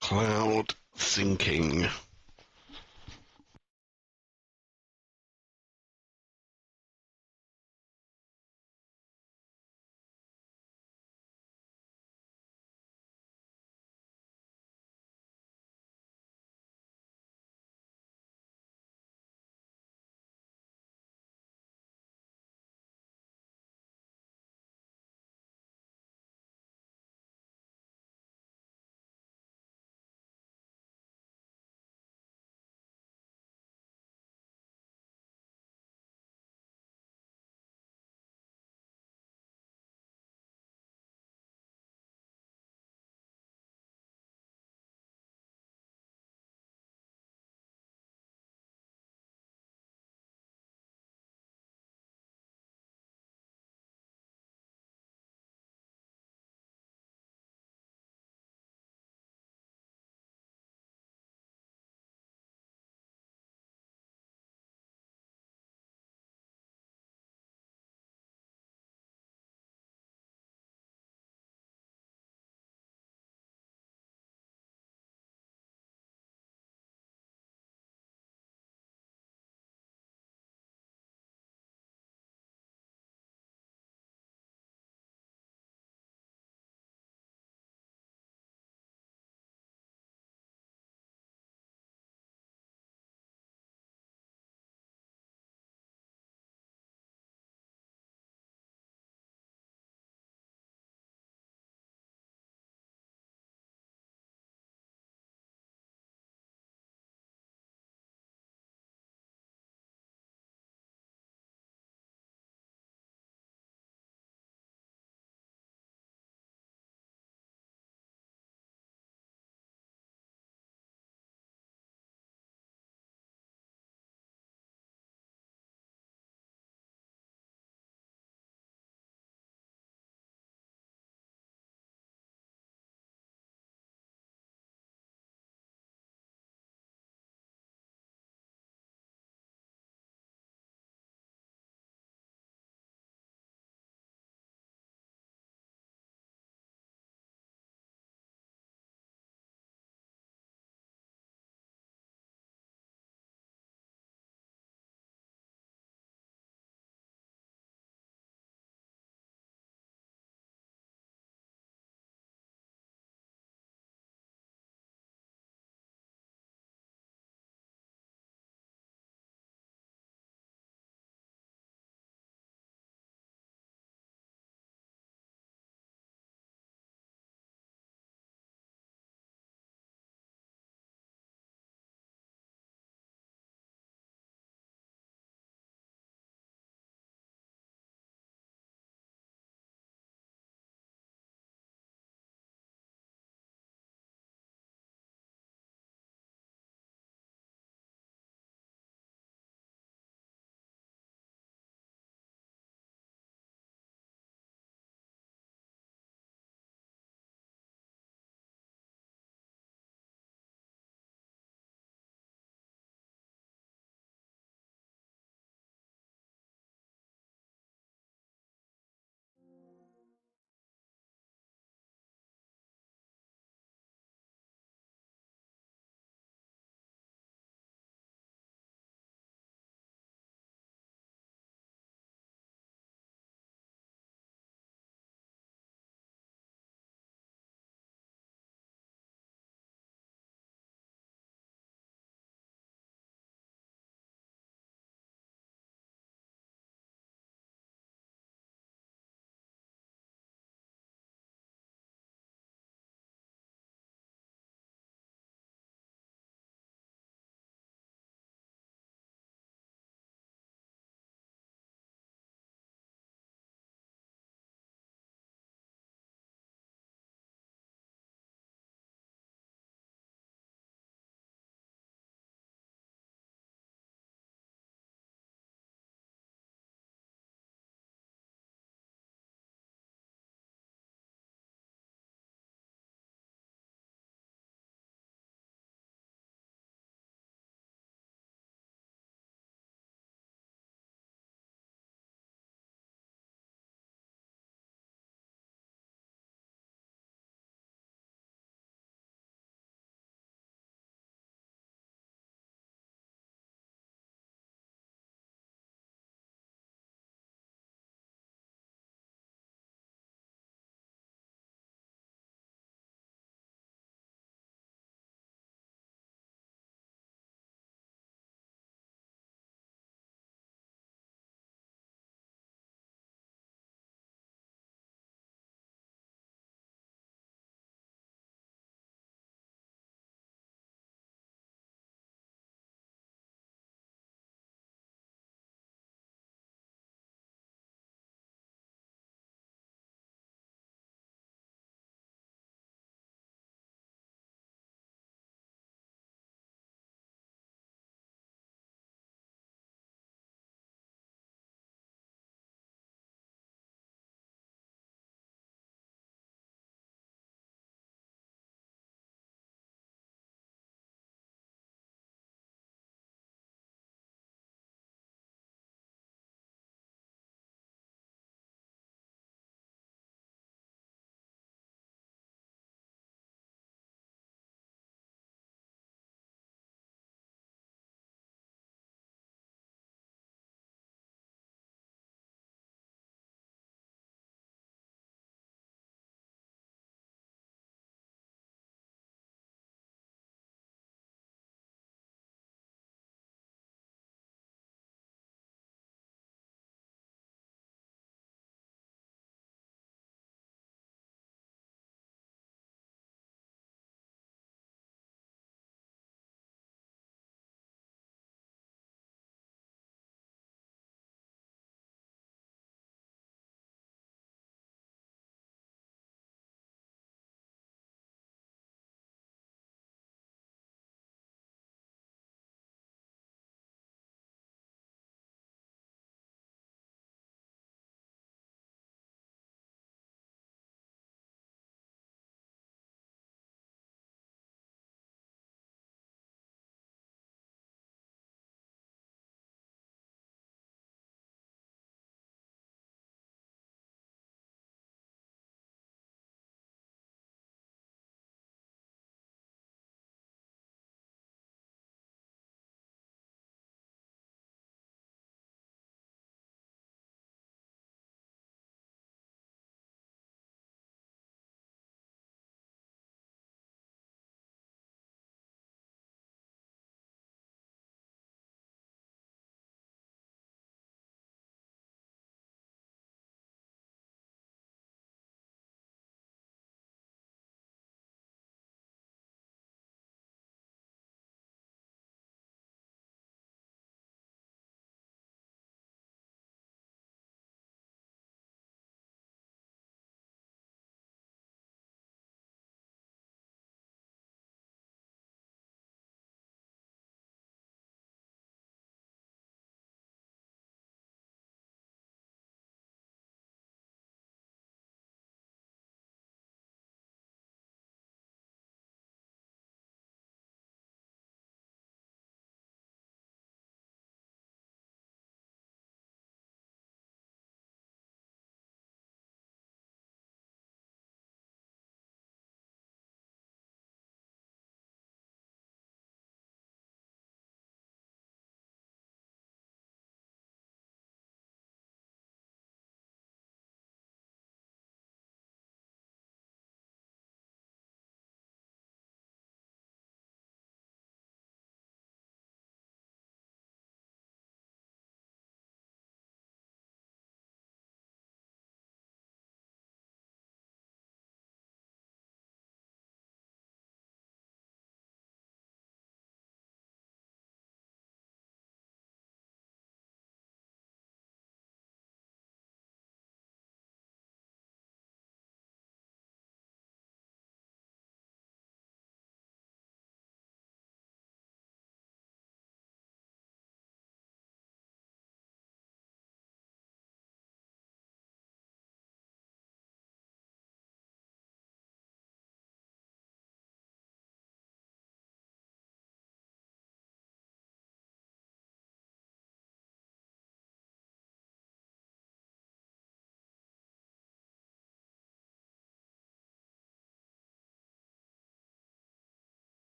Cloud thinking.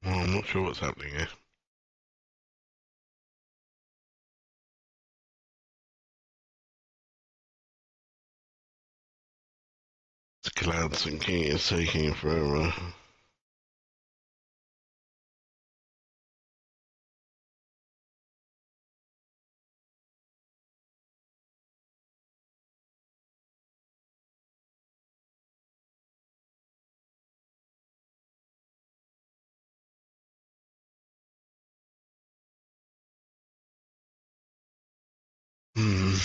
Well, I'm not sure what's happening here. It's cloud syncing is taking forever. Hmm.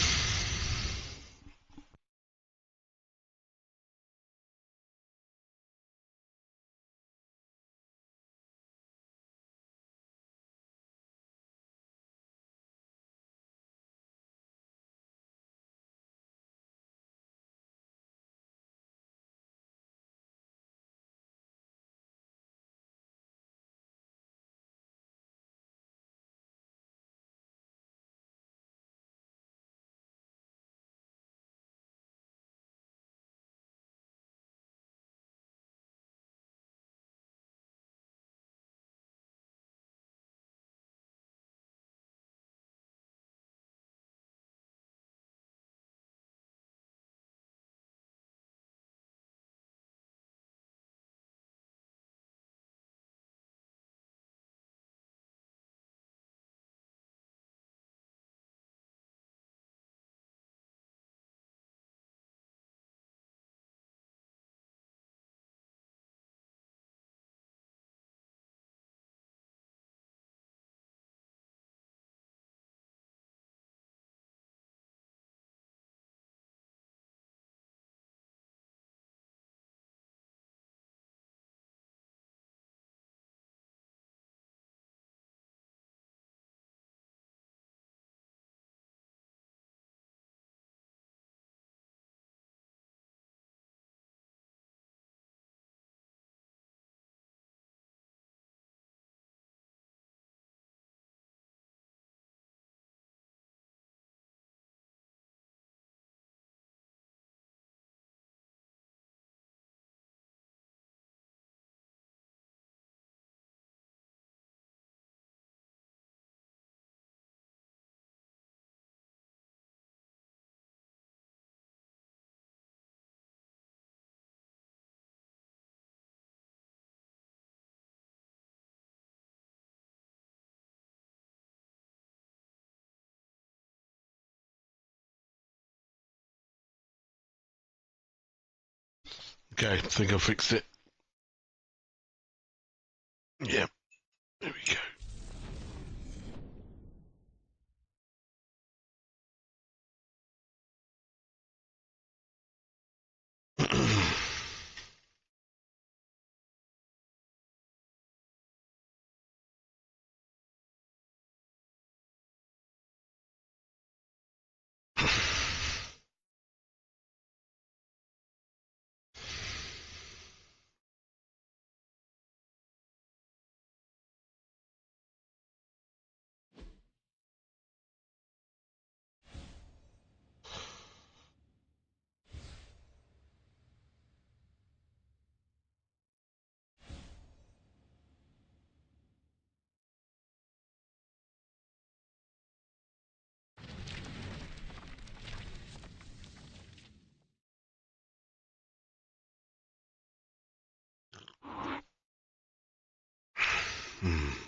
Okay, I think I fixed it. Yeah, there we go.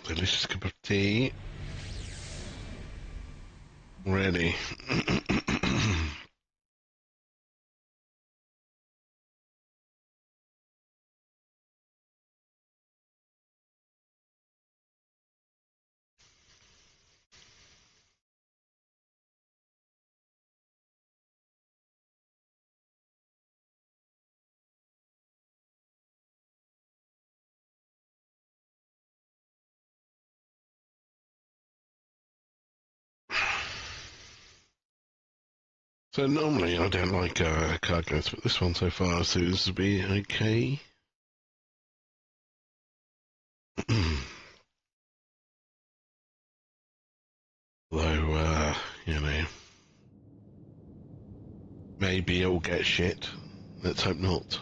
Delicious cup of tea. Ready. So normally I don't like card games, but this one so far seems to be okay. Though, you know, maybe it'll get shit. Let's hope not.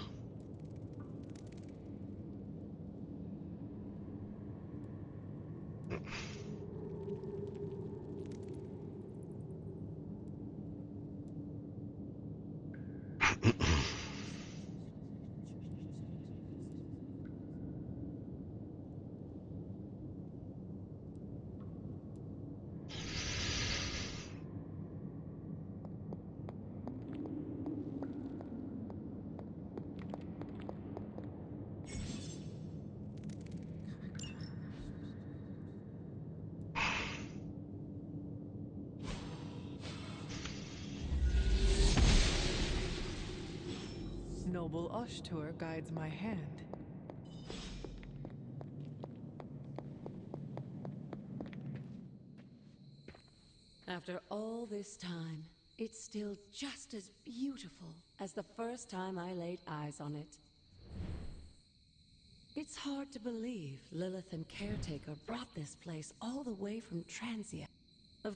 noble Ushtur guides my hand. After all this time, it's still just as beautiful as the first time I laid eyes on it. It's hard to believe Lilith and Caretaker brought this place all the way from Transia. Of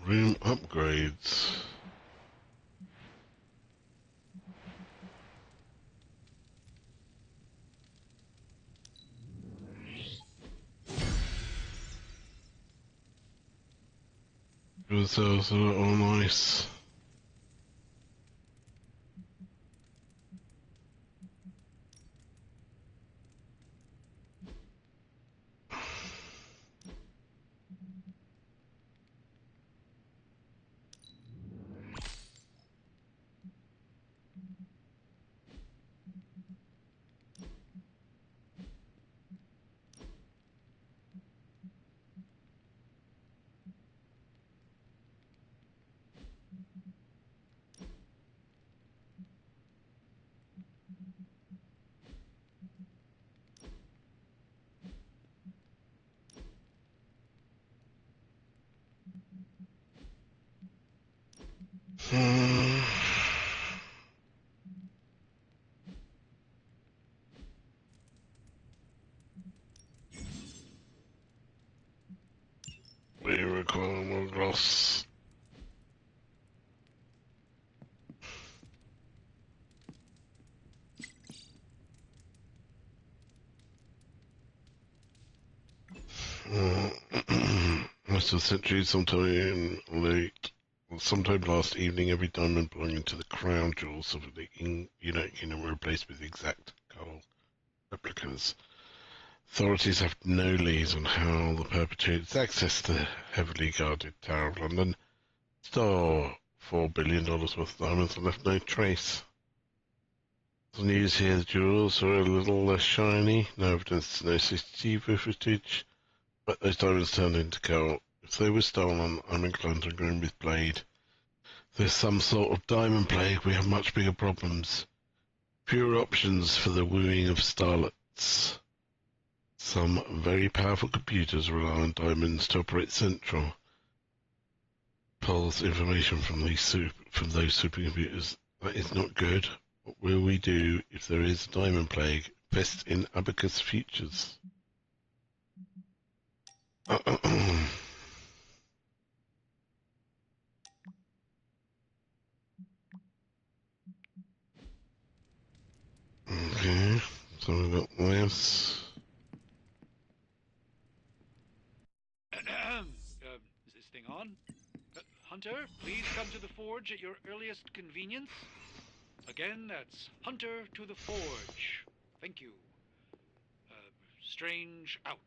Room upgrades. Those are all nice. We require more gloss. Most of the century, sometime late, sometime last evening, every diamond belonging to the crown jewels of the United Kingdom were replaced with exact gold replicas. Authorities have no leads on how the perpetrators accessed the heavily guarded Tower of London, stole $4 billion worth of diamonds and left no trace. The news here, the jewels are a little less shiny, no evidence, no CCTV footage, but those diamonds turned into gold. If they were stolen, I'm inclined to agree with Blade. If there's some sort of diamond plague, we have much bigger problems. Fewer options for the wooing of starlets. Some very powerful computers rely on diamonds to operate central. Pulls information from those supercomputers. That is not good. What will we do if there is a diamond plague? Invest in Abacus Futures. Okay, so we've got this. Is this thing on? Hunter, please come to the forge at your earliest convenience. Again, that's Hunter to the forge. Thank you. Strange out.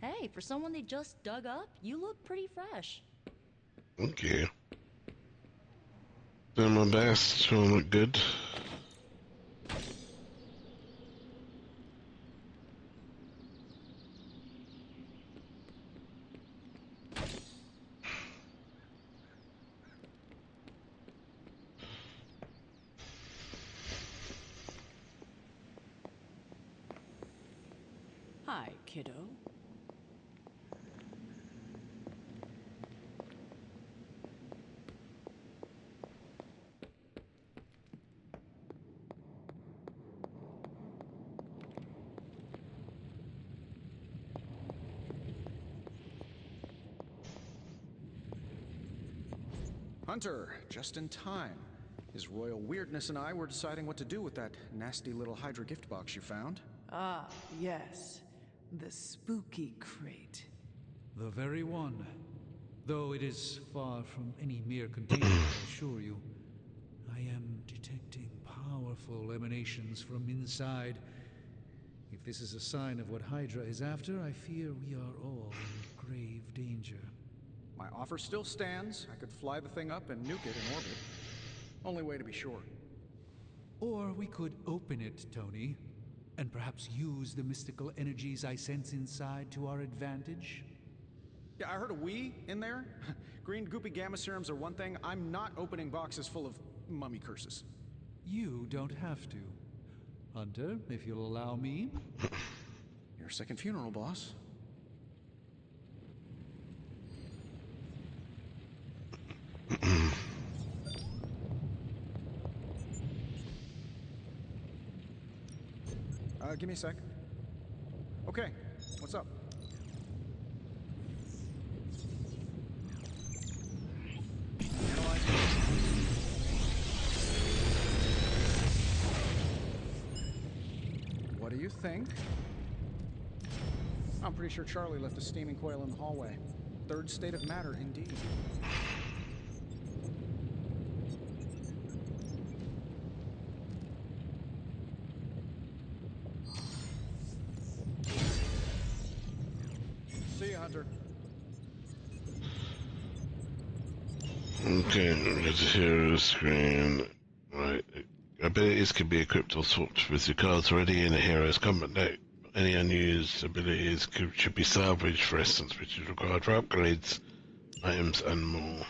Hey, for someone they just dug up, you look pretty fresh. Okay. Doing my best, trying to look good. Hi, kiddo. Hunter, just in time. His royal weirdness and I were deciding what to do with that nasty little Hydra gift box you found. Ah, yes. The spooky crate. The very one. Though it is far from any mere container, I assure you. I am detecting powerful emanations from inside. If this is a sign of what Hydra is after, I fear we are all in grave danger. My offer still stands. I could fly the thing up and nuke it in orbit. Only way to be sure. Or we could open it, Tony, and perhaps use the mystical energies I sense inside to our advantage. Yeah, I heard a "we" in there. Green goopy gamma serums are one thing. I'm not opening boxes full of mummy curses. You don't have to. Hunter, if you'll allow me. Your second funeral, boss. Give me a sec. Okay, what's up? What do you think? I'm pretty sure Charlie left a steaming coil in the hallway. Third state of matter, indeed. See you, Hunter. Okay, let's hear the screen. Right. Abilities can be equipped or swapped with the cards already in a hero's combat deck. Any unused abilities should be salvaged for essence, which is required for upgrades, items, and more.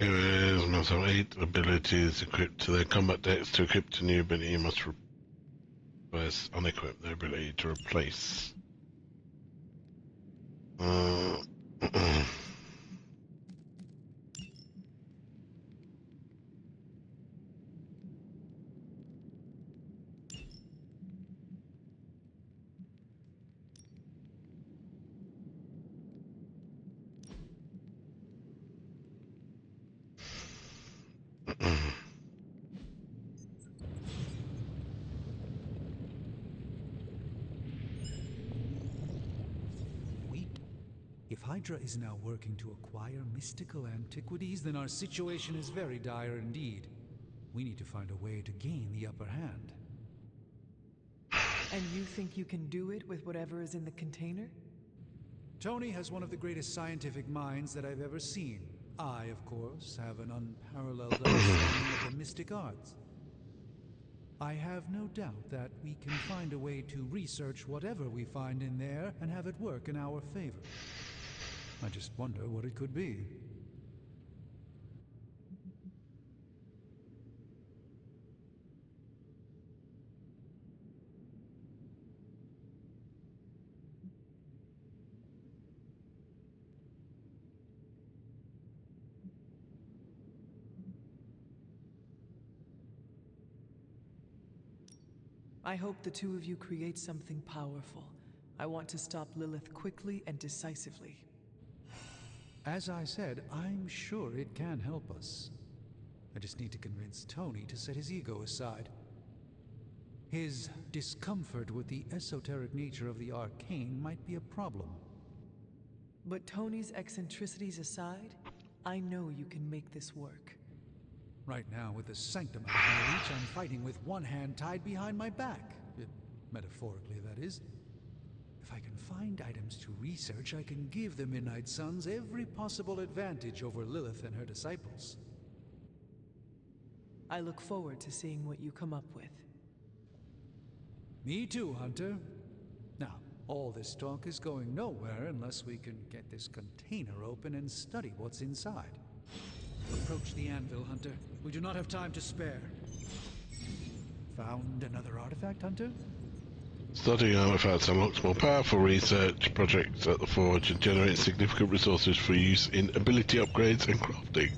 Heroes must have 8 abilities equipped to their combat decks. To equip a new ability, you must first unequip their ability to replace. If Hydra is now working to acquire mystical antiquities, then our situation is very dire indeed. We need to find a way to gain the upper hand. And you think you can do it with whatever is in the container? Tony has one of the greatest scientific minds that I've ever seen. I, of course, have an unparalleled understanding of the mystic arts. I have no doubt that we can find a way to research whatever we find in there and have it work in our favor. I just wonder what it could be. I hope the two of you create something powerful. I want to stop Lilith quickly and decisively. As I said, I'm sure it can help us. I just need to convince Tony to set his ego aside. His discomfort with the esoteric nature of the arcane might be a problem. But Tony's eccentricities aside, I know you can make this work. Right now, with the sanctum out of my reach, I'm fighting with one hand tied behind my back. Metaphorically, that is. If I can find items to research, I can give the Midnight Suns every possible advantage over Lilith and her disciples. I look forward to seeing what you come up with. Me too, Hunter. Now, all this talk is going nowhere unless we can get this container open and study what's inside. Approach the anvil, Hunter. We do not have time to spare. Found another artifact, Hunter? Studying artifacts unlocks more powerful research projects at the Forge and generates significant resources for use in ability upgrades and crafting.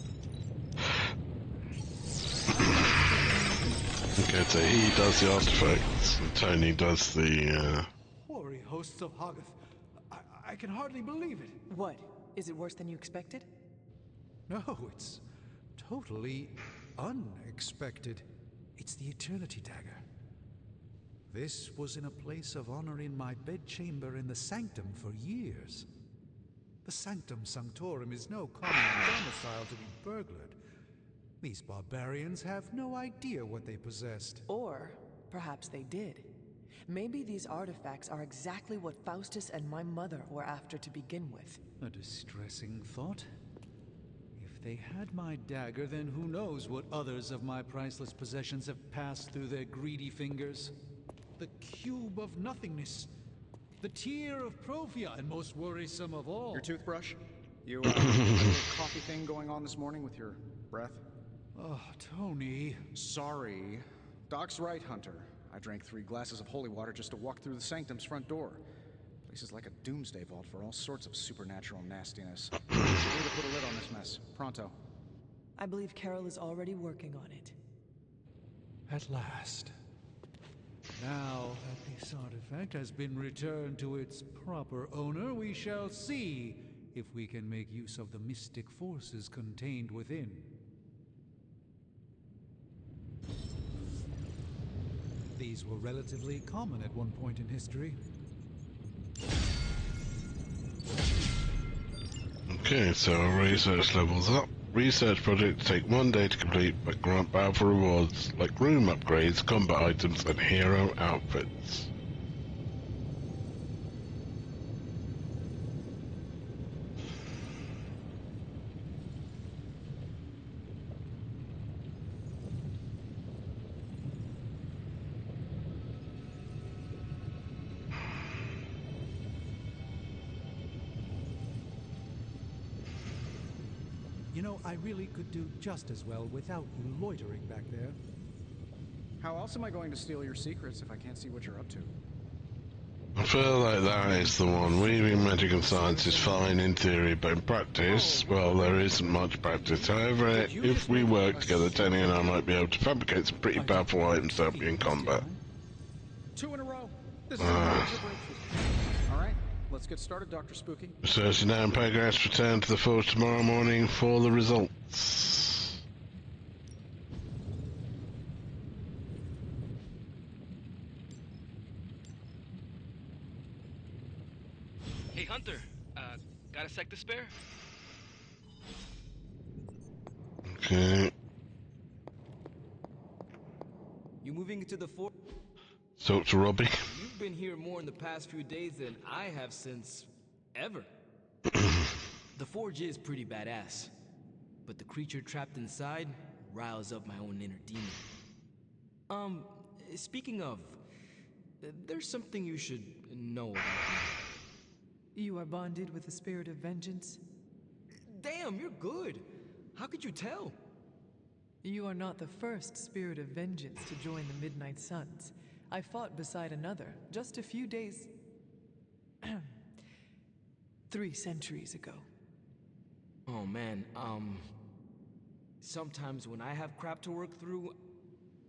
Okay, so he does the artifacts, and Tony does the, Hoary hosts of Hoggoth. I can hardly believe it. What? Is it worse than you expected? No, it's totally unexpected. It's the Eternity Dagger. This was in a place of honor in my bedchamber in the Sanctum for years. The Sanctum Sanctorum is no common domicile to be burglared. These barbarians have no idea what they possessed. Or perhaps they did. Maybe these artifacts are exactly what Faustus and my mother were after to begin with. A distressing thought. If they had my dagger, then who knows what others of my priceless possessions have passed through their greedy fingers. The cube of nothingness. The tear of Profia, and most worrisome of all. Your toothbrush? You, got a little coffee thing going on this morning with your breath? Oh, Tony. Sorry. Doc's right, Hunter. I drank 3 glasses of holy water just to walk through the Sanctum's front door. Place is like a doomsday vault for all sorts of supernatural nastiness. We need to put a lid on this mess. Pronto. I believe Carol is already working on it. At last. Now that this artifact has been returned to its proper owner, we shall see if we can make use of the mystic forces contained within. These were relatively common at one point in history. Okay, so our research levels up. Research projects take 1 day to complete, but grant powerful rewards like room upgrades, combat items, and hero outfits. You know, I really could do just as well without you loitering back there. How else am I going to steal your secrets if I can't see what you're up to? I feel like that is the one. Weaving magic and science is fine in theory, but in practice, well, there isn't much practice. However, if we work together, Tony and I might be able to fabricate some pretty powerful items to help you in combat. 2 in a row. This is a major breakthrough. All right, let's get started, Dr. Spooky. Research is now in progress. Return to the Forge tomorrow morning for the results. Hey Hunter, got a sec to spare? Okay. You moving into the fort? Talk to Robbie. You've been here more in the past few days than I have since ever. The forge is pretty badass, but the creature trapped inside riles up my own inner demon. Speaking of, there's something you should know about me. You are bonded with the spirit of vengeance? Damn, you're good. How could you tell? You are not the first spirit of vengeance to join the Midnight Suns. I fought beside another just a few days... 3 centuries ago. Oh man, sometimes when I have crap to work through,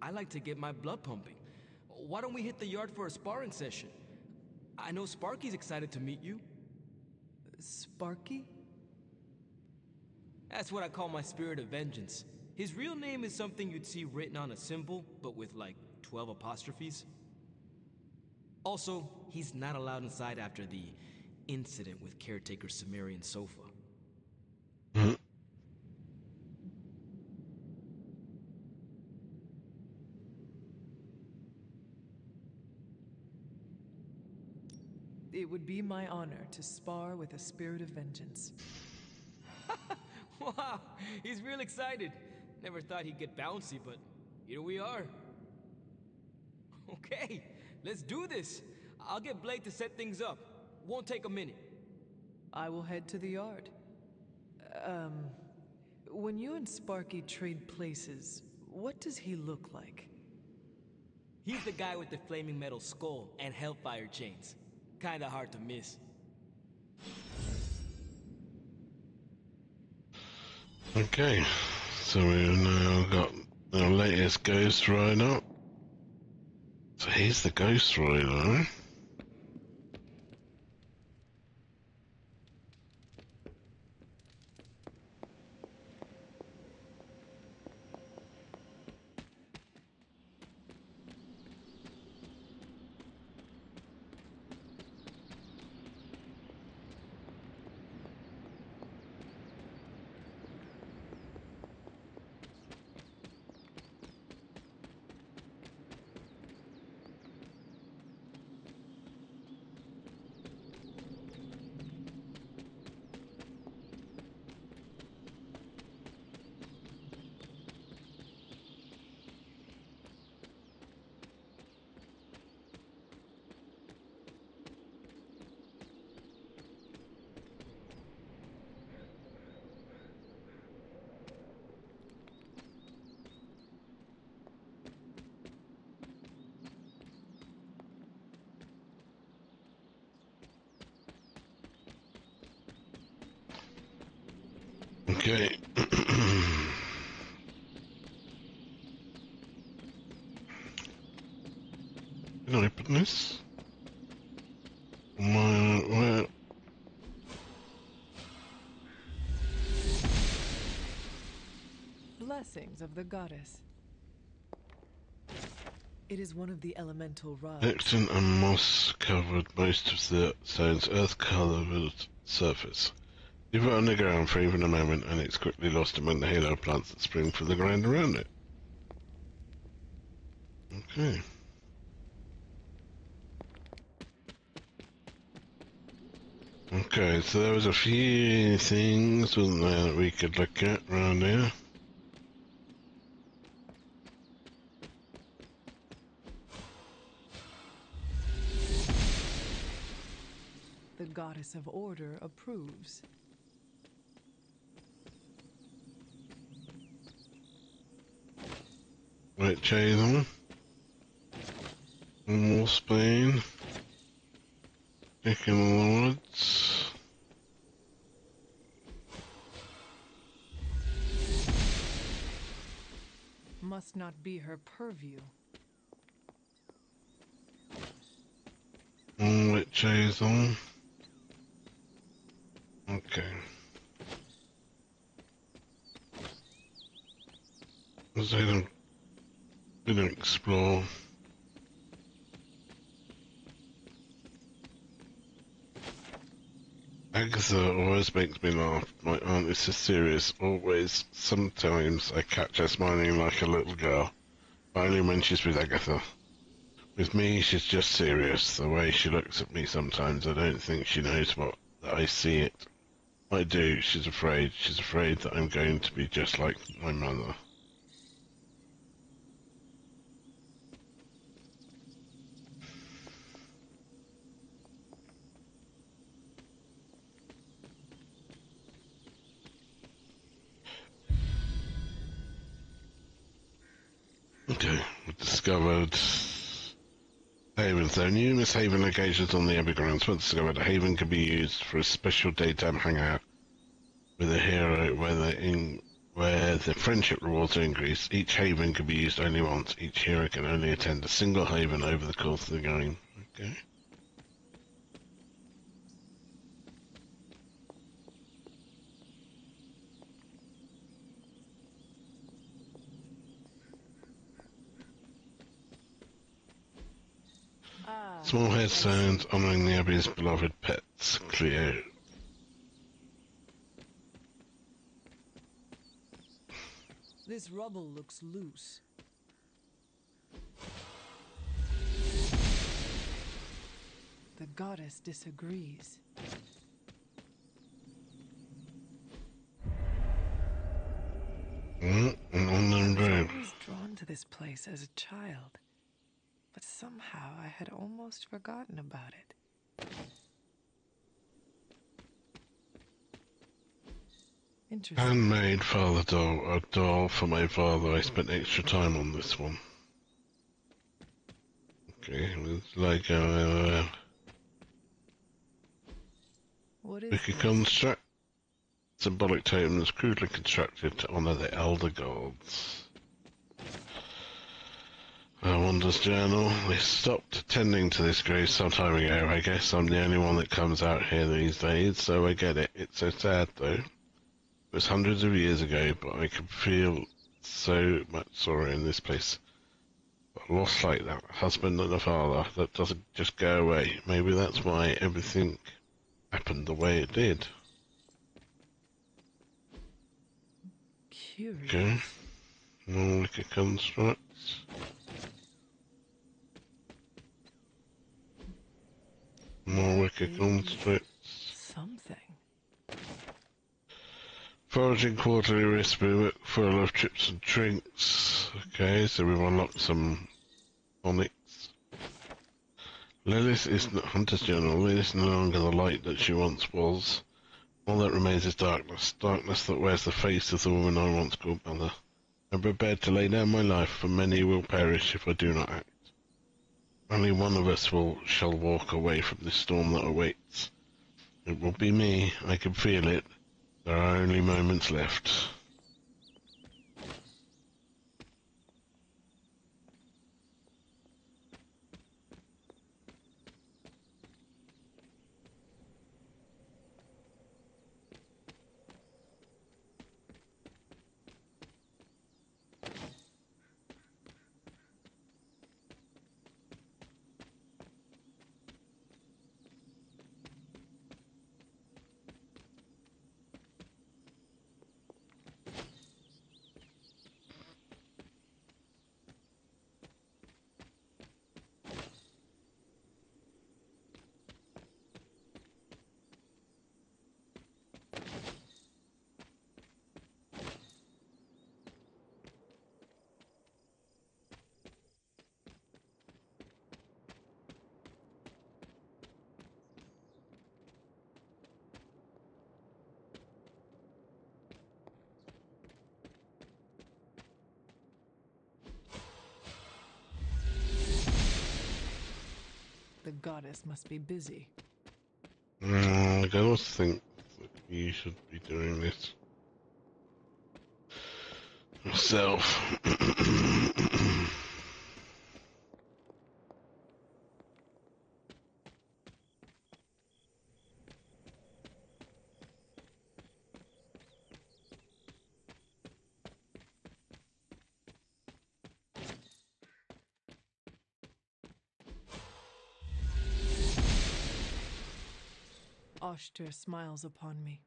I like to get my blood pumping. Why don't we hit the yard for a sparring session? I know Sparky's excited to meet you. Sparky? That's what I call my spirit of vengeance. His real name is something you'd see written on a symbol, but with like 12 apostrophes. Also, he's not allowed inside after the incident with caretaker Sumerian Sofa. It would be my honor to spar with a spirit of vengeance. Wow, he's real excited. Never thought he'd get bouncy, but here we are. Okay, let's do this. I'll get Blake to set things up. Won't take a minute. I will head to the yard. When you and Sparky trade places, what does he look like? He's the guy with the flaming metal skull and hellfire chains. Kinda hard to miss. Okay, so we've now got our latest Ghost Rider. So he's the Ghost Rider, eh? Okay. Can I open this? Where? Blessings of the goddess. It is one of the elemental rods. Lectin and moss covered most of the stone's earth-coloured surface. Leave it on the ground for even a moment and it's quickly lost among the halo plants that spring from the ground around it. Okay. Okay, so there was a few things, wasn't there, that we could look at around here. The goddess of order approves. Right, Chatham. More Spain. Chicken in the woods. Must not be her purview. Right, Chatham. Okay. Let's we don't explore. Agatha always makes me laugh. My aunt is so serious, always. Sometimes I catch her smiling like a little girl, but only when she's with Agatha. With me, she's just serious. The way she looks at me sometimes, I don't think she knows that I see it. I do. She's afraid. She's afraid that I'm going to be just like my mother. Okay, we discovered Haven. So numerous Haven locations on the Evergrounds. Once discovered, a Haven can be used for a special daytime hangout with a hero where the friendship rewards are increased. Each Haven can be used only once. Each hero can only attend a single Haven over the course of the game. Okay. Small headstones honoring the Abbey's beloved pets. Cleo. This rubble looks loose. The goddess disagrees. And on the I was road. always drawn to this place as a child, but somehow I had almost forgotten about it. Interesting. Handmade father doll. A doll for my father. I spent extra time on this one. Okay, it's like What is wicked this? construct. Symbolic totem that's crudely constructed to honor the elder gods. Wander's journal. They stopped attending to this grave some time ago. I guess I'm the only one that comes out here these days, so I get it. It's so sad, though. It was hundreds of years ago, but I can feel so much sorrow in this place. A loss like that, a husband and a father, that doesn't just go away. Maybe that's why everything happened the way it did. Curious. Okay. More wicked constructs. More wicked constructs. Something. Foraging quarterly recipe full of chips and drinks. Okay, so we've unlocked some onyx. Lilith is not Hunter's Journal. Lilith is no longer the light that she once was. All that remains is darkness. Darkness that wears the face of the woman I once called mother. I'm prepared to lay down my life, for many will perish if I do not act. Only one of us shall walk away from this storm that awaits. It will be me. I can feel it. There are only moments left. The goddess must be busy. I don't think that you should be doing this yourself. Oshter smiles upon me.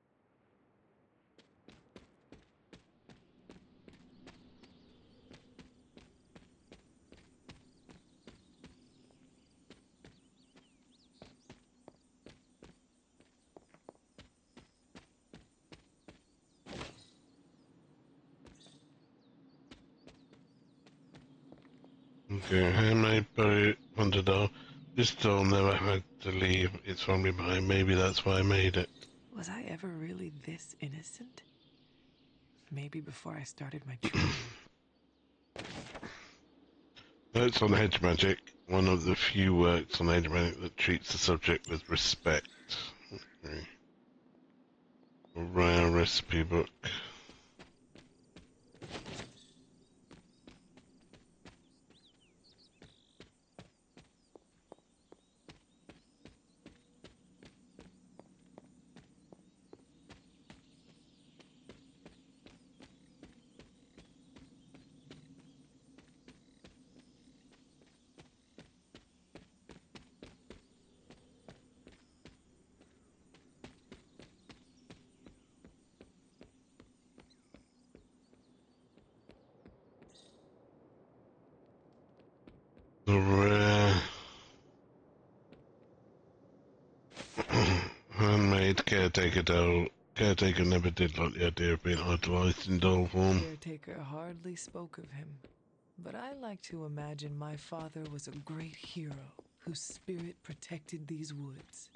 Okay, handmade boat, $100. This doll never had to leave its family behind. Maybe that's why I made it. Was I ever really this innocent? Maybe before I started my training. Notes on hedge magic. One of the few works on hedge magic that treats the subject with respect. Okay. A rare recipe book. The rare handmade caretaker doll. Caretaker never did like the idea of being idolized in doll form. Caretaker hardly spoke of him, but I like to imagine my father was a great hero whose spirit protected these woods.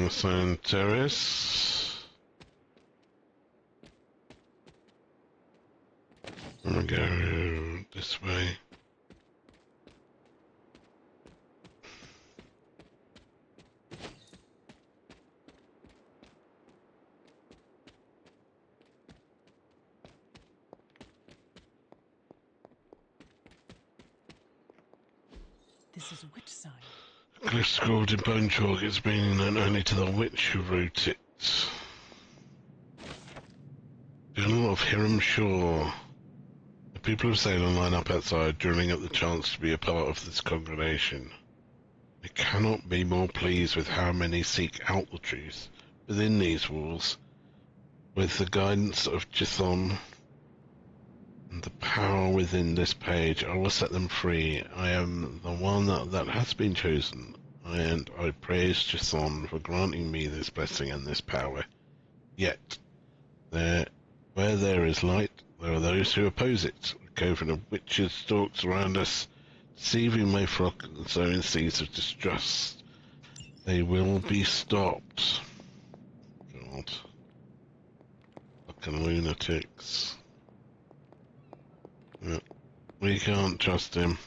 Sand Terrace. This is witch sign. Glyph scrawled in bone chalk, it's meaning known only to the witch who wrote it. Journal of Hiram Shaw. The people of Salem line up outside, drilling up the chance to be a part of this congregation. I cannot be more pleased with how many seek out the truth within these walls. With the guidance of Chthon and the power within this page, I will set them free. I am the one that has been chosen, and I praise Chthon for granting me this blessing and this power. Yet, where there is light, there are those who oppose it. A coven of witches stalks around us, deceiving my flock and sowing seeds of distrust. They will be stopped. God. Fucking lunatics. Yeah. We can't trust him.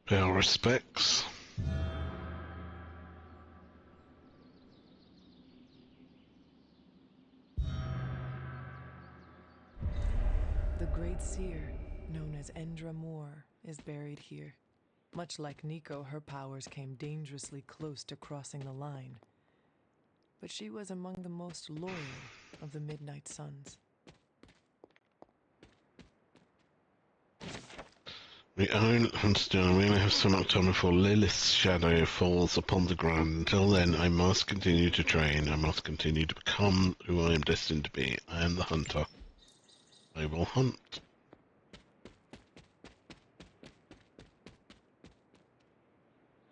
Pay our respects. The Great Seer, known as Endra Moore, is buried here. Much like Nico, her powers came dangerously close to crossing the line. But she was among the most loyal of the Midnight Suns. We only have so much time before Lilith's shadow falls upon the ground. Until then, I must continue to train. I must continue to become who I am destined to be. I am the hunter. I will hunt.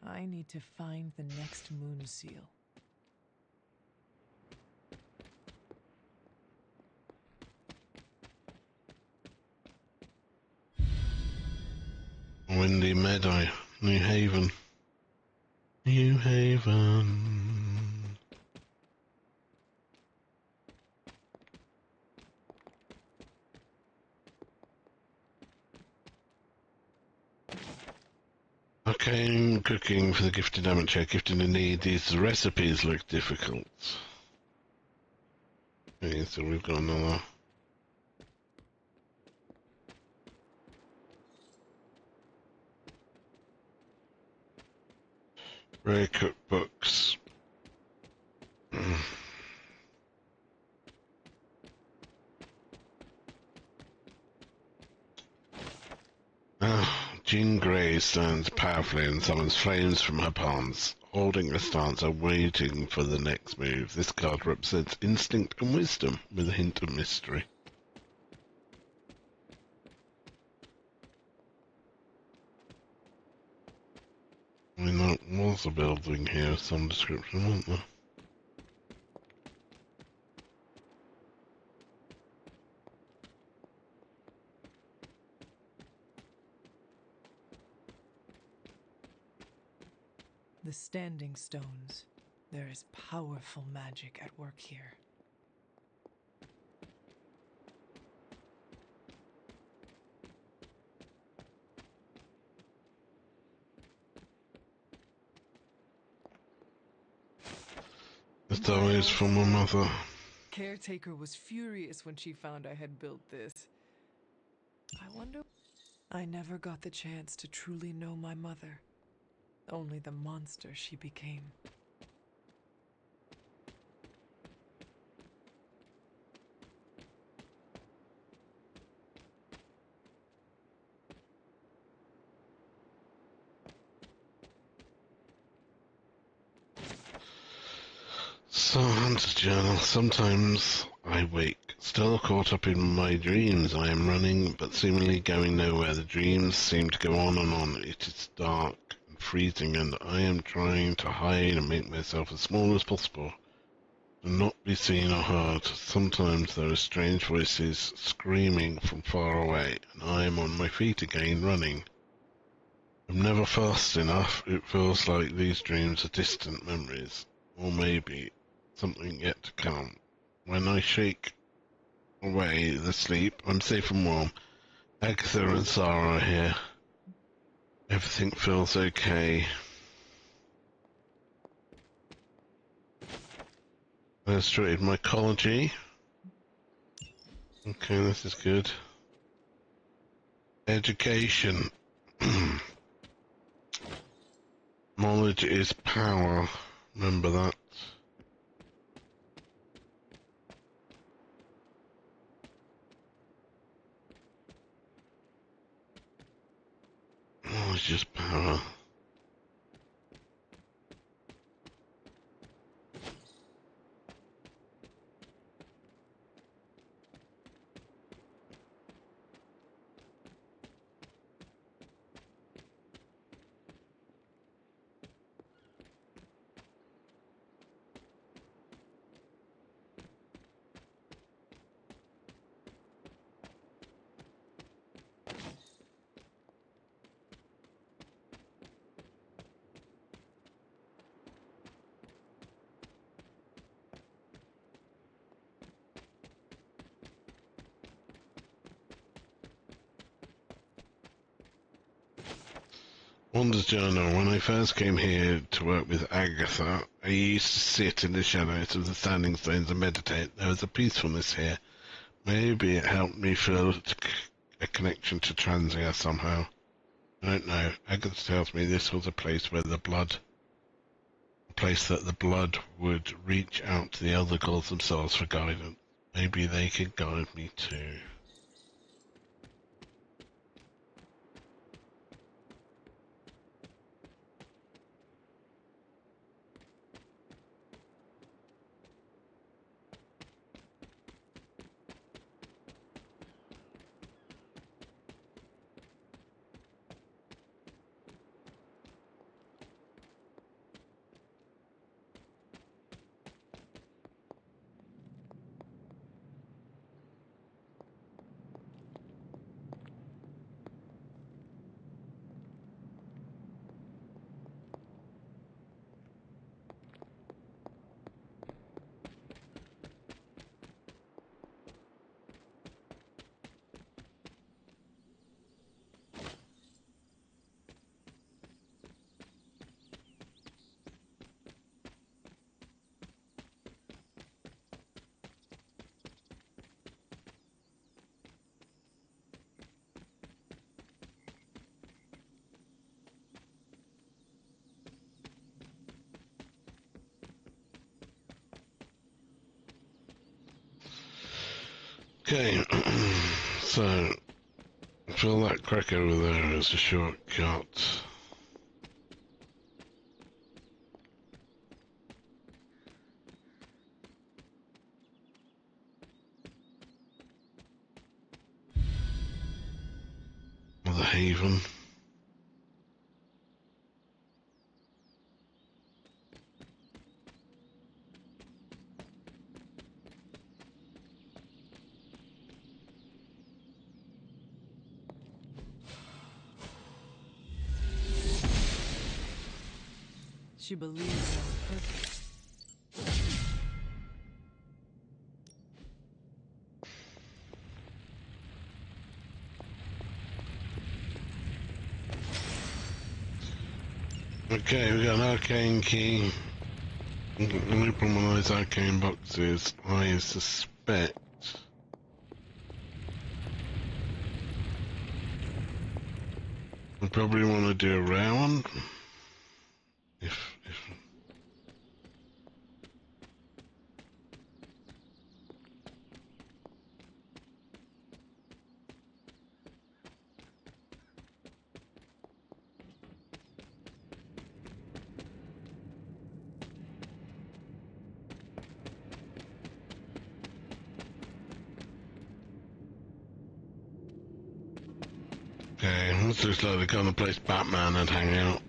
I need to find the next moon seal. Windy Meadow, New Haven. New Haven. Okay, cooking for the gifted amateur. Gifted in need. These recipes look difficult. Okay, so we've got another. Rare cookbooks. Jean Grey stands powerfully and summons flames from her palms, holding a stance and waiting for the next move. This card represents instinct and wisdom, with a hint of mystery. I mean, there was a building here of some description, wasn't there? The Standing Stones. There is powerful magic at work here. The doll is from my mother. Caretaker was furious when she found I had built this. I wonder... I never got the chance to truly know my mother. Only the monster she became. So, Hunter's Journal. Sometimes I wake, still caught up in my dreams. I am running, but seemingly going nowhere. The dreams seem to go on and on. It is dark and freezing, and I am trying to hide and make myself as small as possible, and not be seen or heard. Sometimes there are strange voices screaming from far away, and I am on my feet again, running. I'm never fast enough. It feels like these dreams are distant memories, or maybe something yet to come. When I shake away the sleep, I'm safe and warm. Agatha and Sarah are here. Everything feels okay. Illustrated mycology. Okay, this is good. Education. Knowledge is power. Remember that. Knowledge is power. Wander's Journal. When I first came here to work with Agatha, I used to sit in the shadows of the standing stones and meditate. There was a peacefulness here. Maybe it helped me feel a connection to Transia somehow. I don't know. Agatha tells me this was a place where a place that the blood would reach out to the other gods themselves for guidance. Maybe they could guide me too. Okay, so fill that crack over there as a shortcut. The Haven. She believes I'm perfect. Okay, we got an arcane key. Open one of those arcane boxes. I suspect we probably want to do a round. If okay, this looks like the kind of place Batman would hang out.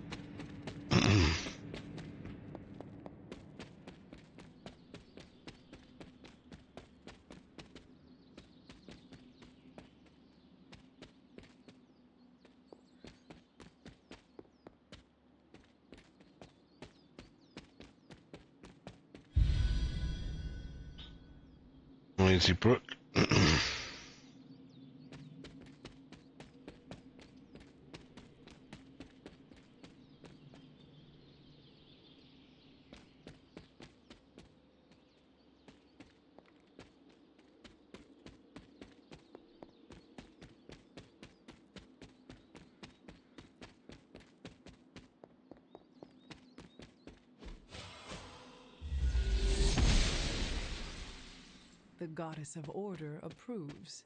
Lazy Brook. The goddess of order approves.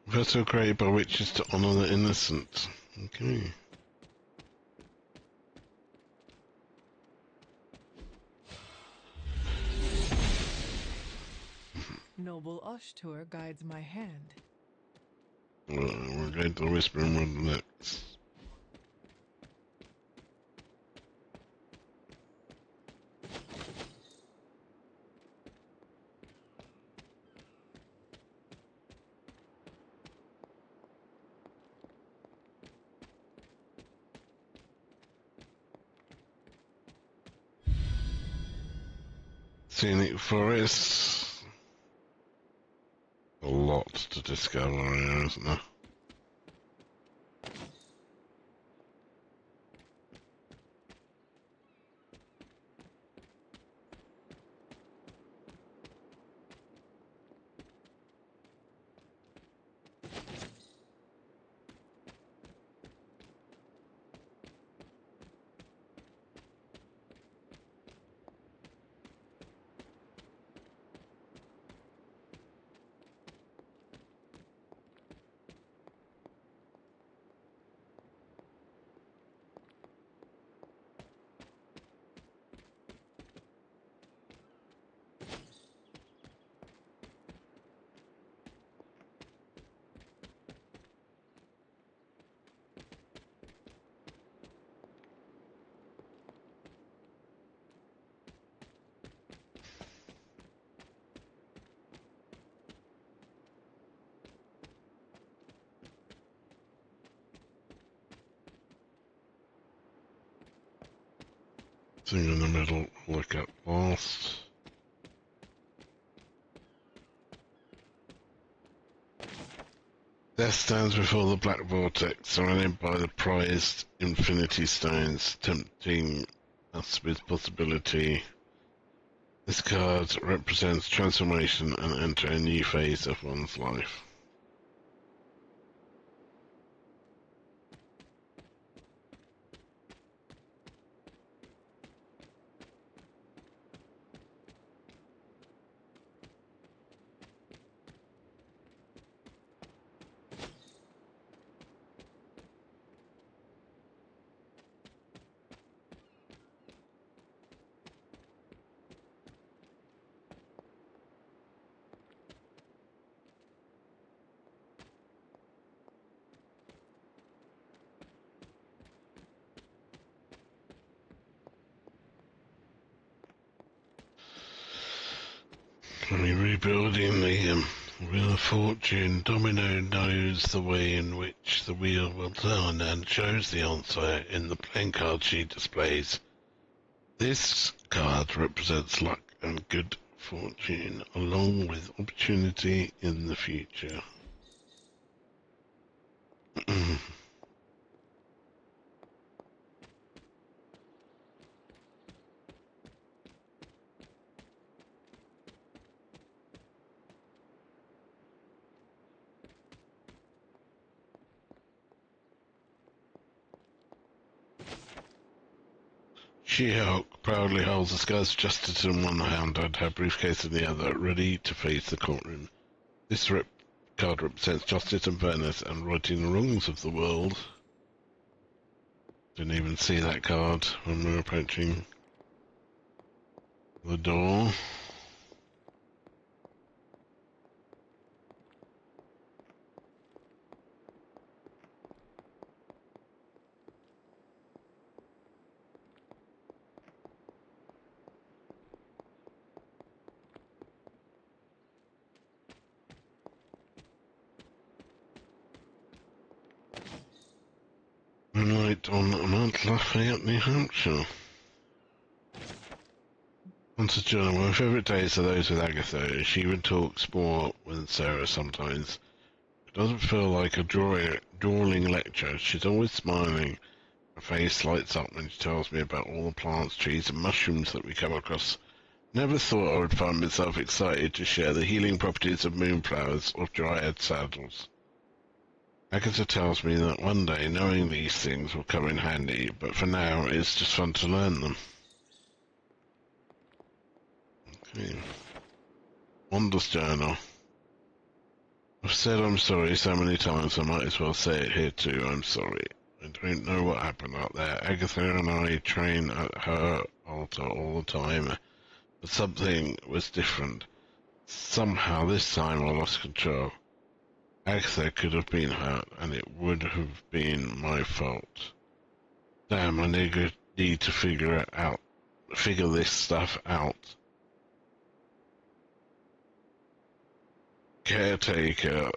Vessel created by witches to honor the innocent. Okay. Noble Ushtur guides my hand. We're going to the Whispering Wood next. Scenic forests. A lot to discover here, isn't there? Thing in the middle, look at last. Death stands before the black vortex, surrounded by the prized infinity stones, tempting us with possibility. This card represents transformation and enter a new phase of one's life. Rebuilding the Wheel of Fortune, Domino knows the way in which the wheel will turn and shows the answer in the playing card she displays. This card represents luck and good fortune, along with opportunity in the future. She-Hulk proudly holds the scars of justice in one hand and her briefcase in the other, ready to face the courtroom. This card represents justice and fairness and righting the wrongs of the world. Didn't even see that card when we were approaching the door. on Mount Lafayette, New Hampshire. Once a journal, my favourite days are those with Agatha. She even talks more with Sarah sometimes. It doesn't feel like a drawling lecture. She's always smiling. Her face lights up when she tells me about all the plants, trees and mushrooms that we come across. Never thought I would find myself excited to share the healing properties of moonflowers or dryad saddles. Agatha tells me that one day knowing these things will come in handy, but for now it's just fun to learn them. Okay. Wanda's journal. I've said I'm sorry so many times I might as well say it here too. I'm sorry. I don't know what happened out there. Agatha and I train at her altar all the time, but something was different. Somehow this time I lost control. Agatha could have been hurt, and it would have been my fault. Damn, I need to figure this stuff out. Caretaker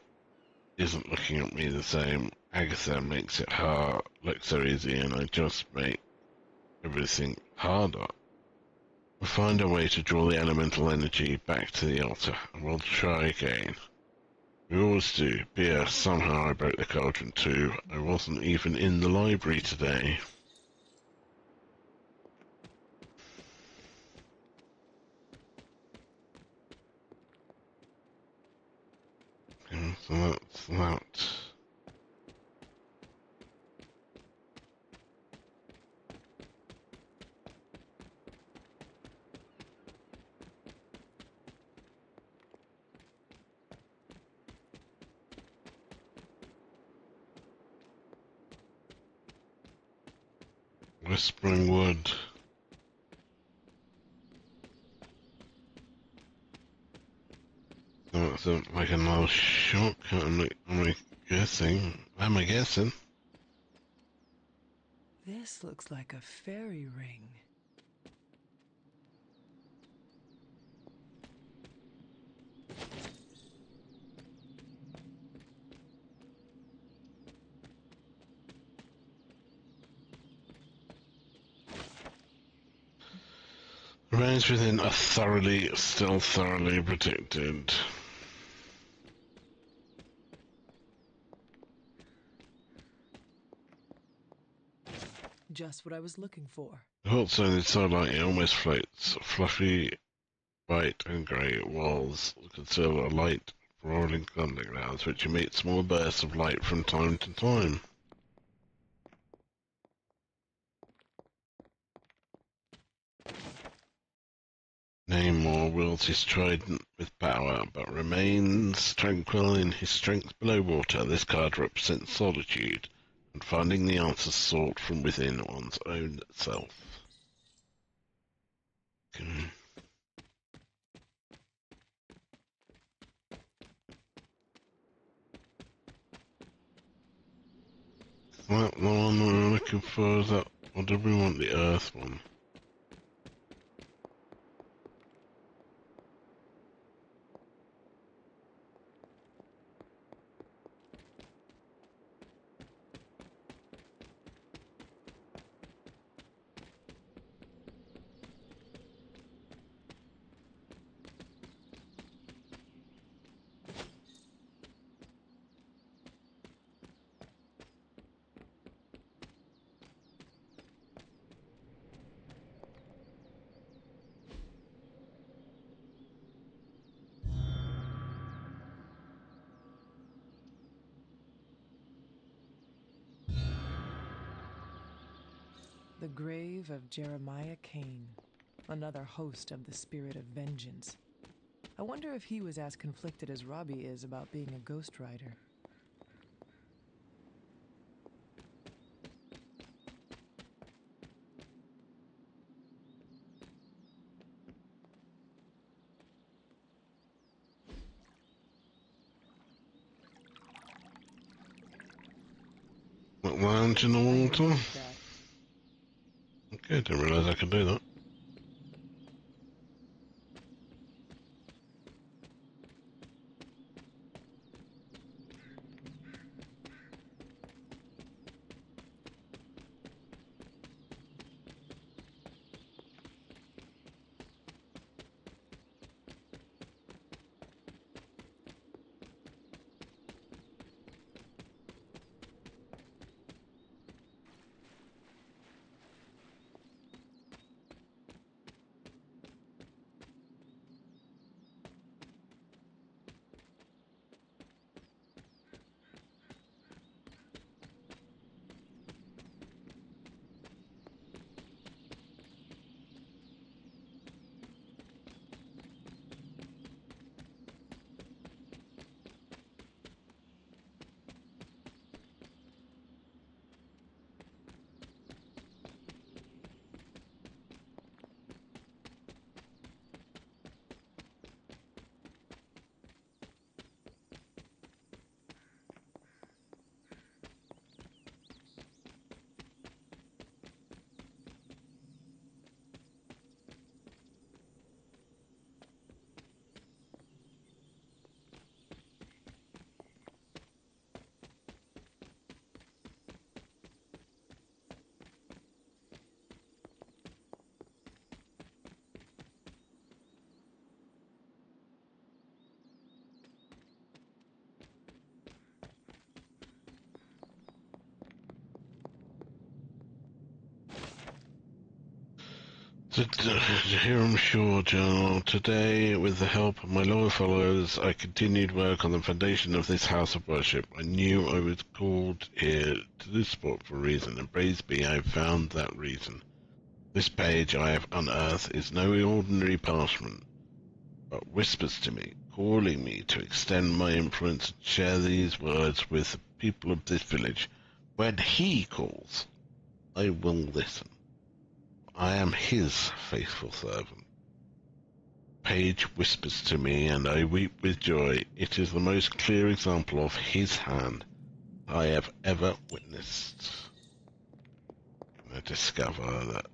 isn't looking at me the same. Agatha makes it hard, look so easy, and I just make everything harder. We'll find a way to draw the elemental energy back to the altar, and we'll try again. We always do. P.S. Somehow I broke the cauldron too. I wasn't even in the library today. Okay, so that's that. Whispering Wood. That's like another shortcut, I'm guessing. Am I guessing? This looks like a fairy ring. Remains within are still thoroughly protected. Just what I was looking for. The hot zone is so light it almost floats. Fluffy, white and grey walls conceal a light rolling thunderclouds which emit small bursts of light from time to time. Namor wields his trident with power, but remains tranquil in his strength below water. This card represents solitude, and finding the answers sought from within one's own self. Okay. That the one we were looking for, is that, or did we want the Earth one? The grave of Jeremiah Cain, another host of the spirit of vengeance. I wonder if he was as conflicted as Robbie is about being a ghost rider. That lounge in the water? Like that. Okay, didn't realise I could do that. Here I'm sure, General. Today, with the help of my loyal followers, I continued work on the foundation of this house of worship. I knew I was called here to this spot for a reason, and praise be, I have found that reason. This page I have unearthed is no ordinary parchment, but whispers to me, calling me to extend my influence and share these words with the people of this village. When he calls, I will listen. I am his faithful servant. Page whispers to me, and I weep with joy. It is the most clear example of his hand I have ever witnessed. I discover that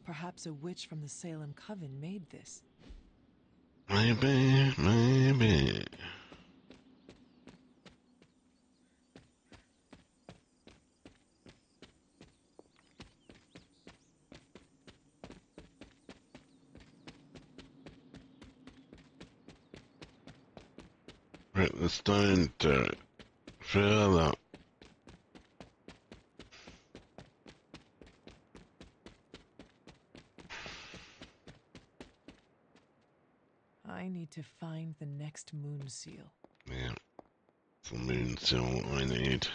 Perhaps a witch from the Salem Coven made this. maybe. Right, let's don't fill up. I need to find the next moon seal. Yeah, it's the moon seal I need.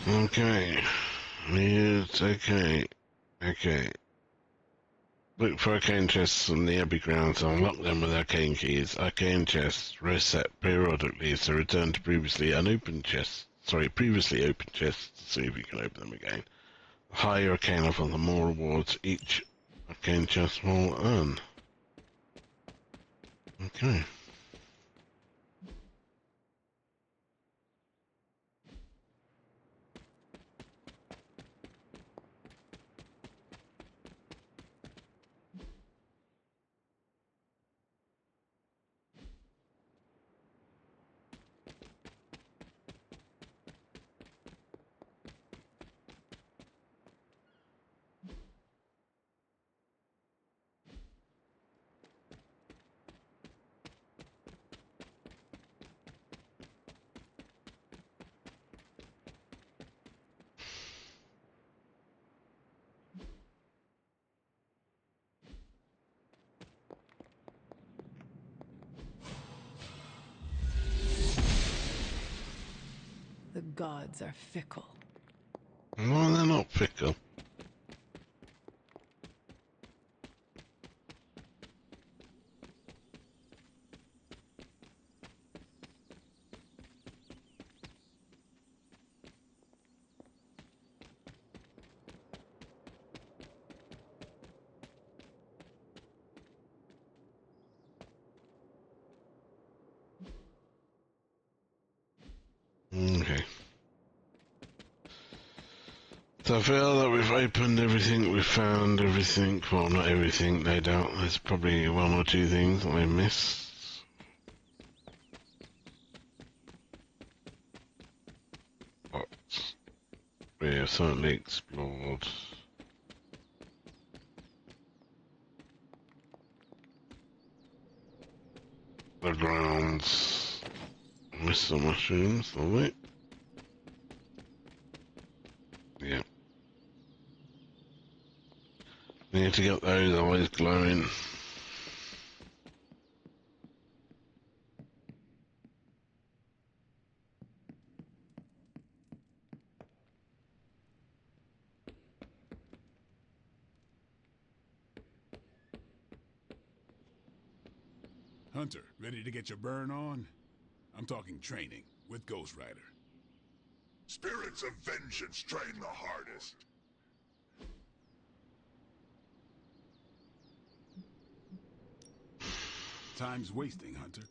Okay. It's okay. Okay. Look for arcane chests on the abbey grounds and unlock them with arcane keys. Arcane chests reset periodically, so return to previously open chests to see if you can open them again. The higher your arcane level, the more rewards each arcane chest will earn. Okay. The gods are fickle. No, they're not fickle. Okay. So I feel that we've opened everything, we've found everything. Well, not everything, no doubt. There's probably one or two things I missed. But we have certainly explored the grounds. Missed some mushrooms, have we? Yeah. Need to get those eyes glowing. Hunter, ready to get your burn on? I'm talking training with Ghost Rider. Spirits of vengeance train the hardest. Time's wasting, Hunter.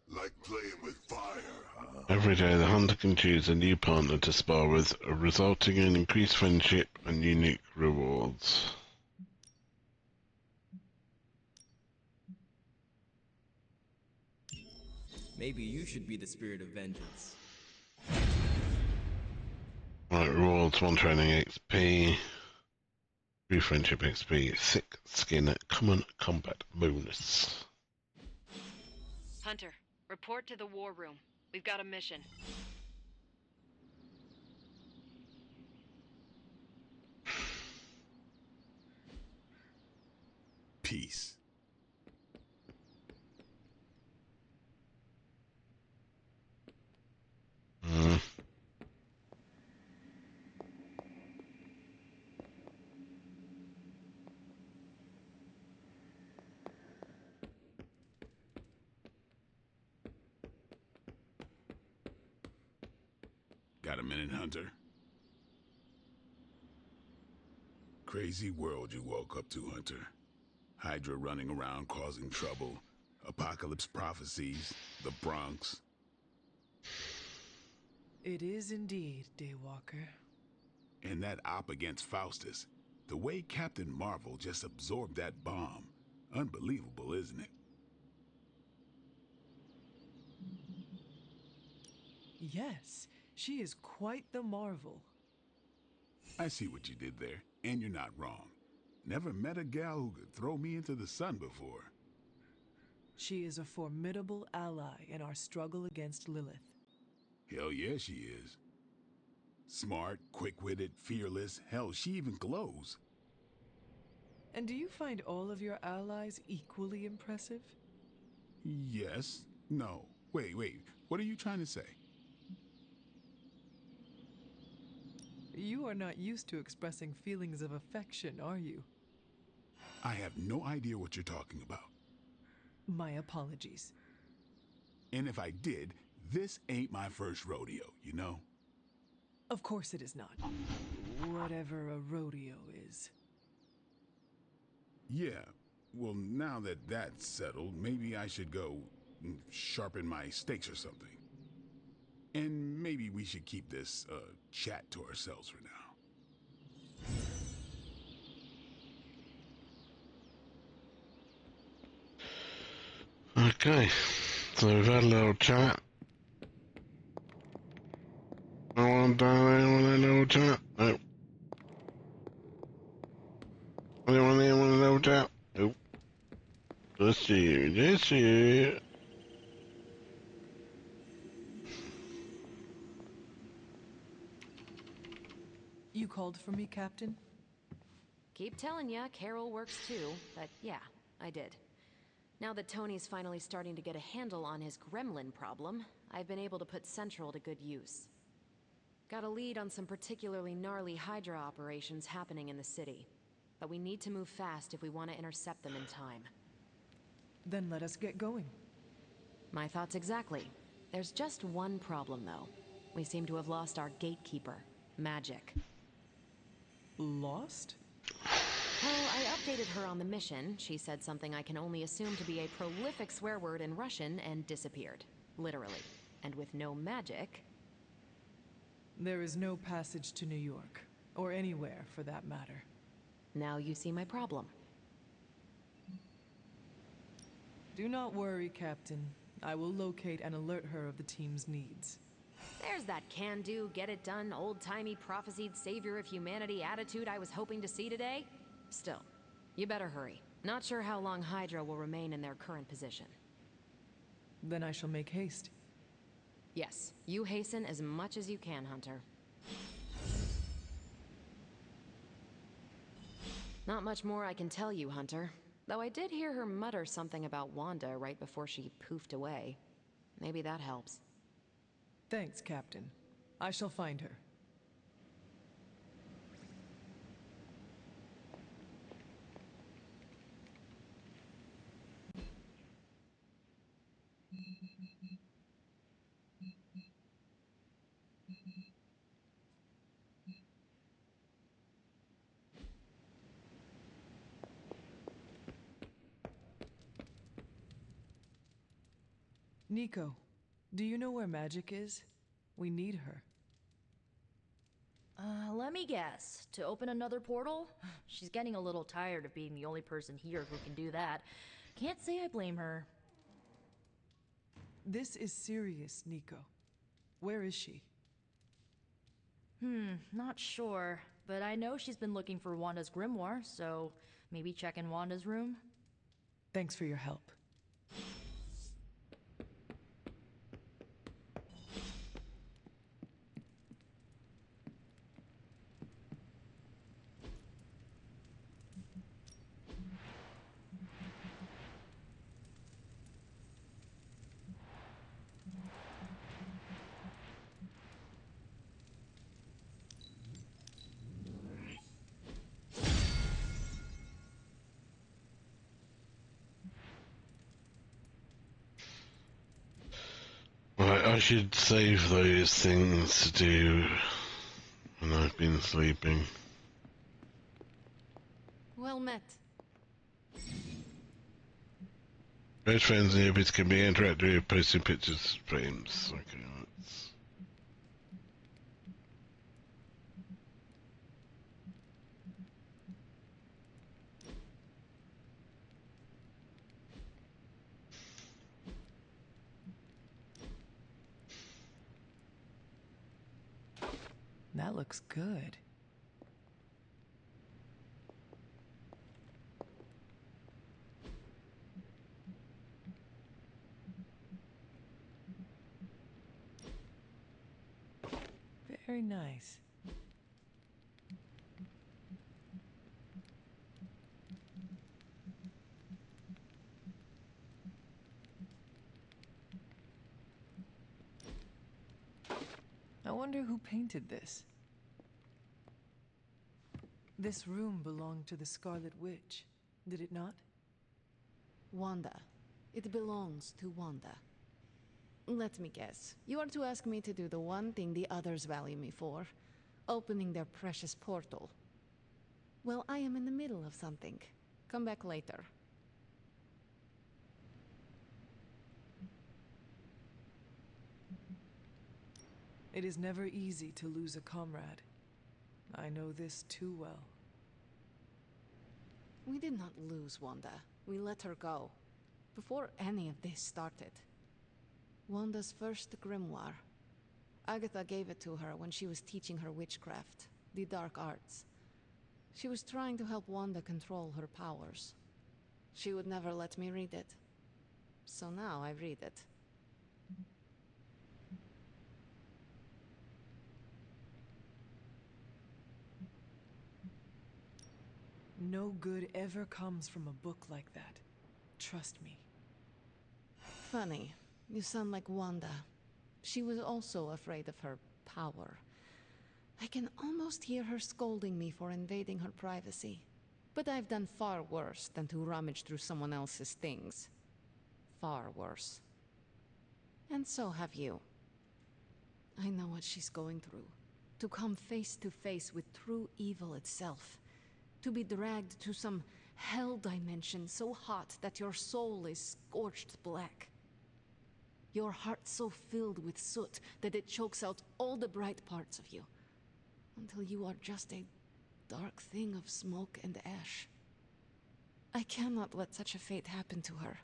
Like playing with fire, huh? Every day, the hunter can choose a new partner to spar with, resulting in increased friendship and unique rewards. Maybe you should be the spirit of vengeance. Right, rewards 1 training XP, 3 friendship XP, 6 skin common combat bonus. Hunter, report to the war room. We've got a mission. Peace. Got a minute, Hunter? Crazy world you woke up to, Hunter. Hydra running around causing trouble. Apocalypse prophecies. The Bronx. It is indeed, Daywalker. And that op against Faustus. The way Captain Marvel just absorbed that bomb. Unbelievable, isn't it? Yes, she is quite the marvel. I see what you did there, and you're not wrong. Never met a gal who could throw me into the sun before. She is a formidable ally in our struggle against Lilith. Hell yeah, she is. Smart, quick-witted, fearless. Hell, she even glows. And do you find all of your allies equally impressive? Yes. No. Wait. What are you trying to say? You are not used to expressing feelings of affection, are you? I have no idea what you're talking about. My apologies. And if I did, this ain't my first rodeo, you know? Of course it is not. Whatever a rodeo is. Yeah. Well, now that that's settled, maybe I should go sharpen my stakes or something. And maybe we should keep this chat to ourselves for now. Okay, so we've had a little chat. Anyone down there want a little chat? Nope. Anyone there want a little chat? Nope. Just you. You called for me, Captain? Keep telling ya, Carol works too, but yeah, I did. Now that Tony's finally starting to get a handle on his gremlin problem, I've been able to put Central to good use. Got a lead on some particularly gnarly Hydra operations happening in the city. But we need to move fast if we want to intercept them in time. Then let us get going. My thoughts exactly. There's just one problem, though. We seem to have lost our gatekeeper, Magic. Lost? Well, I updated her on the mission. She said something I can only assume to be a prolific swear word in Russian and disappeared. Literally. And with no magic... There is no passage to New York. Or anywhere, for that matter. Now you see my problem. Do not worry, Captain. I will locate and alert her of the team's needs. There's that can-do, get-it-done, old-timey prophesied savior of humanity attitude I was hoping to see today. Still, you better hurry. Not sure how long Hydra will remain in their current position. Then I shall make haste. Yes, you hasten as much as you can, Hunter. Not much more I can tell you, Hunter. Though I did hear her mutter something about Wanda right before she poofed away. Maybe that helps. Thanks, Captain. I shall find her. Nico, do you know where Magic is? We need her. Let me guess. To open another portal? She's getting a little tired of being the only person here who can do that. Can't say I blame her. This is serious, Nico. Where is she? Not sure. But I know she's been looking for Wanda's grimoire, so maybe check in Wanda's room? Thanks for your help. Right, I should save those things to do when I've been sleeping. Well met. Best friends and neighbors can be interactive with posting pictures, frames. Okay, that's... That looks good. Very nice. I wonder who painted this. This room belonged to the Scarlet Witch, did it not? Wanda. It belongs to Wanda. Let me guess. You are to ask me to do the one thing the others value me for. Opening their precious portal. Well, I am in the middle of something. Come back later. It is never easy to lose a comrade. I know this too well. We did not lose Wanda. We let her go. Before any of this started. Wanda's first grimoire. Agatha gave it to her when she was teaching her witchcraft, the dark arts. She was trying to help Wanda control her powers. She would never let me read it. So now I read it. No good ever comes from a book like that. Trust me. Funny. You sound like Wanda. She was also afraid of her power. I can almost hear her scolding me for invading her privacy. But I've done far worse than to rummage through someone else's things. Far worse. And so have you. I know what she's going through. To come face to face with true evil itself. To be dragged to some hell dimension so hot that your soul is scorched black. Your heart so filled with soot that it chokes out all the bright parts of you. Until you are just a dark thing of smoke and ash. I cannot let such a fate happen to her.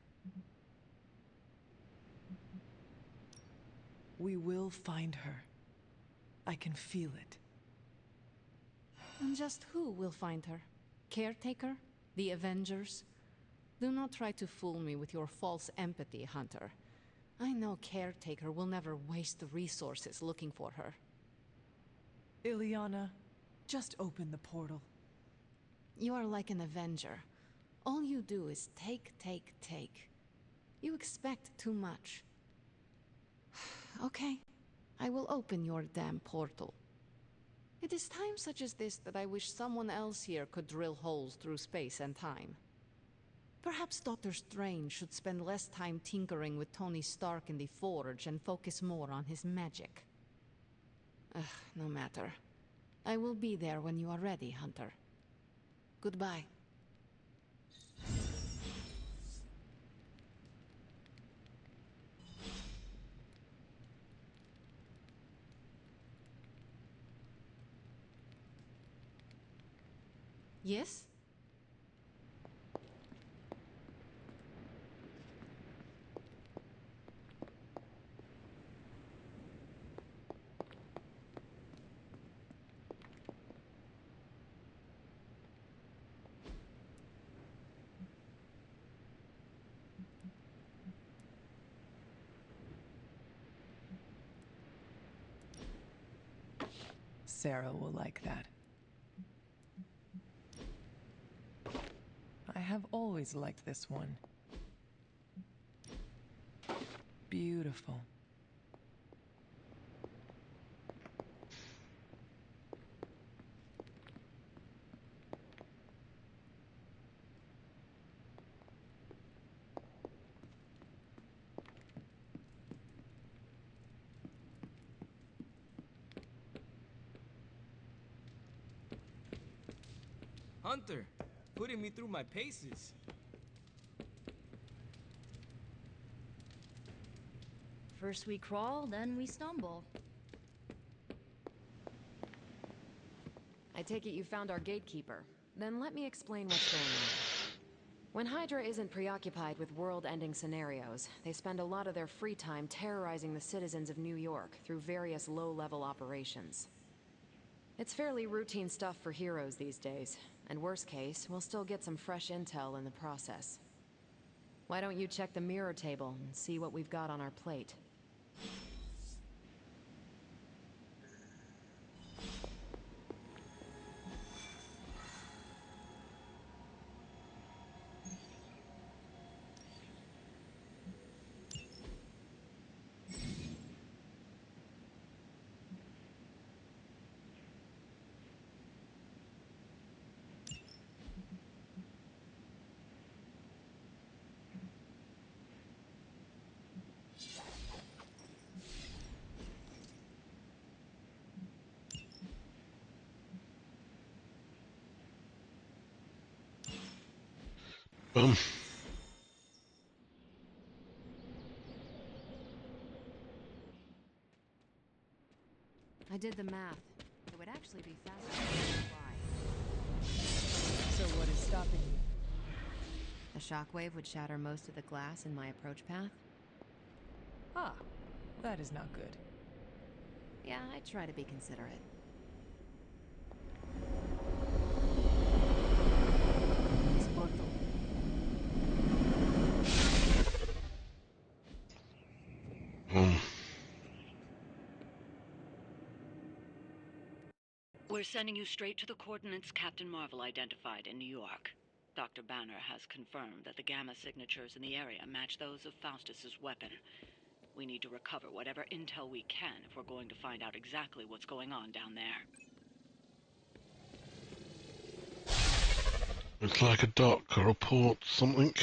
We will find her. I can feel it. And just who will find her? Caretaker? The Avengers? Do not try to fool me with your false empathy, Hunter. I know Caretaker will never waste the resources looking for her. Ileana, just open the portal. You are like an Avenger. All you do is take, take, take. You expect too much. Okay, I will open your damn portal. It is times such as this that I wish someone else here could drill holes through space and time. Perhaps Doctor Strange should spend less time tinkering with Tony Stark in the Forge and focus more on his magic. No matter. I will be there when you are ready, Hunter. Goodbye. Yes? Sarah will like that. I have always liked this one. Beautiful. Hunter, putting me through my paces. First we crawl, then we stumble. I take it you found our gatekeeper. Then let me explain what's going on. When Hydra isn't preoccupied with world-ending scenarios, they spend a lot of their free time terrorizing the citizens of New York through various low-level operations. It's fairly routine stuff for heroes these days, and worst case, we'll still get some fresh intel in the process. Why don't you check the mirror table and see what we've got on our plate? Boom. I did the math. It would actually be faster to fly. So what is stopping you? The shockwave would shatter most of the glass in my approach path. Ah, that is not good. Yeah, I try to be considerate. This portal. We're sending you straight to the coordinates Captain Marvel identified in New York. Dr. Banner has confirmed that the gamma signatures in the area match those of Faustus's weapon. We need to recover whatever intel we can if we're going to find out exactly what's going on down there. It's like a dock or a port, something.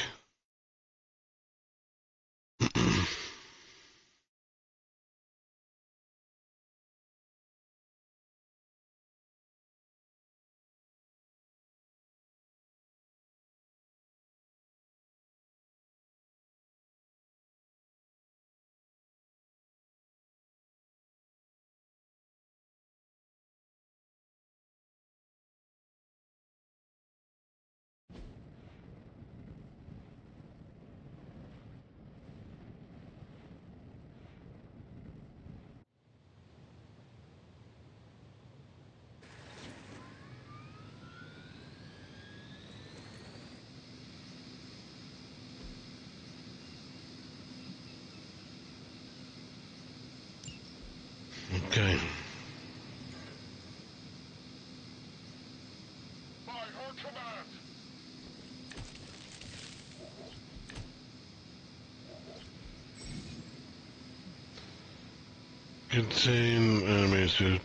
Contain enemies with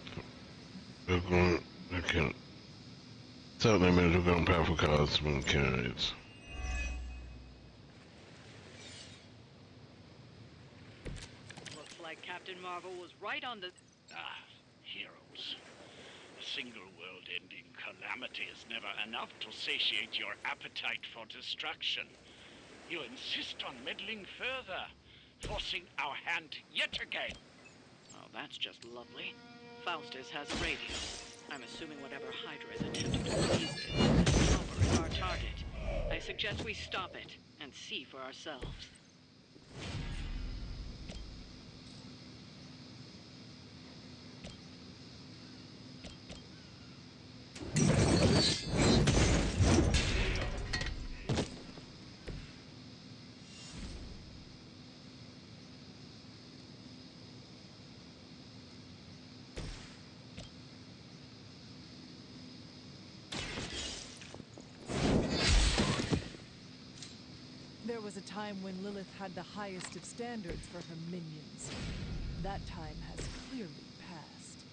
okay. Certain enemies with gun powerful cards when carried. Looks like Captain Marvel was right on the... Heroes. A single world-ending calamity is never enough to satiate your appetite for destruction. You insist on meddling further, forcing our hand yet again. Oh, that's just lovely. Faustus has a radio. I'm assuming whatever Hydra is attempting to compete with Silver is our target. I suggest we stop it and see for ourselves. There was a time when Lilith had the highest of standards for her minions. That time has clearly passed.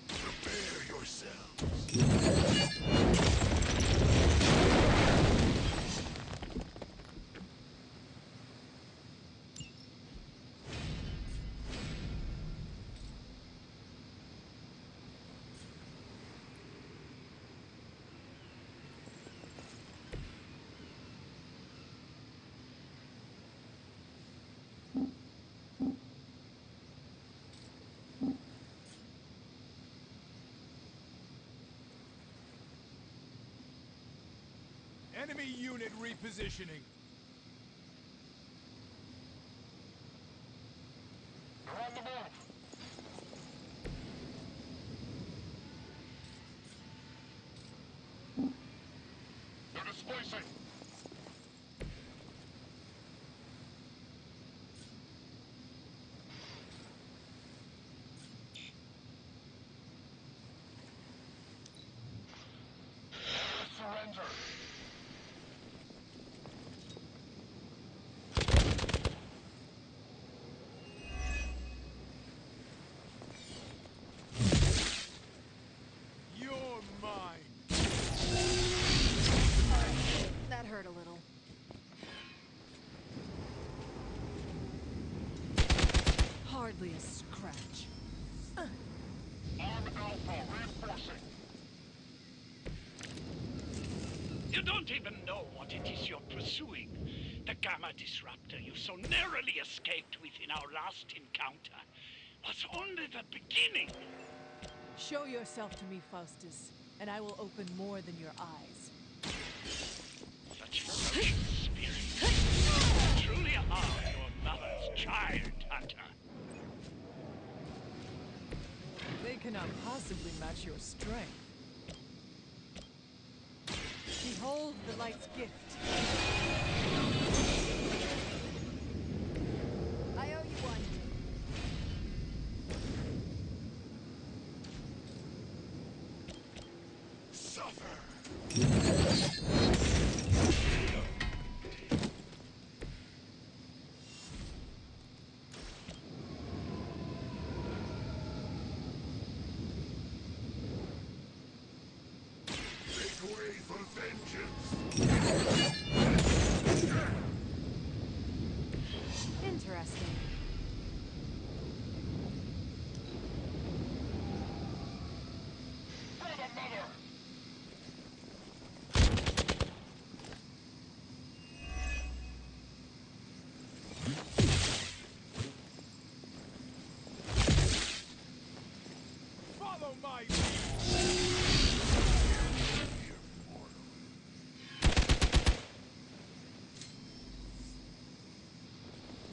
Prepare yourselves. Enemy unit repositioning. They're on the move. They're displacing. Surrender. You're mine. That hurt a little. Hardly a scratch. Arm Alpha reinforcing. You don't even know what it is you're pursuing. The Gamma Disruptor you so narrowly escaped with in our last encounter was only the beginning. Show yourself to me, Faustus, and I will open more than your eyes. Such ferocious spirits. You truly are your mother's child, Hunter. They cannot possibly match your strength. Behold the light's gift. I owe you one. Make way for vengeance. Interesting. For the mother. Follow my lead.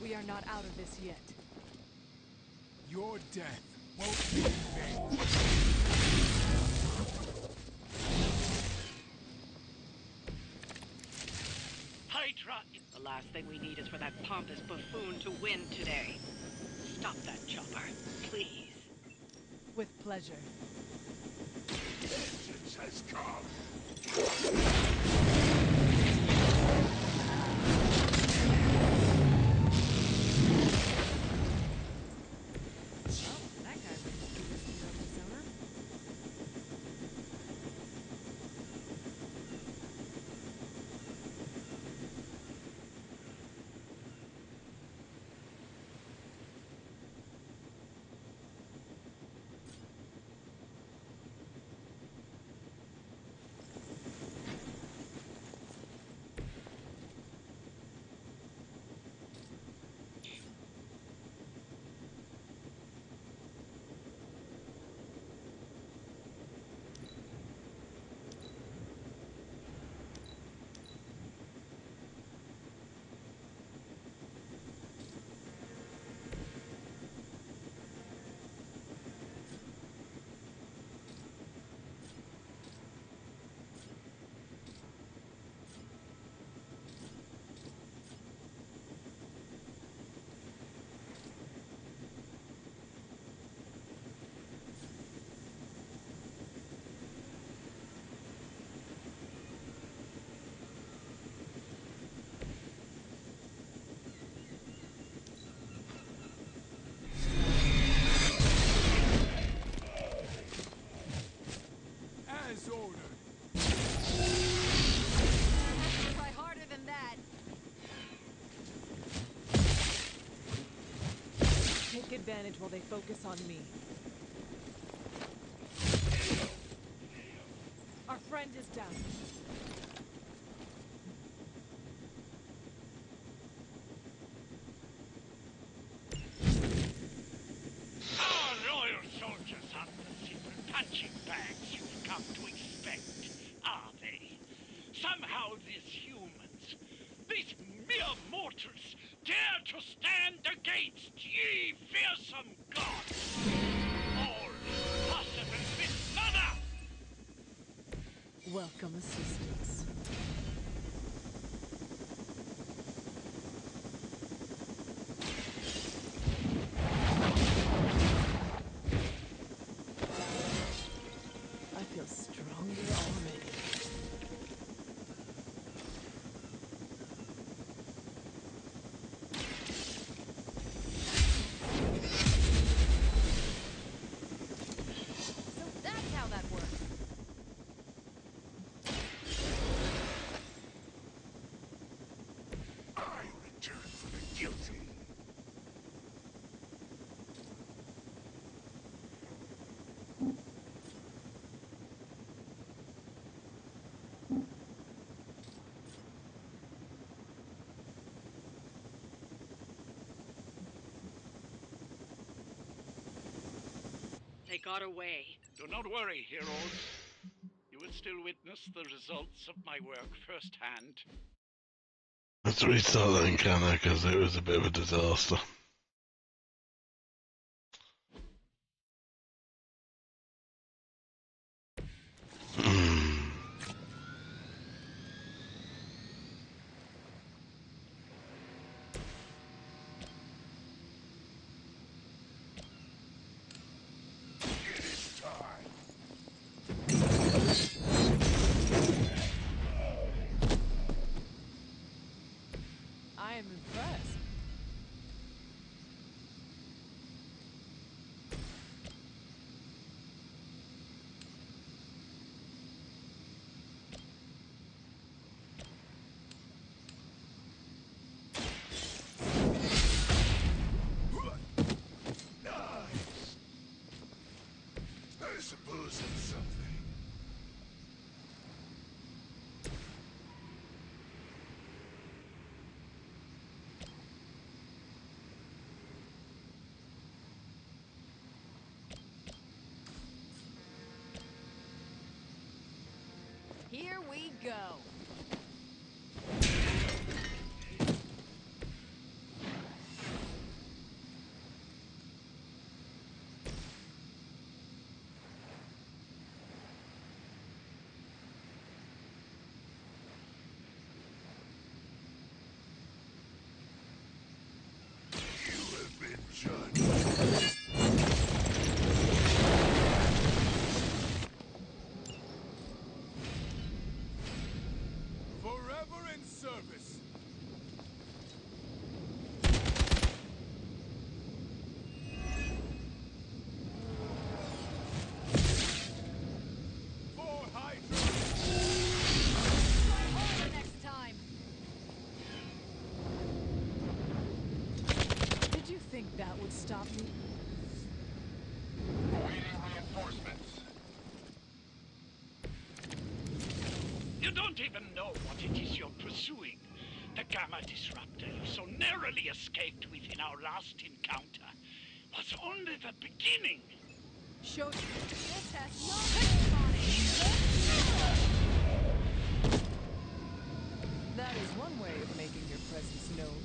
We are not out of this yet. Your death won't be in vain. Hydra! The last thing we need is for that pompous buffoon to win today. Stop that chopper, please. With pleasure. Vengeance has come. That guy registered as a hero persona. As ordered. Try harder than that. Take advantage while they focus on me. Our friend is down. Our loyal soldiers aren't the simple punching bags you've come to expect, are they? Somehow these humans, these mere mortals, dare to stand against ye fearsome gods! All impossible with mother! Welcome assistance. I feel stronger already. So that's how that works. I return for the guilty. They got away. Do not worry, heroes. You will still witness the results of my work firsthand. Let's restart that encounter because it was a bit of a disaster. It is time. I am impressed. Nice. I suppose it's something. Here we go. Forever in service. For Hydra. Try harder next time. Did you think that would stop me? Awaiting reinforcements. You don't even know what it is you're pursuing. The Gamma Disruptor you so narrowly escaped within our last encounter was only the beginning. Show This has not That is one way of making your presence known.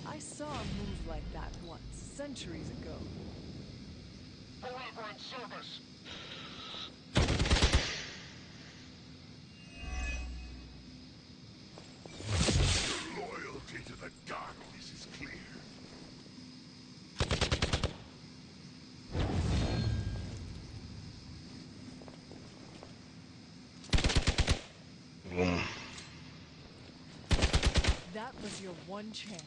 I saw a move like that once, centuries ago. Forever in service. Loyalty to the darkness is clear. That was your one chance.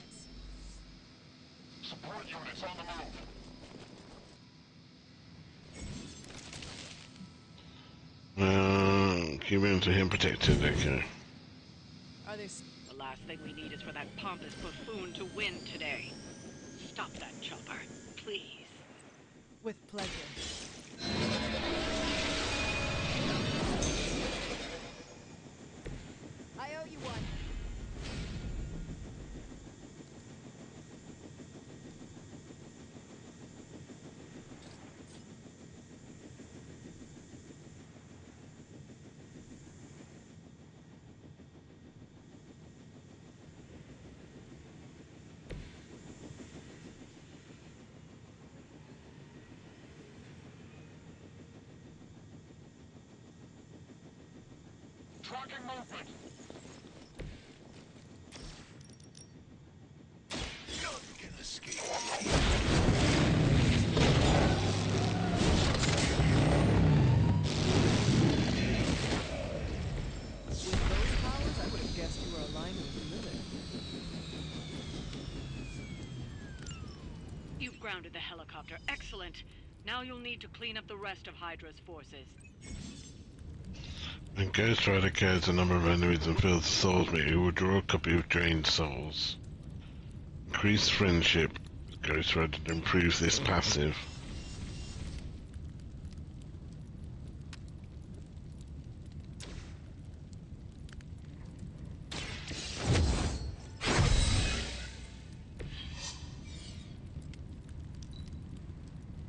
Support units on the move. Keep him to him protected, okay. Are they... The last thing we need is for that pompous buffoon to win today. Stop that chopper, please. With pleasure. I owe you one. Tracking movement. None can escape. With those powers, I would have guessed you were aligned with Lilith. You've grounded the helicopter. Excellent. Now you'll need to clean up the rest of Hydra's forces. When Ghost Rider carries a number of enemies and fills the souls meter, he will draw a copy of drained souls. Increase friendship with Ghost Rider improves this passive.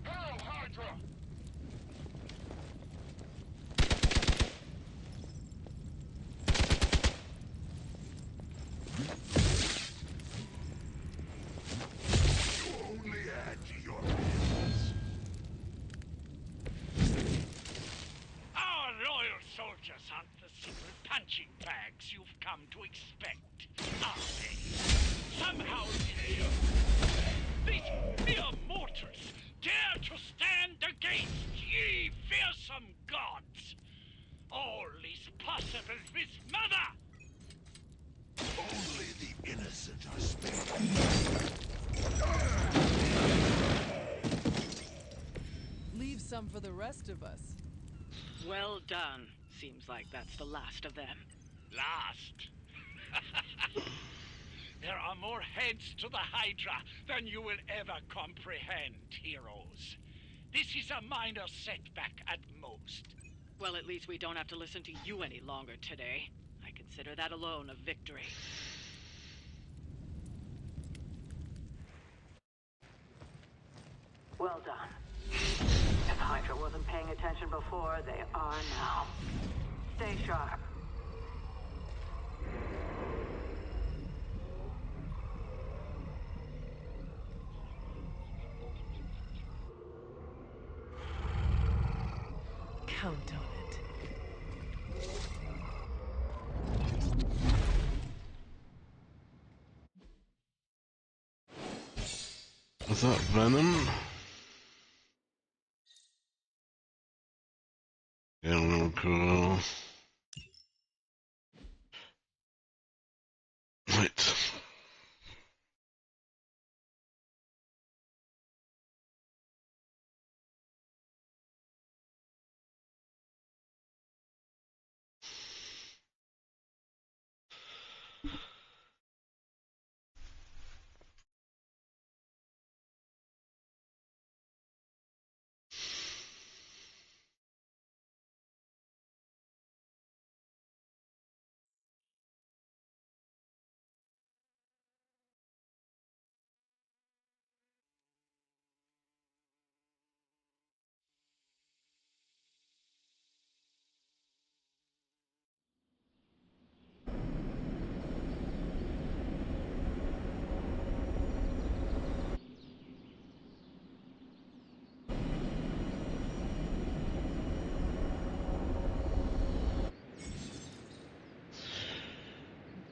Hail Hydra! You only add to your bills. Our loyal soldiers aren't the simple punching bags you've come to expect, are they? Somehow these mere mortals dare to stand against ye fearsome gods. All is possible with Mother! Only the innocent are spared. Leave some for the rest of us. Well done. Seems like that's the last of them. Last. There are more heads to the Hydra than you will ever comprehend, heroes. This is a minor setback at most. Well, at least we don't have to listen to you any longer today. I consider that alone a victory. Well done. If Hydra wasn't paying attention before, they are now. Stay sharp. Count on it. Is that Venom? Yeah, cool. Right.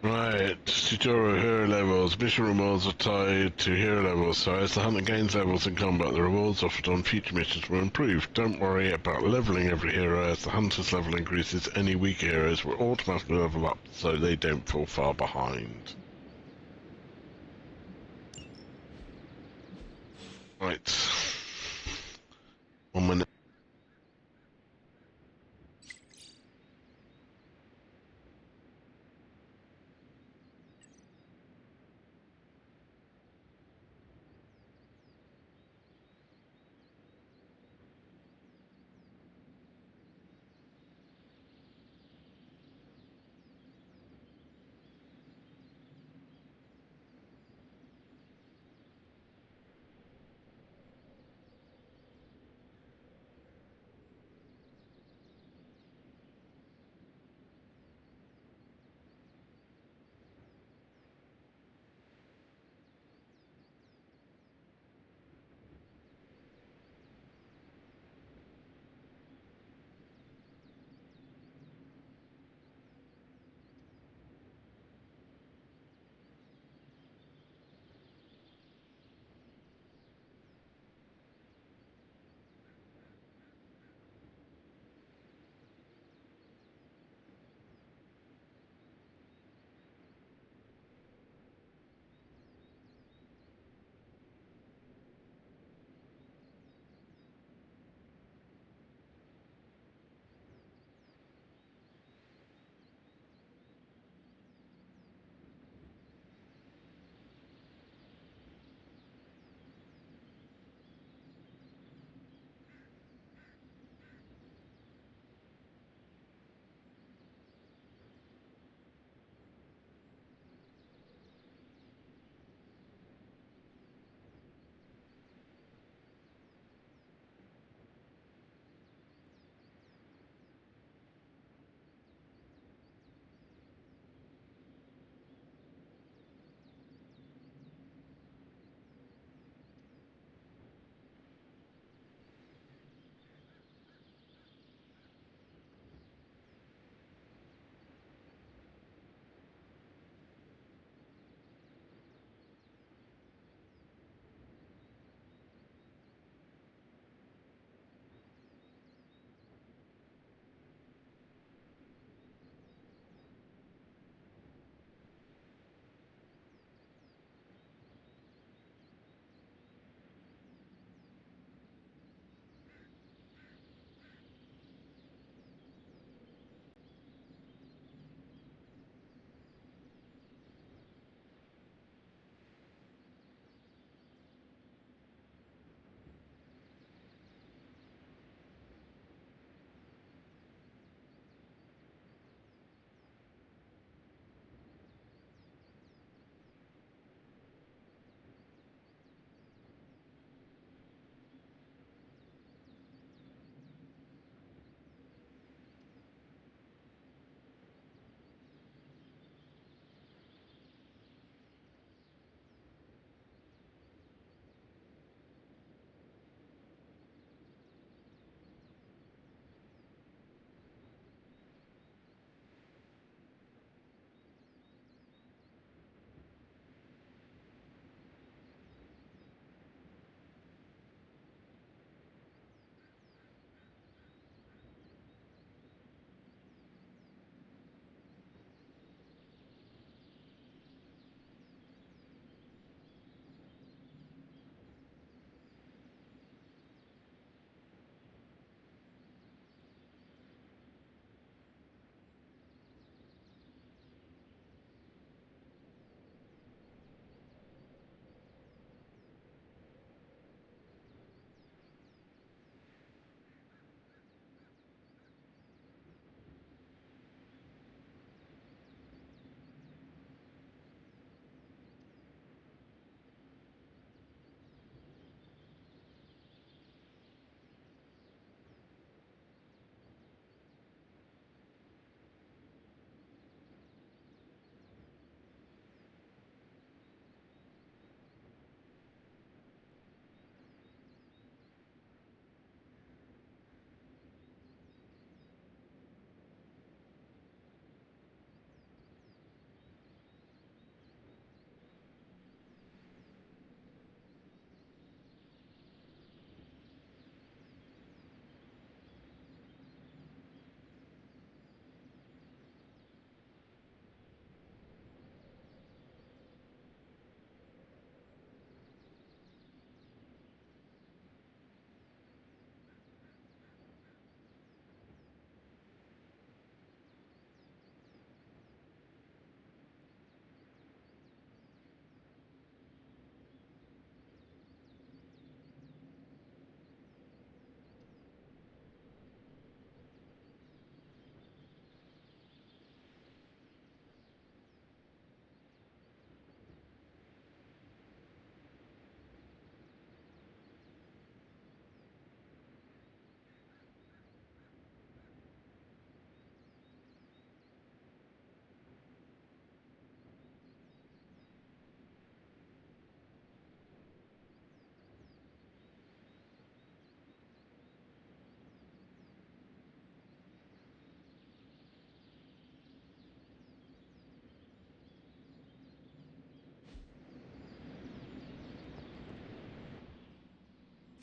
Right, tutorial hero levels. Mission rewards are tied to hero levels, so as the hunter gains levels in combat, the rewards offered on future missions will improve. Don't worry about leveling every hero, as the hunter's level increases, any weaker heroes will automatically level up so they don't fall far behind. Right. 1 minute.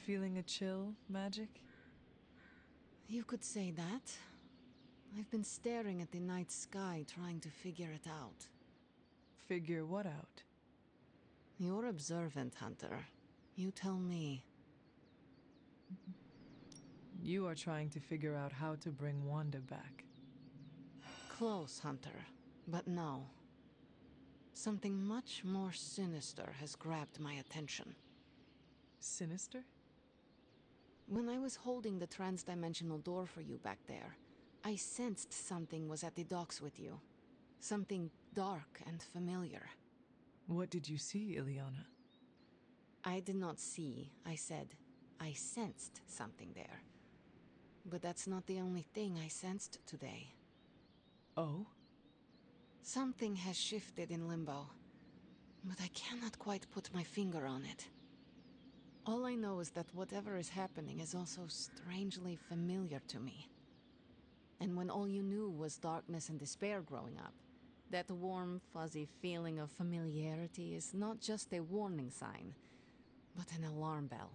Feeling a chill, Magic? You could say that. I've been staring at the night sky trying to figure it out. Figure what out? You're observant, Hunter. You tell me. You are trying to figure out how to bring Wanda back. Close, Hunter. But no. Something much more sinister has grabbed my attention. Sinister? When I was holding the trans-dimensional door for you back there, I sensed something was at the docks with you. Something dark and familiar. What did you see, Ileana? I did not see, I said. I sensed something there. But that's not the only thing I sensed today. Oh? Something has shifted in Limbo, but I cannot quite put my finger on it. All I know is that whatever is happening is also strangely familiar to me. And when all you knew was darkness and despair growing up, that warm, fuzzy feeling of familiarity is not just a warning sign, but an alarm bell.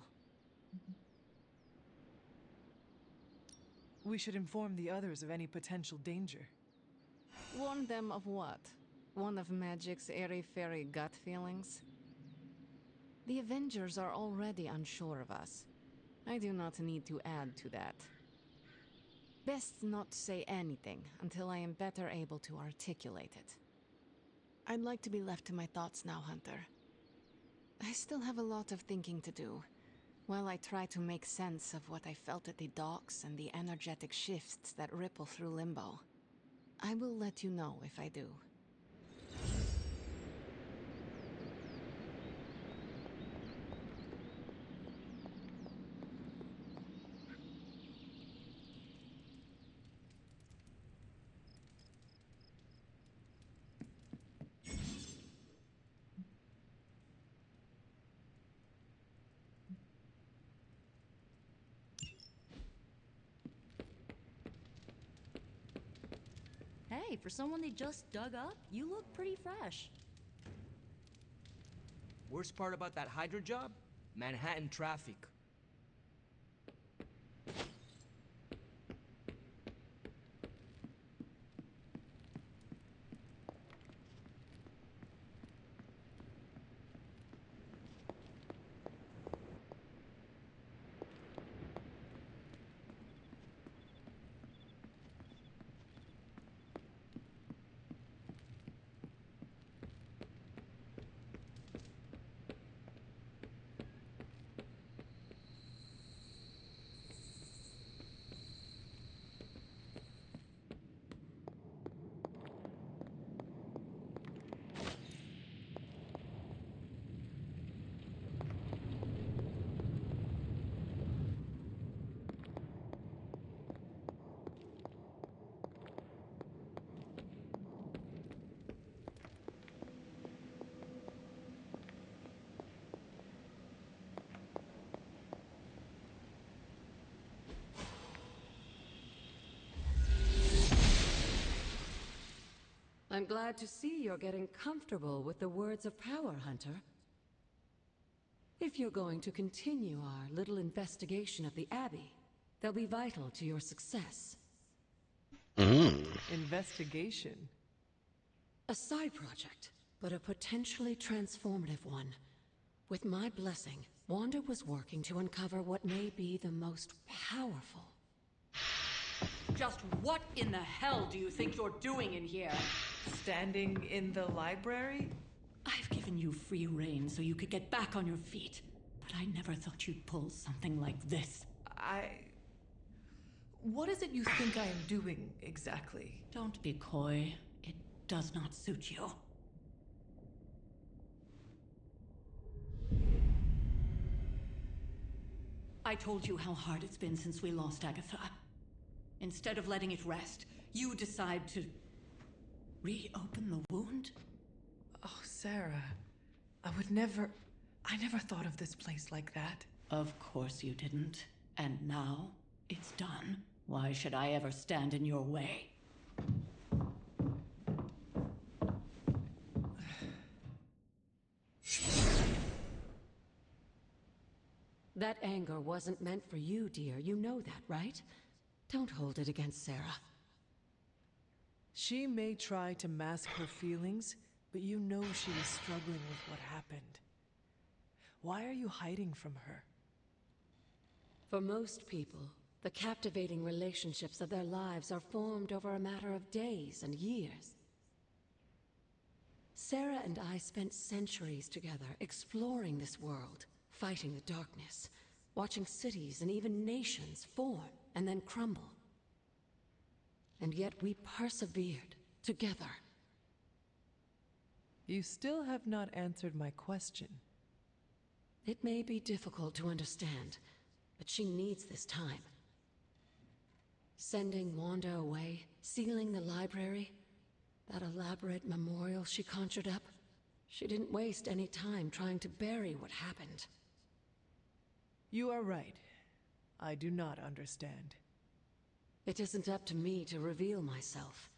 We should inform the others of any potential danger. Warn them of what? One of Magic's airy-fairy gut feelings? The Avengers are already unsure of us. I do not need to add to that. Best not say anything until I am better able to articulate it. I'd like to be left to my thoughts now, Hunter. I still have a lot of thinking to do, while I try to make sense of what I felt at the docks and the energetic shifts that ripple through Limbo. I will let you know if I do. Hey, for someone they just dug up, you look pretty fresh. Worst part about that Hydra job? Manhattan traffic. I'm glad to see you're getting comfortable with the words of power, Hunter. If you're going to continue our little investigation of the Abbey, they'll be vital to your success. Investigation? A side project, but a potentially transformative one. With my blessing, Wanda was working to uncover what may be the most powerful. Just what in the hell do you think you're doing in here? Standing in the library? I've given you free rein so you could get back on your feet, but I never thought you'd pull something like this. What is it you think I am doing, exactly? Don't be coy. It does not suit you. I told you how hard it's been since we lost Agatha. Instead of letting it rest, you decide to reopen the wound? Oh, Sarah. I never thought of this place like that. Of course you didn't. And now, it's done. Why should I ever stand in your way? That anger wasn't meant for you, dear. You know that, right? Don't hold it against Sarah. She may try to mask her feelings, but you know she was struggling with what happened. Why are you hiding from her? For most people, the captivating relationships of their lives are formed over a matter of days and years. Sarah and I spent centuries together exploring this world, fighting the darkness, watching cities and even nations form and then crumble. And yet we persevered together. You still have not answered my question. It may be difficult to understand, but she needs this time. Sending Wanda away, sealing the library, that elaborate memorial she conjured up, she didn't waste any time trying to bury what happened. You are right. I do not understand. It isn't up to me to reveal myself.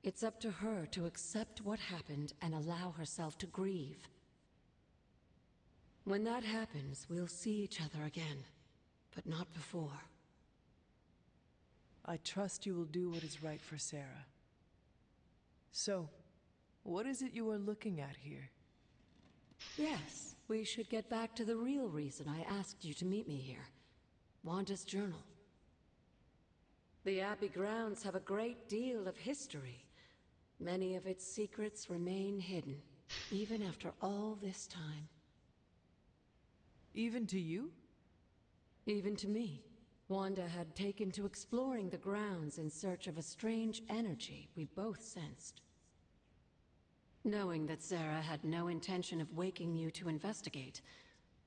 It's up to her to accept what happened and allow herself to grieve. When that happens, we'll see each other again, but not before. I trust you will do what is right for Sarah. So, what is it you are looking at here? Yes, we should get back to the real reason I asked you to meet me here. Wanda's journal. The Abbey grounds have a great deal of history. Many of its secrets remain hidden, even after all this time. Even to you? Even to me. Wanda had taken to exploring the grounds in search of a strange energy we both sensed. Knowing that Sarah had no intention of waking you to investigate,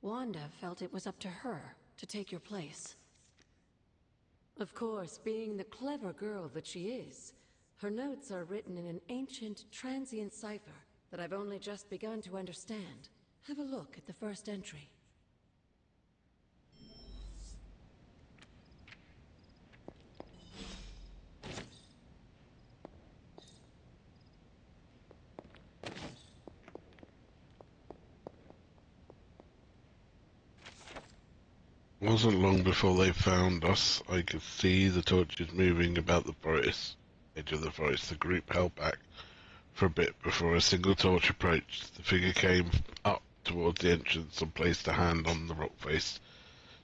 Wanda felt it was up to her to take your place. Of course, being the clever girl that she is, her notes are written in an ancient, transient cipher that I've only just begun to understand. Have a look at the first entry. Wasn't long before they found us. I could see the torches moving about the forest, edge of the forest. The group held back for a bit before a single torch approached. The figure came up towards the entrance and placed a hand on the rock face,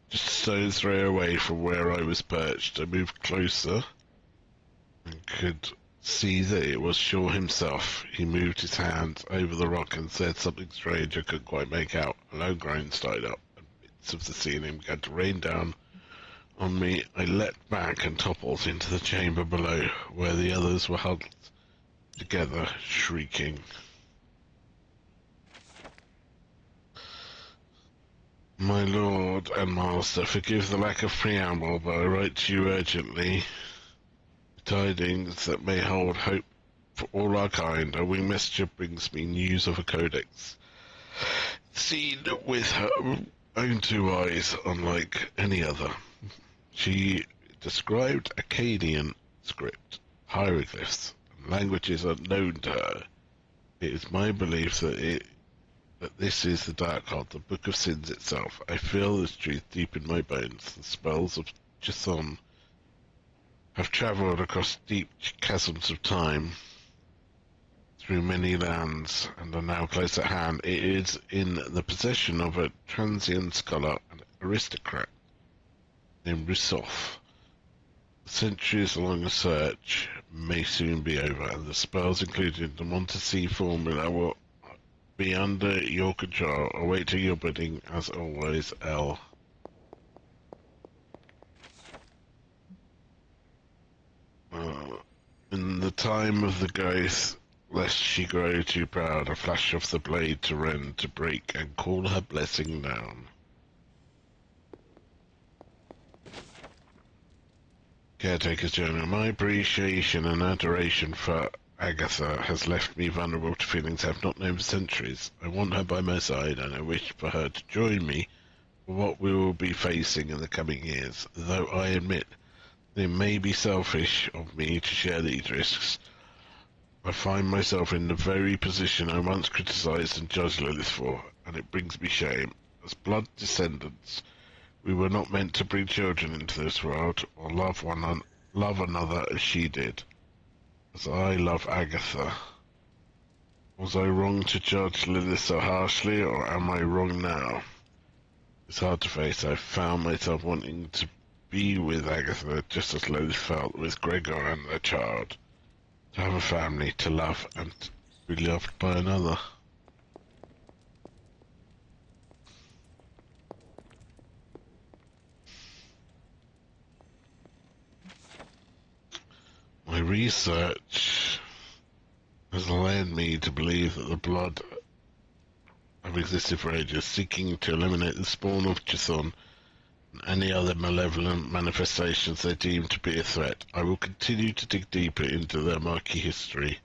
just a stone's throw away from where I was perched. I moved closer and could see that it was Shaw himself. He moved his hand over the rock and said something strange I couldn't quite make out. A low groan started up. Of the ceiling began to rain down on me. I leapt back and toppled into the chamber below, where the others were huddled together, shrieking. My lord and master, forgive the lack of preamble, but I write to you urgently. Tidings that may hold hope for all our kind. A winged messenger brings me news of a codex, seen with her own two eyes, unlike any other. She described Akkadian script, hieroglyphs, and languages unknown to her. It is my belief that this is the Dark Heart, the Book of Sins itself. I feel this truth deep in my bones. The spells of Chthon have travelled across deep chasms of time, through many lands, and are now close at hand. It is in the possession of a transient scholar and aristocrat named Rissoff. Centuries-long search may soon be over, and the spells included in the Montesi formula will be under your control. Awaiting your bidding, as always, L. In the time of the growth, lest she grow too proud, a flash of the blade to rend, to break, and call her blessing down. Caretaker's Journal. My appreciation and adoration for Agatha has left me vulnerable to feelings I have not known for centuries. I want her by my side, and I wish for her to join me for what we will be facing in the coming years. Though I admit it may be selfish of me to share these risks, I find myself in the very position I once criticized and judged Lilith for, and it brings me shame. As blood descendants, We were not meant to bring children into this world, or love another as she did, as I love Agatha. Was I wrong to judge Lilith so harshly, or am I wrong now? It's hard to face. I found myself wanting to be with Agatha just as Lilith felt with Gregor and their child. To have a family, to love, and to be loved by another. My research has led me to believe that the blood have existed for ages, seeking to eliminate the spawn of Chthon and any other malevolent manifestations they deem to be a threat. I will continue to dig deeper into their murky history.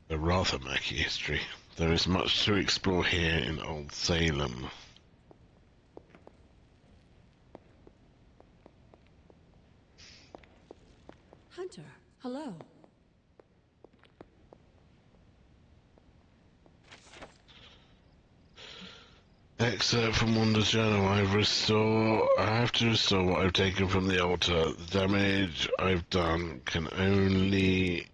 Their rather murky history. There is much to explore here in Old Salem. Hunter, hello. Excerpt from Wanda's journal. I have to restore what I've taken from the altar. The damage I've done can only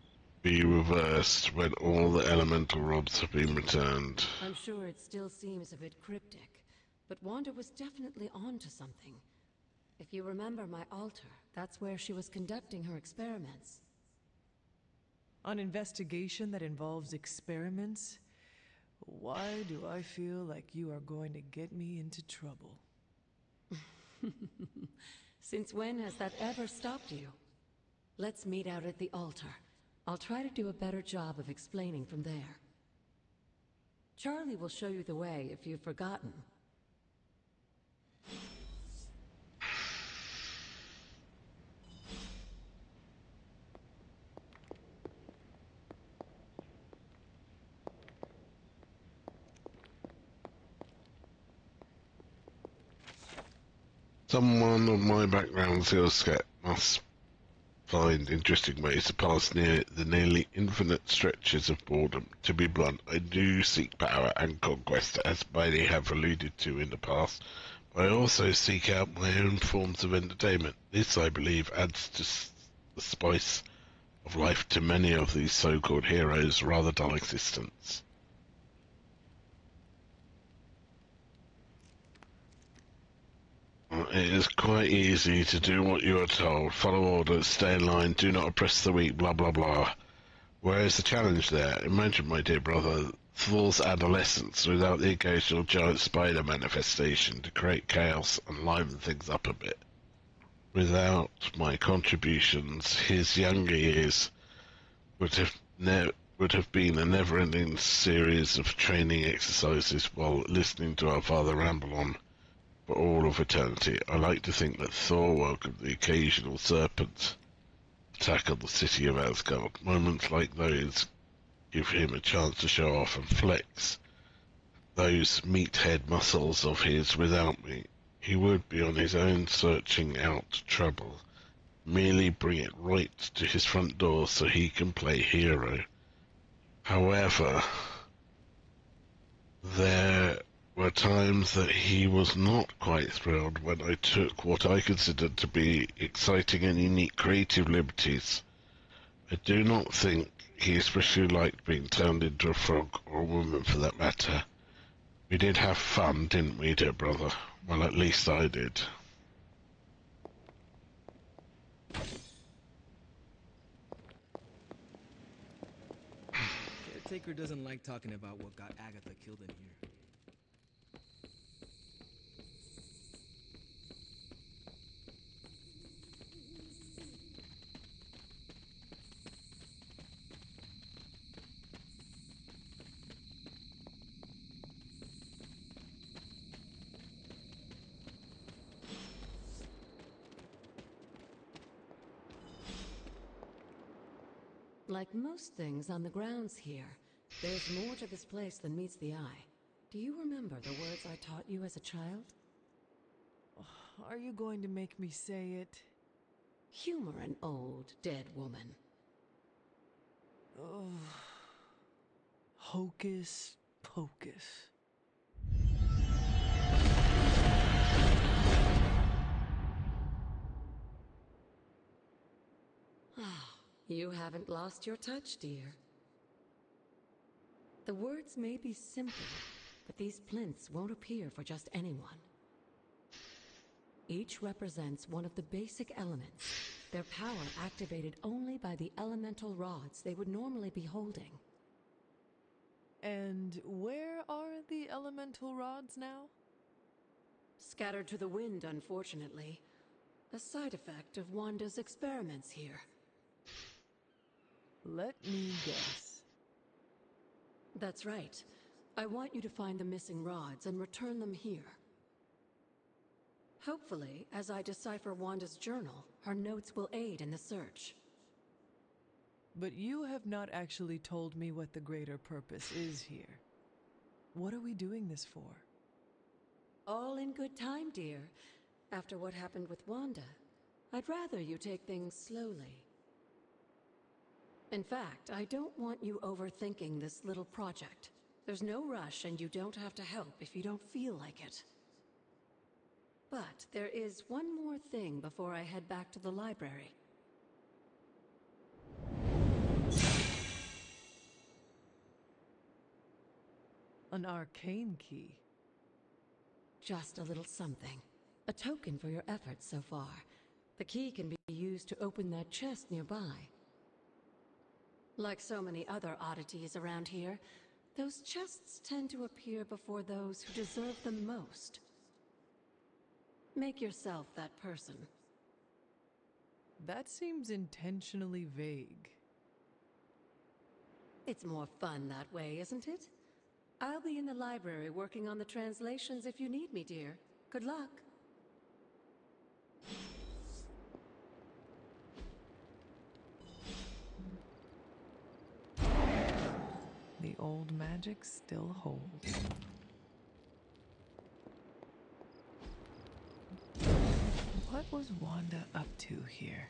be reversed when all the elemental robs have been returned. I'm sure it still seems a bit cryptic, but Wanda was definitely onto something. If you remember my altar, that's where she was conducting her experiments. An investigation that involves experiments? Why do I feel like you are going to get me into trouble? Since when has that ever stopped you? Let's meet out at the altar. I'll try to do a better job of explaining from there. Charlie will show you the way if you've forgotten. Someone of my background skill set must find interesting ways to pass near the nearly infinite stretches of boredom. To be blunt, I do seek power and conquest, as many have alluded to in the past, but I also seek out my own forms of entertainment. This, I believe, adds to the spice of life to many of these so-called heroes' rather dull existence. It is quite easy to do what you are told. Follow orders, stay in line, do not oppress the weak, blah blah blah. Where is the challenge there? Imagine, my dear brother, Thor's adolescence without the occasional giant spider manifestation to create chaos and liven things up a bit. Without my contributions, his younger years would have been a never-ending series of training exercises while listening to our father ramble on for all of eternity. I like to think that Thor welcomed the occasional serpent attack on the city of Asgard. Moments like those give him a chance to show off and flex those meathead muscles of his without me. He would be on his own searching out trouble. Merely bring it right to his front door so he can play hero. However, there were times that he was not quite thrilled when I took what I considered to be exciting and unique creative liberties. I do not think he especially liked being turned into a frog, or a woman for that matter. We did have fun, didn't we, dear brother? Well, at least I did. Caretaker doesn't like talking about what got Agatha killed in here. Like most things on the grounds here, there's more to this place than meets the eye. Do you remember the words I taught you as a child? Are you going to make me say it? Humor an old, dead woman. Oh, hocus pocus. You haven't lost your touch, dear. The words may be simple, but these plinths won't appear for just anyone. Each represents one of the basic elements, their power activated only by the elemental rods they would normally be holding. And where are the elemental rods now? Scattered to the wind, unfortunately. A side effect of Wanda's experiments here. Let me guess. That's right. I want you to find the missing rods and return them here. Hopefully, as I decipher Wanda's journal, her notes will aid in the search. But you have not actually told me what the greater purpose is here. What are we doing this for? All in good time, dear. After what happened with Wanda, I'd rather you take things slowly. In fact, I don't want you overthinking this little project. There's no rush and you don't have to help if you don't feel like it. But there is one more thing before I head back to the library. An arcane key. Just a little something. A token for your efforts so far. The key can be used to open that chest nearby. Like so many other oddities around here, those chests tend to appear before those who deserve them most. Make yourself that person. That seems intentionally vague. It's more fun that way, isn't it? I'll be in the library working on the translations if you need me, dear. Good luck. The old magic still holds. What was Wanda up to here?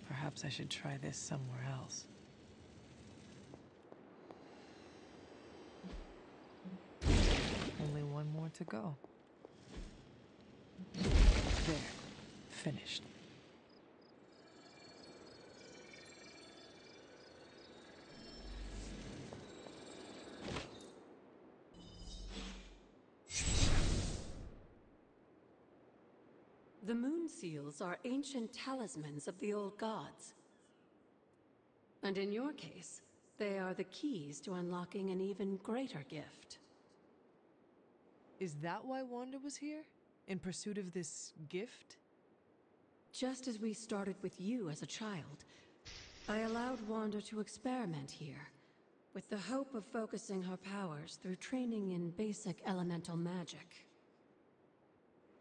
Perhaps I should try this somewhere else. Only one more to go. There. Finished. The moon seals are ancient talismans of the old gods. And in your case, they are the keys to unlocking an even greater gift. Is that why Wanda was here? In pursuit of this gift? Just as we started with you as a child, I allowed Wanda to experiment here, with the hope of focusing her powers through training in basic elemental magic.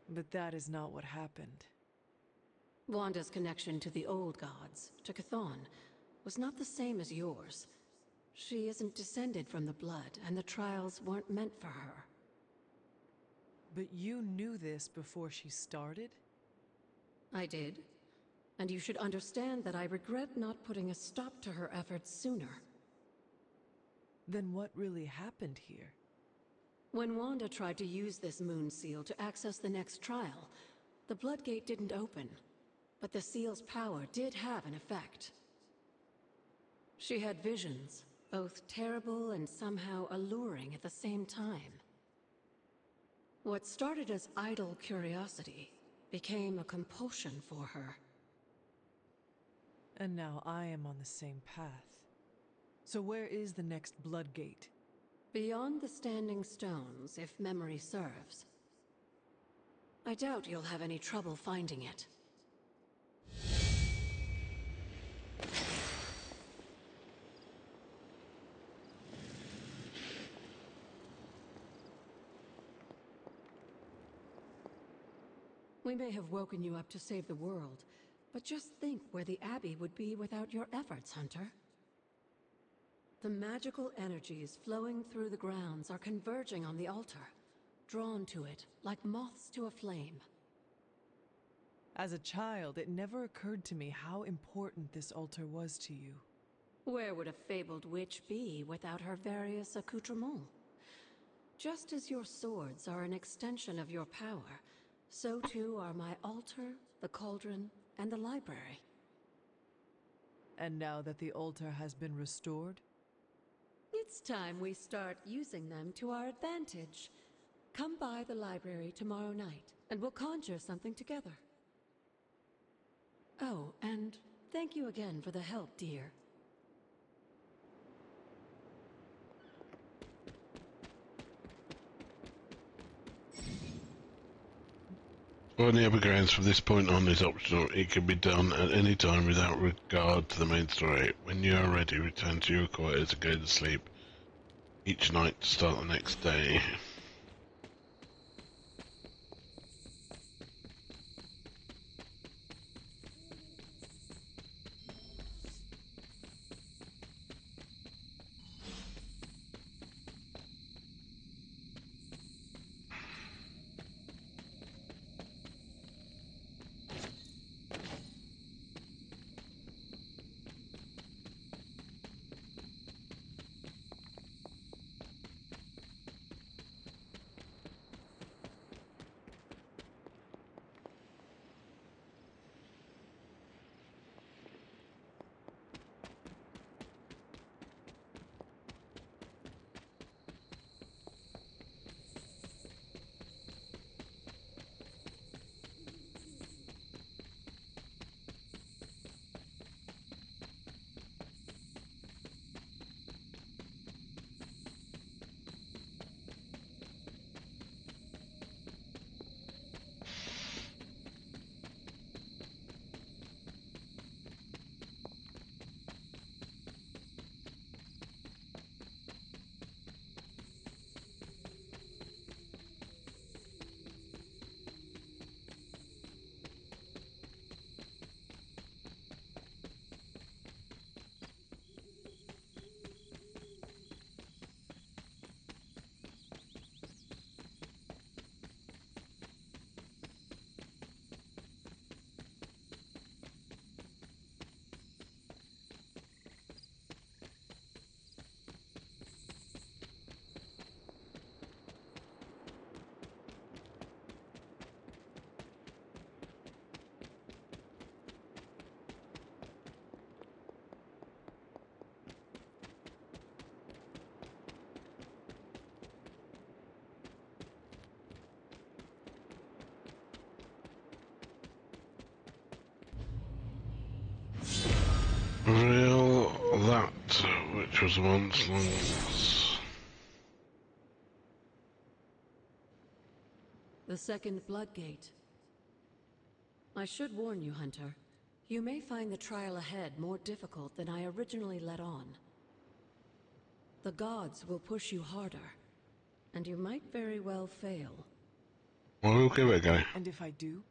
But that is not what happened. Wanda's connection to the old gods, to Chthon, was not the same as yours. She isn't descended from the blood, and the trials weren't meant for her. But you knew this before she started? I did. And you should understand that I regret not putting a stop to her efforts sooner. Then what really happened here? When Wanda tried to use this moon seal to access the next trial, the Bloodgate didn't open, but the seal's power did have an effect. She had visions, both terrible and somehow alluring at the same time. What started as idle curiosity became a compulsion for her. And now I am on the same path. So where is the next Bloodgate? Beyond the Standing Stones, if memory serves. I doubt you'll have any trouble finding it. We may have woken you up to save the world, but just think where the Abbey would be without your efforts, Hunter. The magical energies flowing through the grounds are converging on the altar, drawn to it like moths to a flame. As a child, it never occurred to me how important this altar was to you. Where would a fabled witch be without her various accoutrements? Just as your swords are an extension of your power, so too are my altar, the cauldron, and the library. And now that the altar has been restored? It's time we start using them to our advantage. Come by the library tomorrow night, and we'll conjure something together. Oh, and thank you again for the help, dear. Well, the upgrades from this point on is optional. It can be done at any time without regard to the main story. When you are ready, return to your quarters and go to sleep each night to start the next day. Reveal that which was once lost. The second Bloodgate. I should warn you, Hunter. You may find the trial ahead more difficult than I originally let on. The gods will push you harder, and you might very well fail. Well, we'll give it a go. And if I do?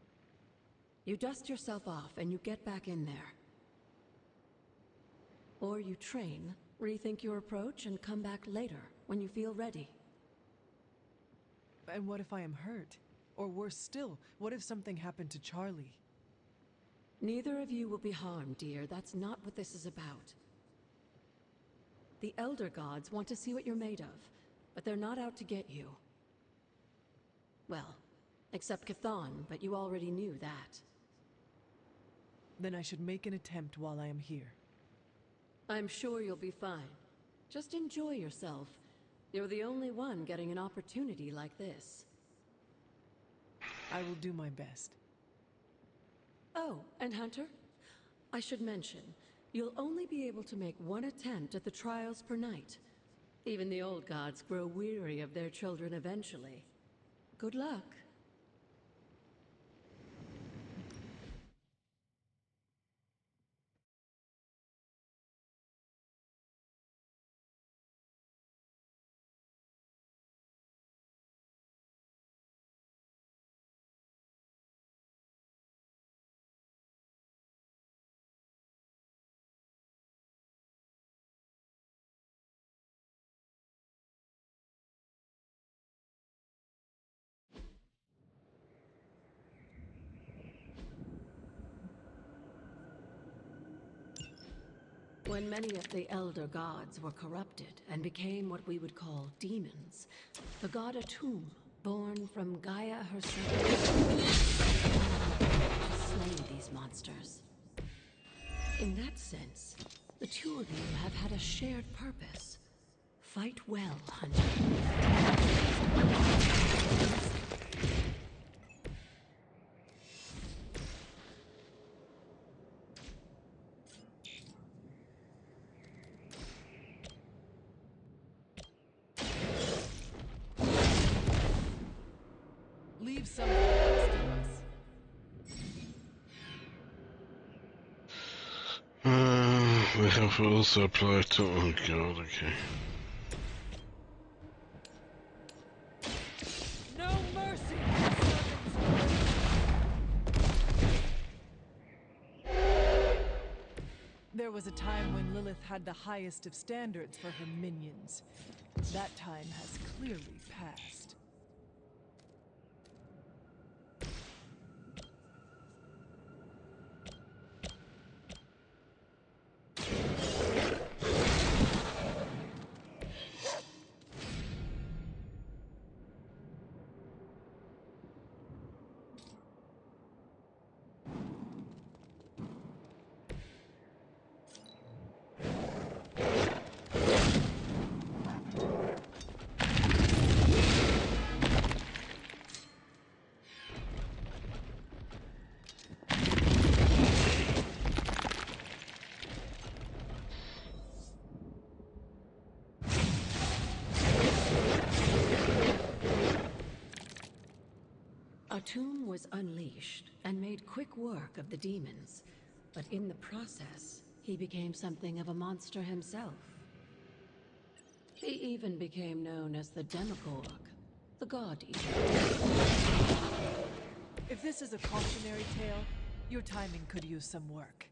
You dust yourself off and you get back in there. Or you train, rethink your approach, and come back later, when you feel ready. And what if I am hurt? Or worse still, what if something happened to Charlie? Neither of you will be harmed, dear. That's not what this is about. The Elder Gods want to see what you're made of, but they're not out to get you. Well, except Chthon, but you already knew that. Then I should make an attempt while I am here. I'm sure you'll be fine. Just enjoy yourself. You're the only one getting an opportunity like this. I will do my best. Oh, and Hunter, I should mention, you'll only be able to make one attempt at the trials per night. Even the old gods grow weary of their children eventually. Good luck. When many of the Elder Gods were corrupted and became what we would call demons, the god Atum, born from Gaia herself, to slay these monsters. In that sense, shared purpose. Fight well, Hunter. Leave some for the rest of us. We have also applied to. Oh god, okay. No mercy! There was a time when Lilith had the highest of standards for her minions. That time has clearly passed. A tomb was unleashed and made quick work of the demons, but in the process, he became something of a monster himself. He even became known as the Demagogue, the God Eater. If this is a cautionary tale, your timing could use some work.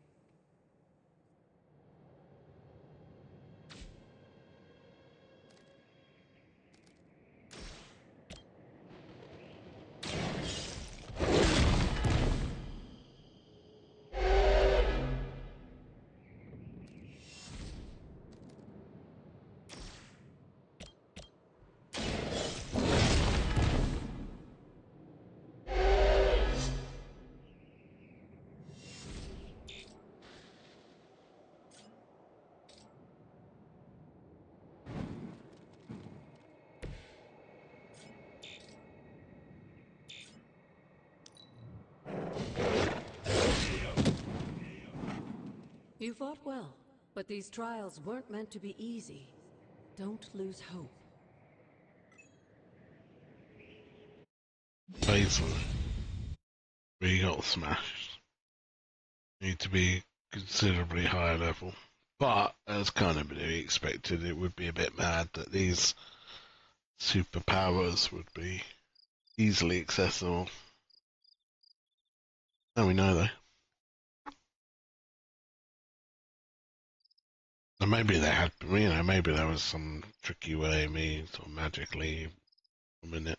You fought well, but these trials weren't meant to be easy. Don't lose hope. Basil. We got smashed. Need to be considerably higher level. But, as kind of to be expected, it would be a bit mad that these superpowers would be easily accessible. Now we know though. And maybe they had, maybe there was some tricky way of me sort of magically in it.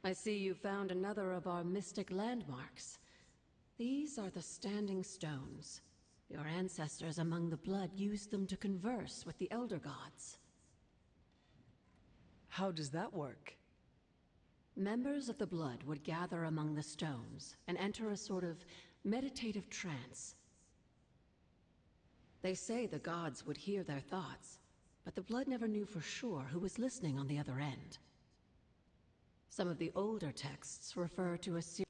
I see you found another of our mystic landmarks. These are the Standing Stones. Your ancestors among the blood used them to converse with the Elder Gods. How does that work? Members of the blood would gather among the stones and enter a sort of meditative trance. They say the gods would hear their thoughts, but the blood never knew for sure who was listening on the other end. Some of the older texts refer to a series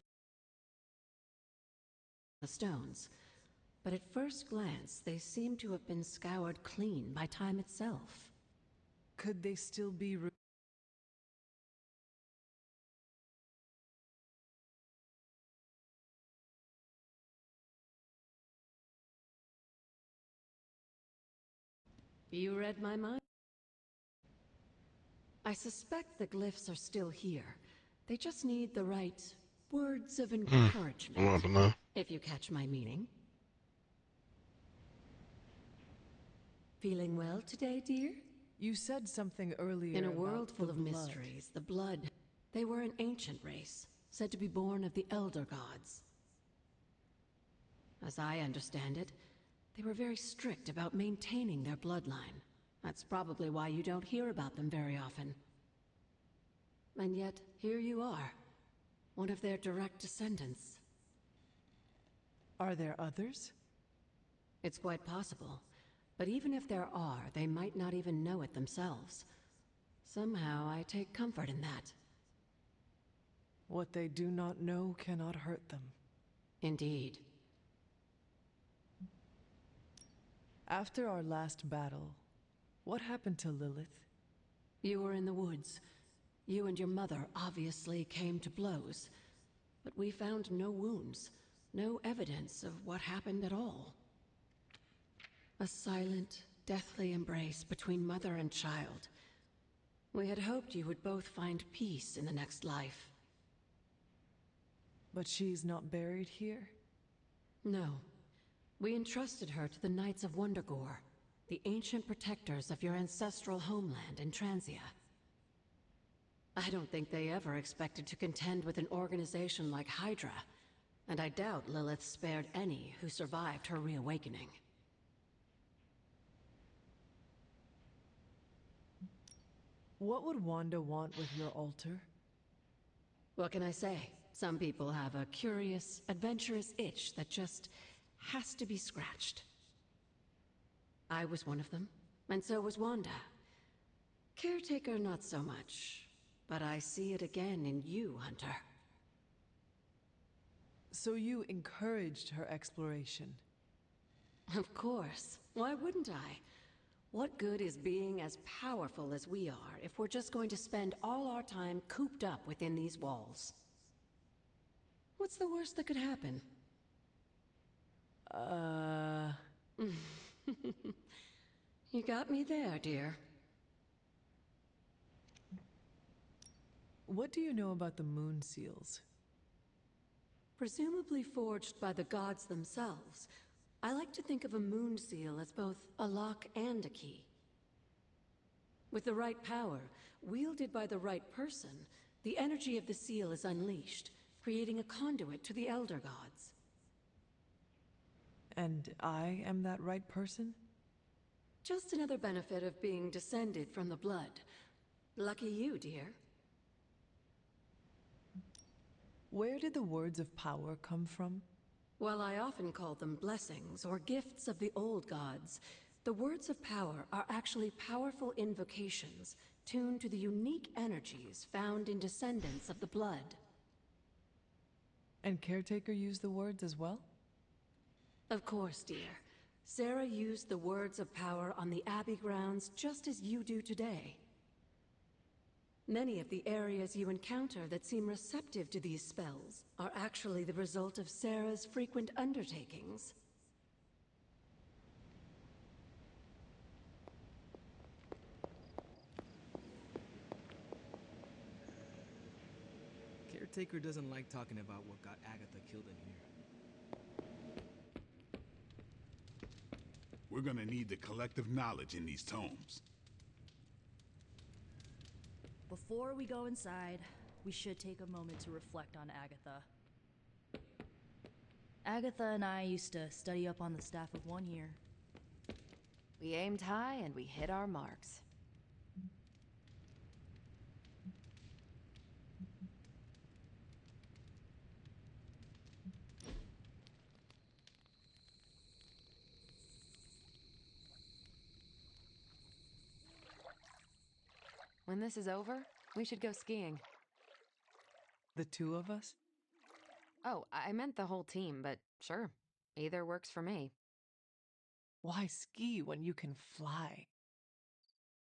of the stones, but at first glance they seem to have been scoured clean by time itself. Could they still be You read my mind. I suspect the glyphs are still here. They just need the right words of encouragement, I don't know. if you catch my meaning. Feeling well today, dear? You said something earlier In a about world full the of blood. mysteries, the blood, they were an ancient race, said to be born of the Elder Gods. As I understand it, they were very strict about maintaining their bloodline. That's probably why you don't hear about them very often. And yet, here you are, one of their direct descendants. Are there others? It's quite possible. But even if there are, they might not even know it themselves. Somehow, I take comfort in that. What they do not know cannot hurt them. Indeed. After our last battle, what happened to Lilith? You were in the woods. You and your mother obviously came to blows. But we found no wounds, no evidence of what happened at all. A silent, deathly embrace between mother and child. We had hoped you would both find peace in the next life. But she's not buried here? No. We entrusted her to the Knights of Wondergore, the ancient protectors of your ancestral homeland in Transia. I don't think they ever expected to contend with an organization like Hydra, and I doubt Lilith spared any who survived her reawakening. What would Wanda want with your altar? What can I say? Some people have a curious, adventurous itch that just has to be scratched. I was one of them, and so was Wanda. Caretaker, not so much, but I see it again in you, Hunter. So you encouraged her exploration? Of course. Why wouldn't I? What good is being as powerful as we are if we're just going to spend all our time cooped up within these walls? What's the worst that could happen? You got me there, dear. What do you know about the moon seals? Presumably forged by the gods themselves, I like to think of a moon seal as both a lock and a key. With the right power, wielded by the right person, the energy of the seal is unleashed, creating a conduit to the Elder Gods. And I am that right person? Just another benefit of being descended from the blood. Lucky you, dear. Where did the words of power come from? While I often call them blessings or gifts of the old gods, the words of power are actually powerful invocations tuned to the unique energies found in descendants of the blood. And Caretaker used the words as well? Of course, dear. Sarah used the words of power on the Abbey grounds just as you do today. Many of the areas you encounter that seem receptive to these spells are actually the result of Sarah's frequent undertakings. Caretaker doesn't like talking about what got Agatha killed in here. We're gonna need the collective knowledge in these tomes. Before we go inside, we should take a moment to reflect on Agatha. Agatha and I used to study up on the staff of one here. We aimed high and we hit our marks. When this is over, we should go skiing. The two of us? Oh, I meant the whole team, but sure. Either works for me. Why ski when you can fly?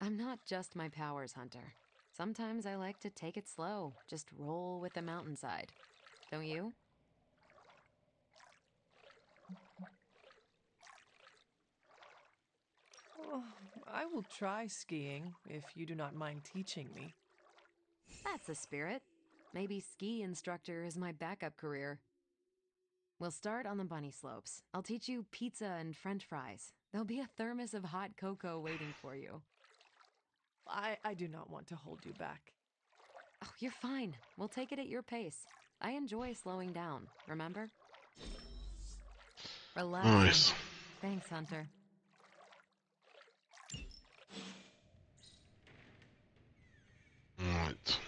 I'm not just my powers hunter. Sometimes I like to take it slow, just roll with the mountainside. Don't you? Oh, I will try skiing if you do not mind teaching me. That's the spirit. Maybe ski instructor is my backup career. We'll start on the bunny slopes. I'll teach you pizza and french fries. There'll be a thermos of hot cocoa waiting for you. I do not want to hold you back. Oh, you're fine. We'll take it at your pace. I enjoy slowing down, remember? Relax. Nice. Thanks, Hunter. Right.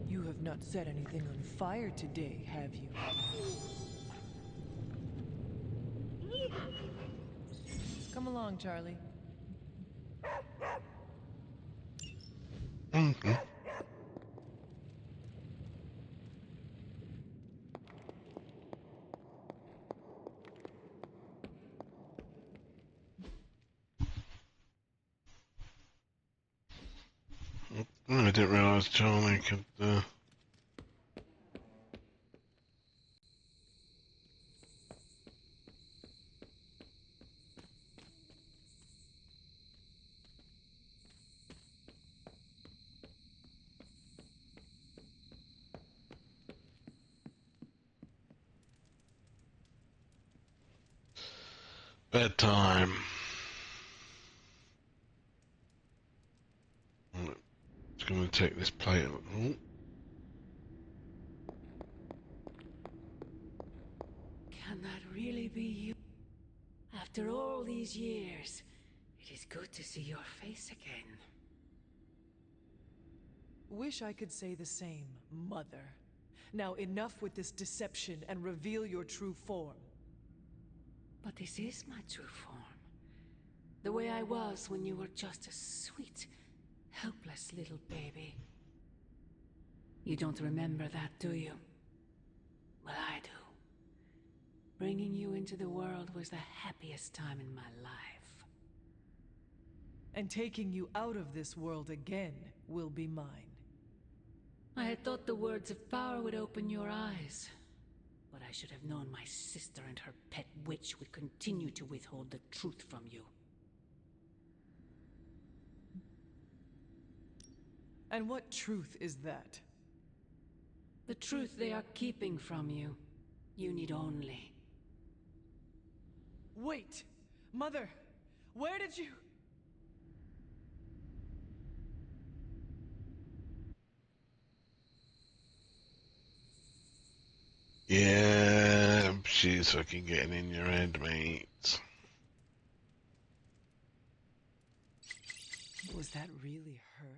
You have not set anything on fire today, have you? Come along, Charlie. Mm-hmm. I didn't realise Charlie could. Bedtime. I'm just going to take this plate. Oh. Can that really be you? After all these years, it is good to see your face again. Wish I could say the same, Mother. Now enough with this deception and reveal your true form. But this is my true form. The way I was when you were just a sweet, helpless little baby. You don't remember that, do you? Well, I do. Bringing you into the world was the happiest time in my life. And taking you out of this world again will be mine. I had thought the words of power would open your eyes. But I should have known my sister and her pet witch would continue to withhold the truth from you. And what truth is that? The truth they are keeping from you. You need only... Wait! Mother! Where did you... Yeah, she's fucking getting in your head, mate. Was that really her?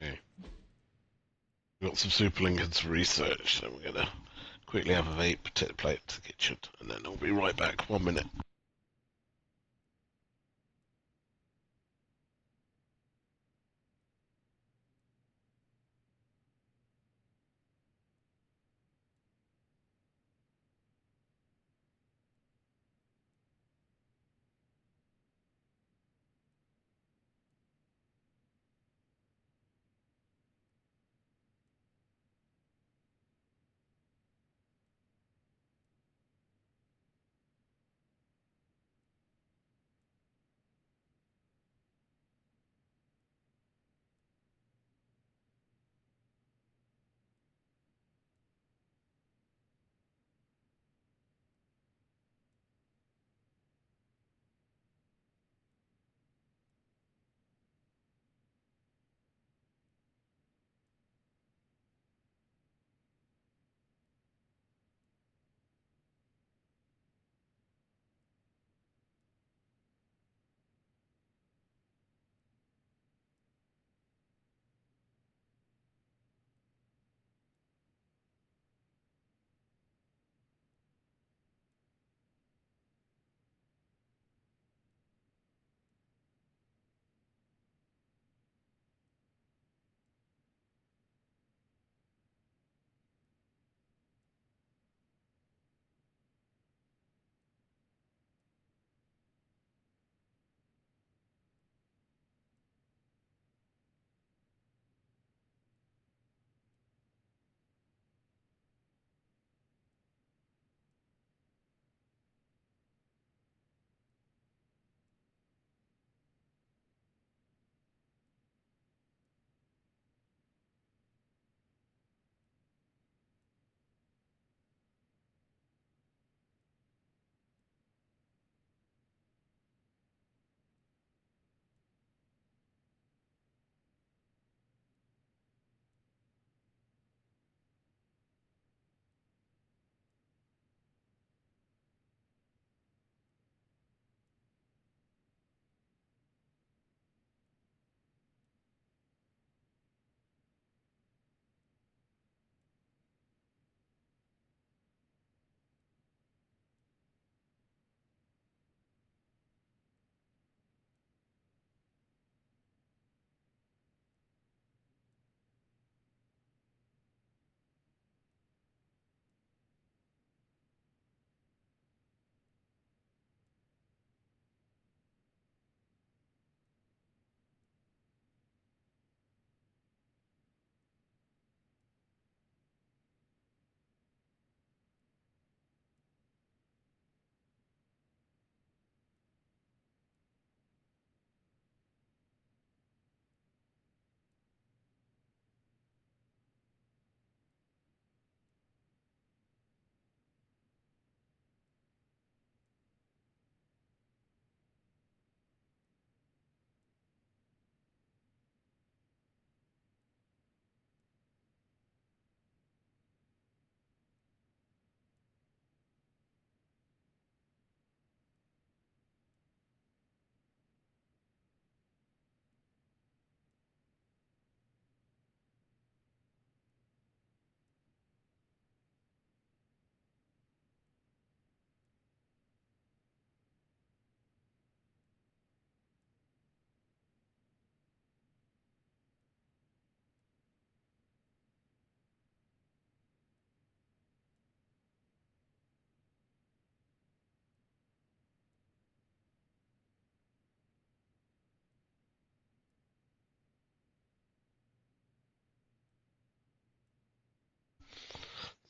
Okay. We've got some super Lincolns research, so we're gonna quickly have a vape, take the plate to the kitchen, and then I'll be right back. 1 minute.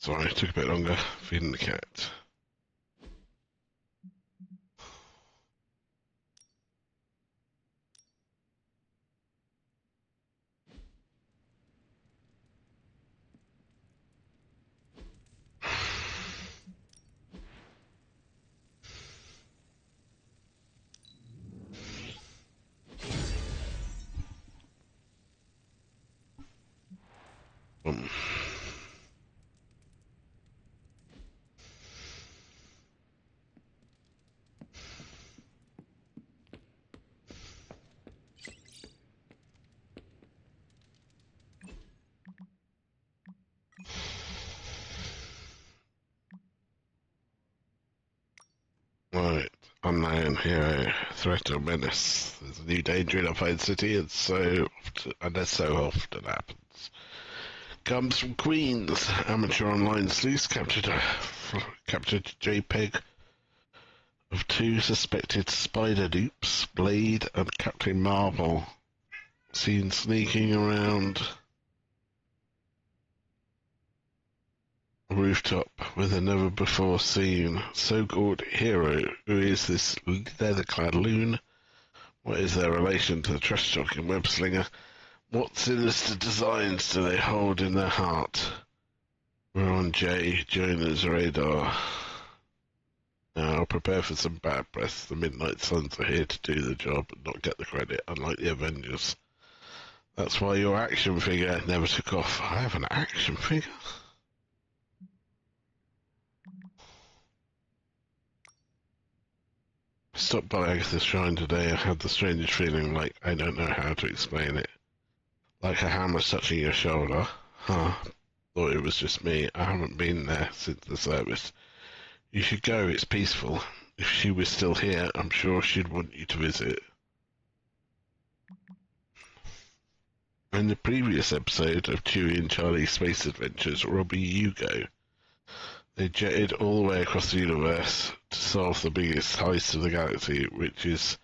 Sorry, it took a bit longer feeding the cat. Right, unknown hero, threat or menace. There's a new danger in our fine city, and so often happens. Comes from Queens. Amateur online sleuths captured a JPEG of two suspected spider dupes, Blade and Captain Marvel, seen sneaking around a rooftop with a never-before-seen so-called hero. Who is this leather-clad loon? What is their relation to the trash-talking web-slinger? What sinister designs do they hold in their heart? We're on J. Jonah's radar. Now, prepare for some bad press. The Midnight Suns are here to do the job and not get the credit, unlike the Avengers. That's why your action figure never took off. I have an action figure? I stopped by Agatha's shrine today. I had the strangest feeling, like I don't know how to explain it. Like a hammer touching your shoulder. Huh. Thought it was just me. I haven't been there since the service. You should go, it's peaceful. If she was still here, I'm sure she'd want you to visit. In the previous episode of Chewie and Charlie's Space Adventures, Robbie Hugo, they jetted all the way across the universe to solve the biggest heist of the galaxy, which is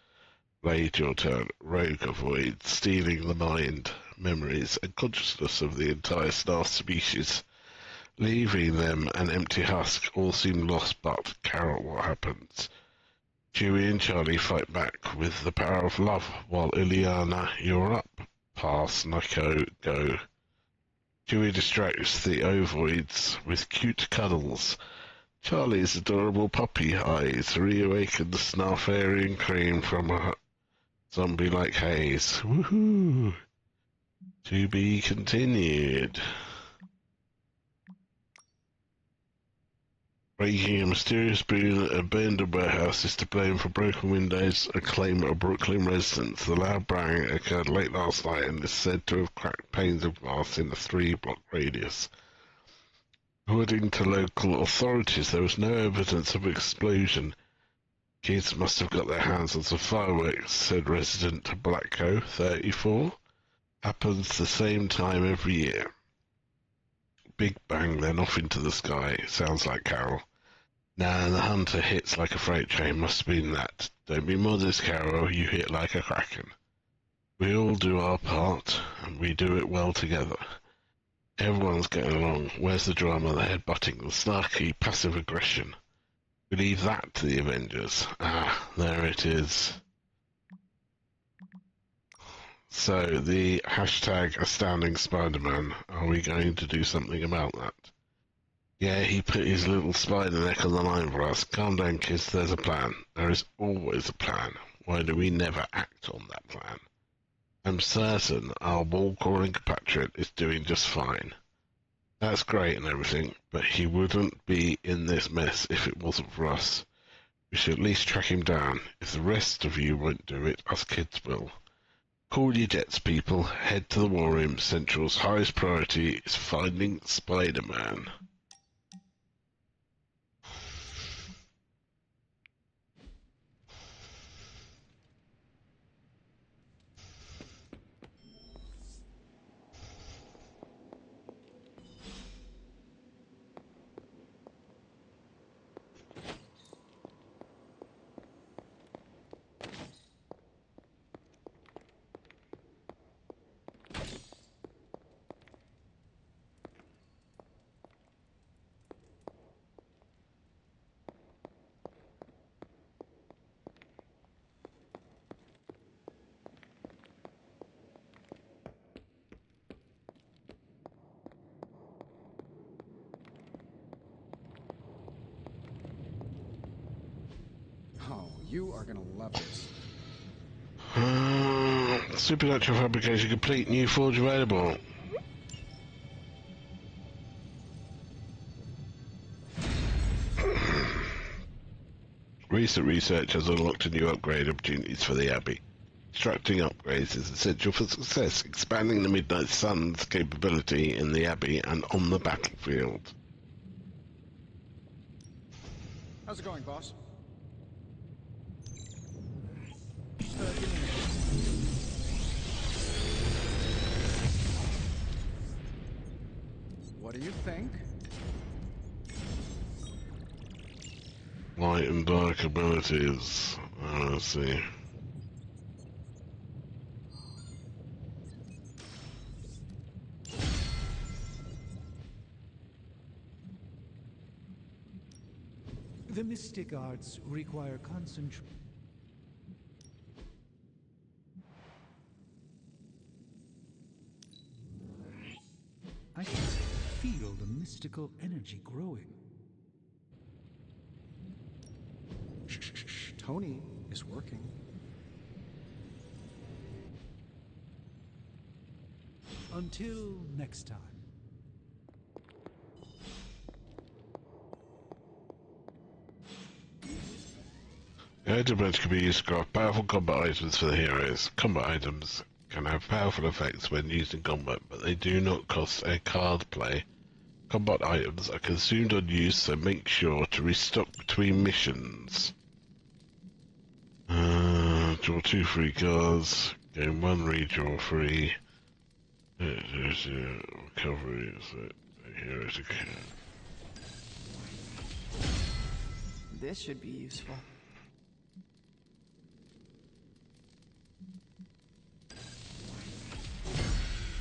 Blade, your turn. Rogue avoids stealing the mind, memories, and consciousness of the entire star species. Leaving them an empty husk, all seem lost, but Carol, what happens? Chewie and Charlie fight back with the power of love, while Ileana, you're up. Pass, Nico, go. Chewie distracts the ovoids with cute cuddles. Charlie's adorable puppy eyes reawaken the Snarfarian cream from a zombie-like haze. Woohoo! To be continued. Breaking a mysterious abandoned warehouse is to blame for broken windows, a claim of Brooklyn residents. The loud bang occurred late last night and is said to have cracked panes of glass in a 3-block radius. According to local authorities, there was no evidence of explosion. Kids must have got their hands on some fireworks, said resident Blacko, 34. Happens the same time every year. Big bang, then off into the sky. Sounds like Carol. Nah, the hunter hits like a freight train. Must have been that. Don't be modest, Carol. You hit like a kraken. We all do our part, and we do it well together. Everyone's getting along. Where's the drama, the headbutting, the snarky, passive aggression? We leave that to the Avengers. Ah, there it is. So, the hashtag Astounding Spider-Man, are we going to do something about that? Yeah, he put his little spider neck on the line for us. Calm down, kids, there's a plan. There is always a plan. Why do we never act on that plan? I'm certain our wall-crawling compatriot is doing just fine. That's great and everything, but he wouldn't be in this mess if it wasn't for us. We should at least track him down. If the rest of you won't do it, us kids will. Call your jets, people. Head to the War Room. Central's highest priority is finding Spider-Man. You are gonna love this. Supernatural fabrication complete. New forge available. Recent research has unlocked new upgrade opportunities for the Abbey. Constructing upgrades is essential for success, expanding the Midnight Sun's capability in the Abbey and on the battlefield. How's it going, boss? What do you think? Light and dark abilities. Let's see. The mystic arts require concentration. I can feel the mystical energy growing. Shh. Tony is working. Until next time. The item bench can be used to craft powerful combat items for the heroes. Combat items can have powerful effects when used in combat, but they do not cost a card play. Combat items are consumed on use, so make sure to restock between missions. Draw 2 free cards. Gain 1 redraw free. Recovery. Heroes account. This should be useful.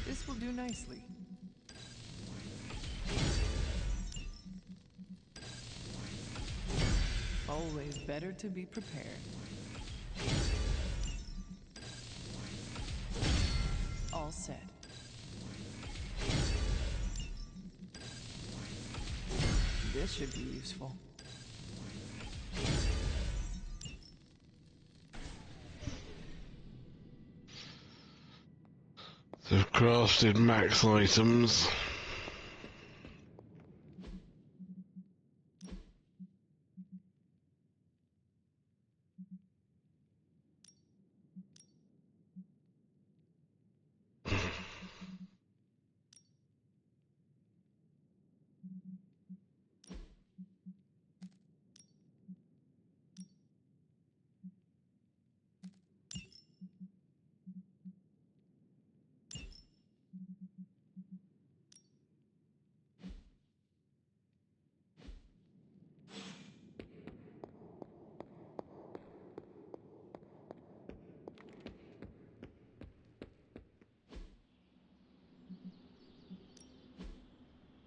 This will do nicely. Always better to be prepared. All set. This should be useful. So crafted max items.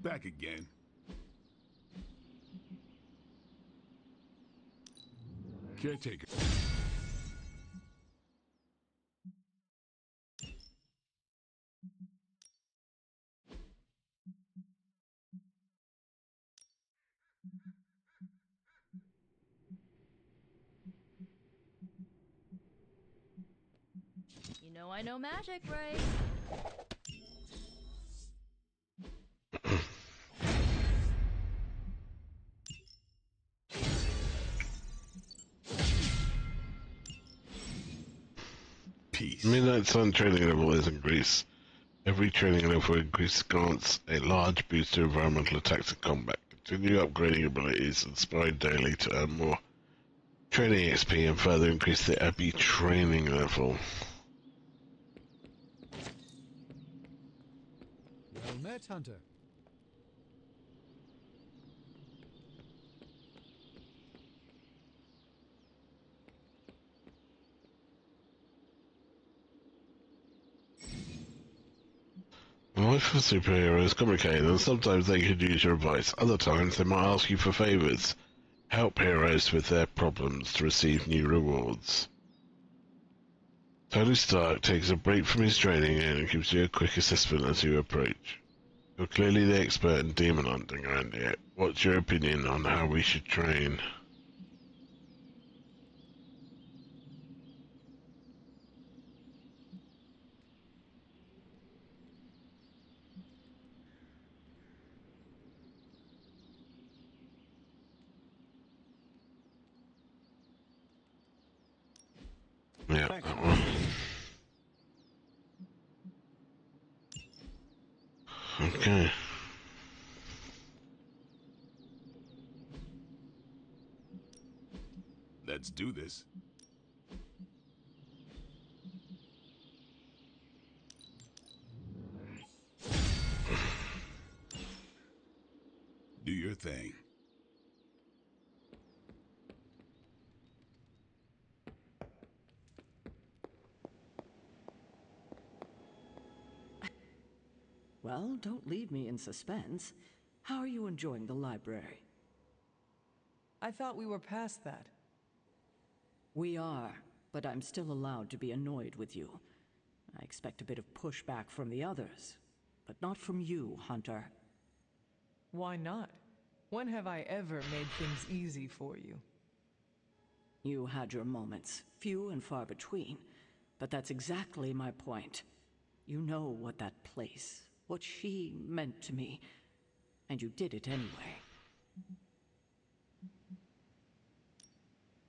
Back again. Caretaker. You know I know magic, right? Peace. Midnight Sun training level is increased. Every training level increases grants a large boost to environmental attacks and combat. Continue upgrading abilities and spread daily to earn more training XP and further increase the Abbey training level. Well met, Hunter. Life of superheroes is complicated, and sometimes they could use your advice. Other times they might ask you for favors. Help heroes with their problems to receive new rewards. Tony Stark takes a break from his training and gives you a quick assessment as you approach. You're clearly the expert in demon hunting around here. What's your opinion on how we should train? Yeah, Thanks. that one. Okay. Let's do this. Do your thing. Well, don't leave me in suspense. How are you enjoying the library? I thought we were past that. We are, but I'm still allowed to be annoyed with you. I expect a bit of pushback from the others, but not from you, Hunter. Why not? When have I ever made things easy for you? You had your moments, few and far between, but that's exactly my point. You know what that place, what she meant to me, and you did it anyway.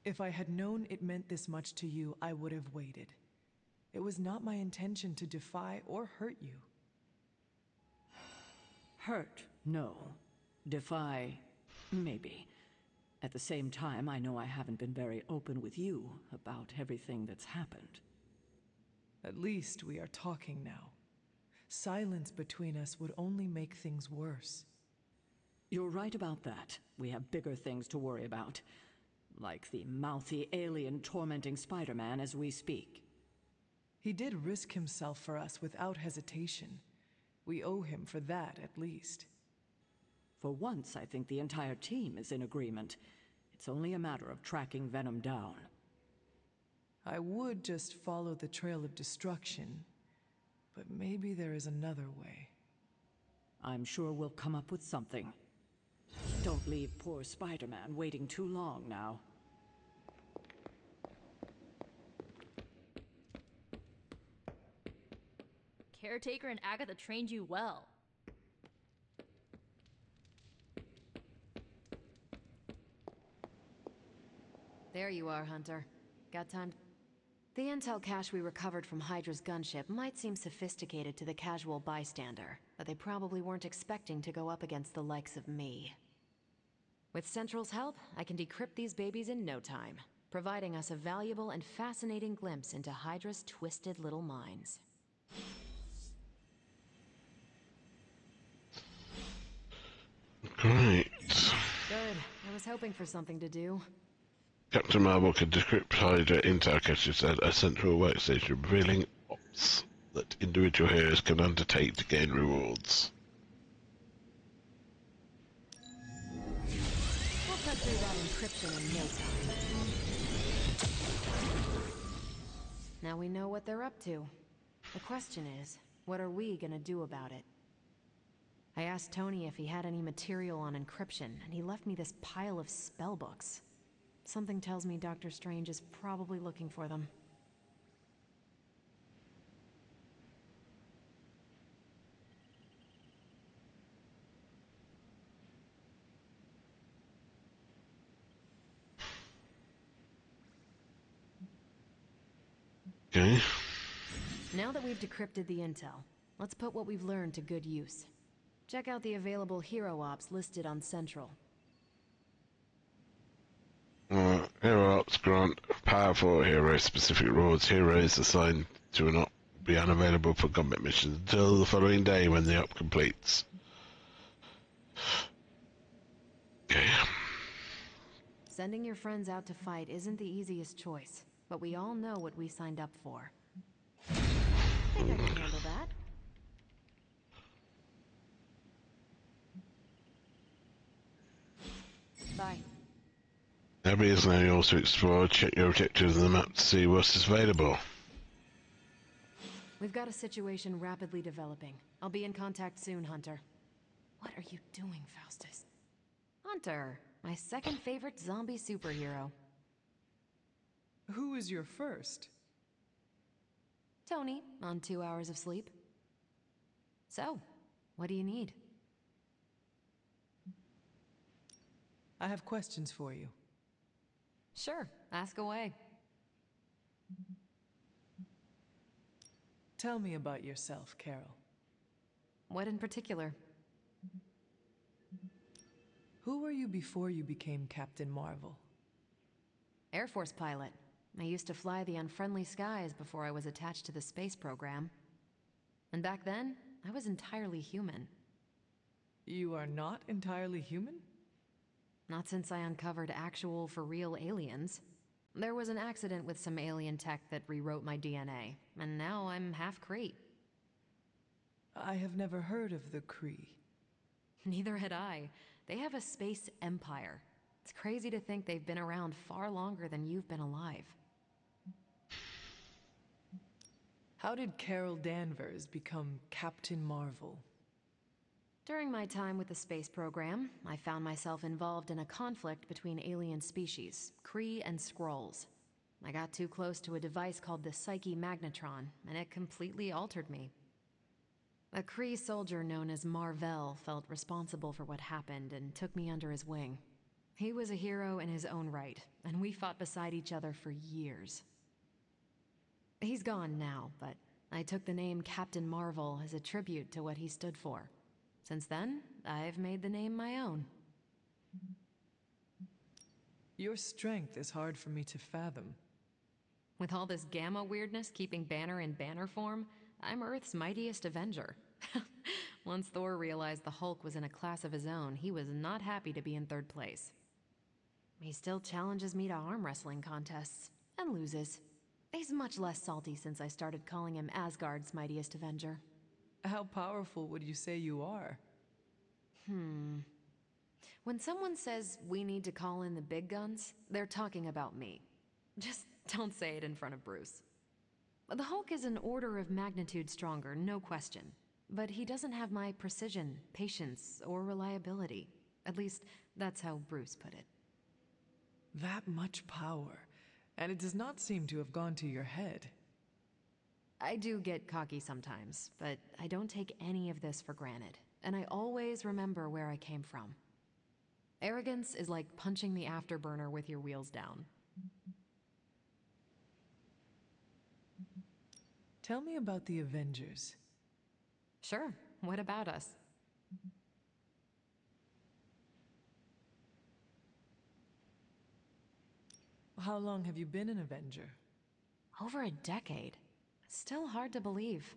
If I had known it meant this much to you, I would have waited. It was not my intention to defy or hurt you. Hurt, no. Defy, maybe. At the same time, I know I haven't been very open with you about everything that's happened. At least we are talking now. Silence between us would only make things worse. You're right about that. We have bigger things to worry about. Like the mouthy alien tormenting Spider-Man as we speak. He did risk himself for us without hesitation. We owe him for that, at least. For once, I think the entire team is in agreement. It's only a matter of tracking Venom down. I would just follow the trail of destruction, but maybe there is another way. I'm sure we'll come up with something. Don't leave poor Spider-Man waiting too long now. Caretaker and Agatha trained you well. There you are, Hunter. Got time? The intel cache we recovered from Hydra's gunship might seem sophisticated to the casual bystander, but they probably weren't expecting to go up against the likes of me. With Central's help, I can decrypt these babies in no time, providing us a valuable and fascinating glimpse into Hydra's twisted little minds. Great. Good. I was hoping for something to do. Captain Marvel can decrypt Hydra intel caches at a central workstation, revealing ops that individual heroes can undertake to gain rewards. We'll cut through that encryption in no time. Now we know what they're up to. The question is, what are we gonna do about it? I asked Tony if he had any material on encryption, and he left me this pile of spellbooks. Something tells me Dr. Strange is probably looking for them. Okay. Now that we've decrypted the intel, let's put what we've learned to good use. Check out the available hero ops listed on Central. Hero ops grant powerful hero-specific rewards. Heroes assigned to an op be unavailable for combat missions until the following day when the op completes. Okay. Sending your friends out to fight isn't the easiest choice, but we all know what we signed up for. I think I can handle that. Bye. Abby is now yours to explore. Check your objectives on the map to see what is available. We've got a situation rapidly developing. I'll be in contact soon, Hunter. What are you doing, Faustus? Hunter, my second favorite zombie superhero. Who is your first? Tony, on 2 hours of sleep. So, what do you need? I have questions for you. Sure, ask away. Tell me about yourself, Carol. What in particular? Who were you before you became Captain Marvel? Air Force pilot. I used to fly the unfriendly skies before I was attached to the space program. And back then, I was entirely human. You are not entirely human? Not since I uncovered actual, for-real aliens. There was an accident with some alien tech that rewrote my DNA, and now I'm half Kree. I have never heard of the Kree. Neither had I. They have a space empire. It's crazy to think they've been around far longer than you've been alive. How did Carol Danvers become Captain Marvel? During my time with the space program, I found myself involved in a conflict between alien species, Kree and Skrulls. I got too close to a device called the Psyche Magnetron, and it completely altered me. A Kree soldier known as Marvel felt responsible for what happened and took me under his wing. He was a hero in his own right, and we fought beside each other for years. He's gone now, but I took the name Captain Marvel as a tribute to what he stood for. Since then, I've made the name my own. Your strength is hard for me to fathom. With all this gamma weirdness keeping Banner in banner form, I'm Earth's mightiest Avenger. Once Thor realized the Hulk was in a class of his own, he was not happy to be in third place. He still challenges me to arm wrestling contests, and loses. He's much less salty since I started calling him Asgard's mightiest Avenger. How powerful would you say you are? When someone says we need to call in the big guns, they're talking about me. Just don't say it in front of Bruce. The Hulk is an order of magnitude stronger, no question. But he doesn't have my precision, patience, or reliability. At least, that's how Bruce put it. That much power, and it does not seem to have gone to your head. I do get cocky sometimes, but I don't take any of this for granted, and I always remember where I came from. Arrogance is like punching the afterburner with your wheels down. Tell me about the Avengers. Sure, what about us? How long have you been an Avenger? Over a decade. Still hard to believe.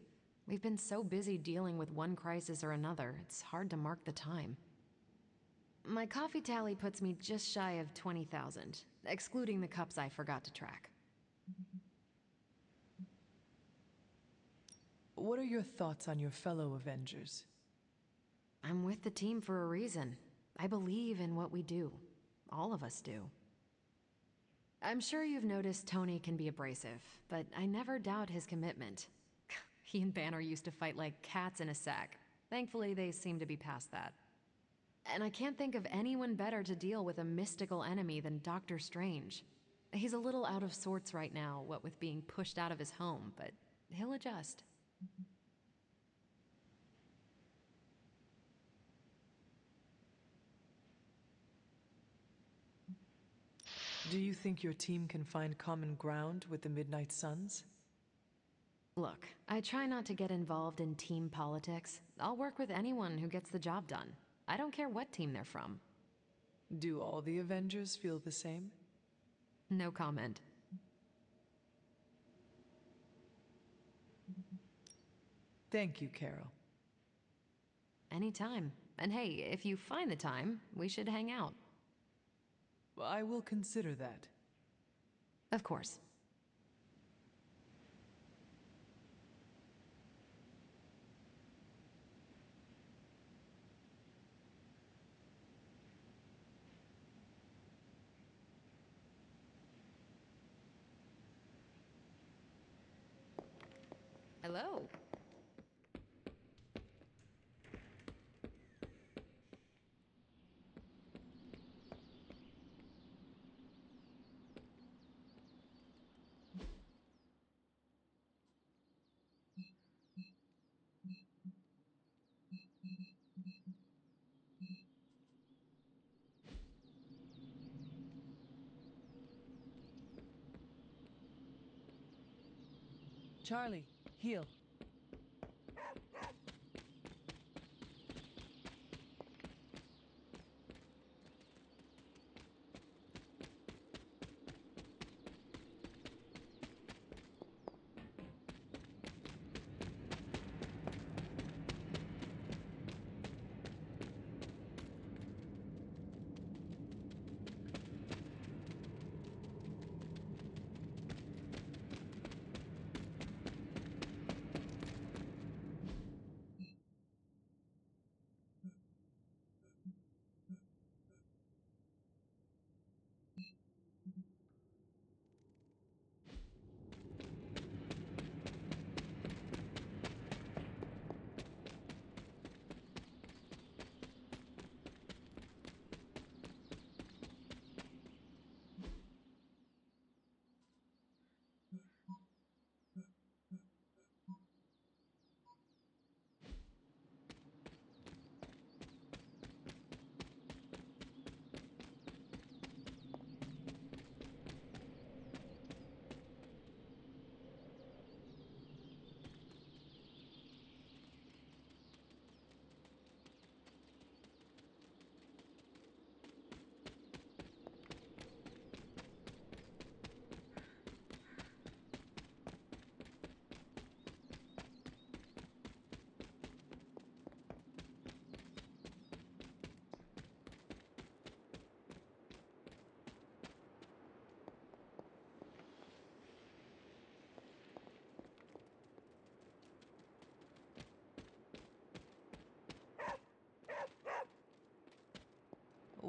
We've been so busy dealing with one crisis or another, it's hard to mark the time. My coffee tally puts me just shy of 20,000, excluding the cups I forgot to track. What are your thoughts on your fellow Avengers? I'm with the team for a reason. I believe in what we do. All of us do. I'm sure you've noticed Tony can be abrasive, but I never doubt his commitment. He and Banner used to fight like cats in a sack. Thankfully, they seem to be past that. And I can't think of anyone better to deal with a mystical enemy than Doctor Strange. He's a little out of sorts right now, what with being pushed out of his home, but he'll adjust. Do you think your team can find common ground with the Midnight Suns? Look, I try not to get involved in team politics. I'll work with anyone who gets the job done. I don't care what team they're from. Do all the Avengers feel the same? No comment. Thank you, Carol. Anytime. And hey, if you find the time, we should hang out. I will consider that. Of course. Hello. Charlie, heal.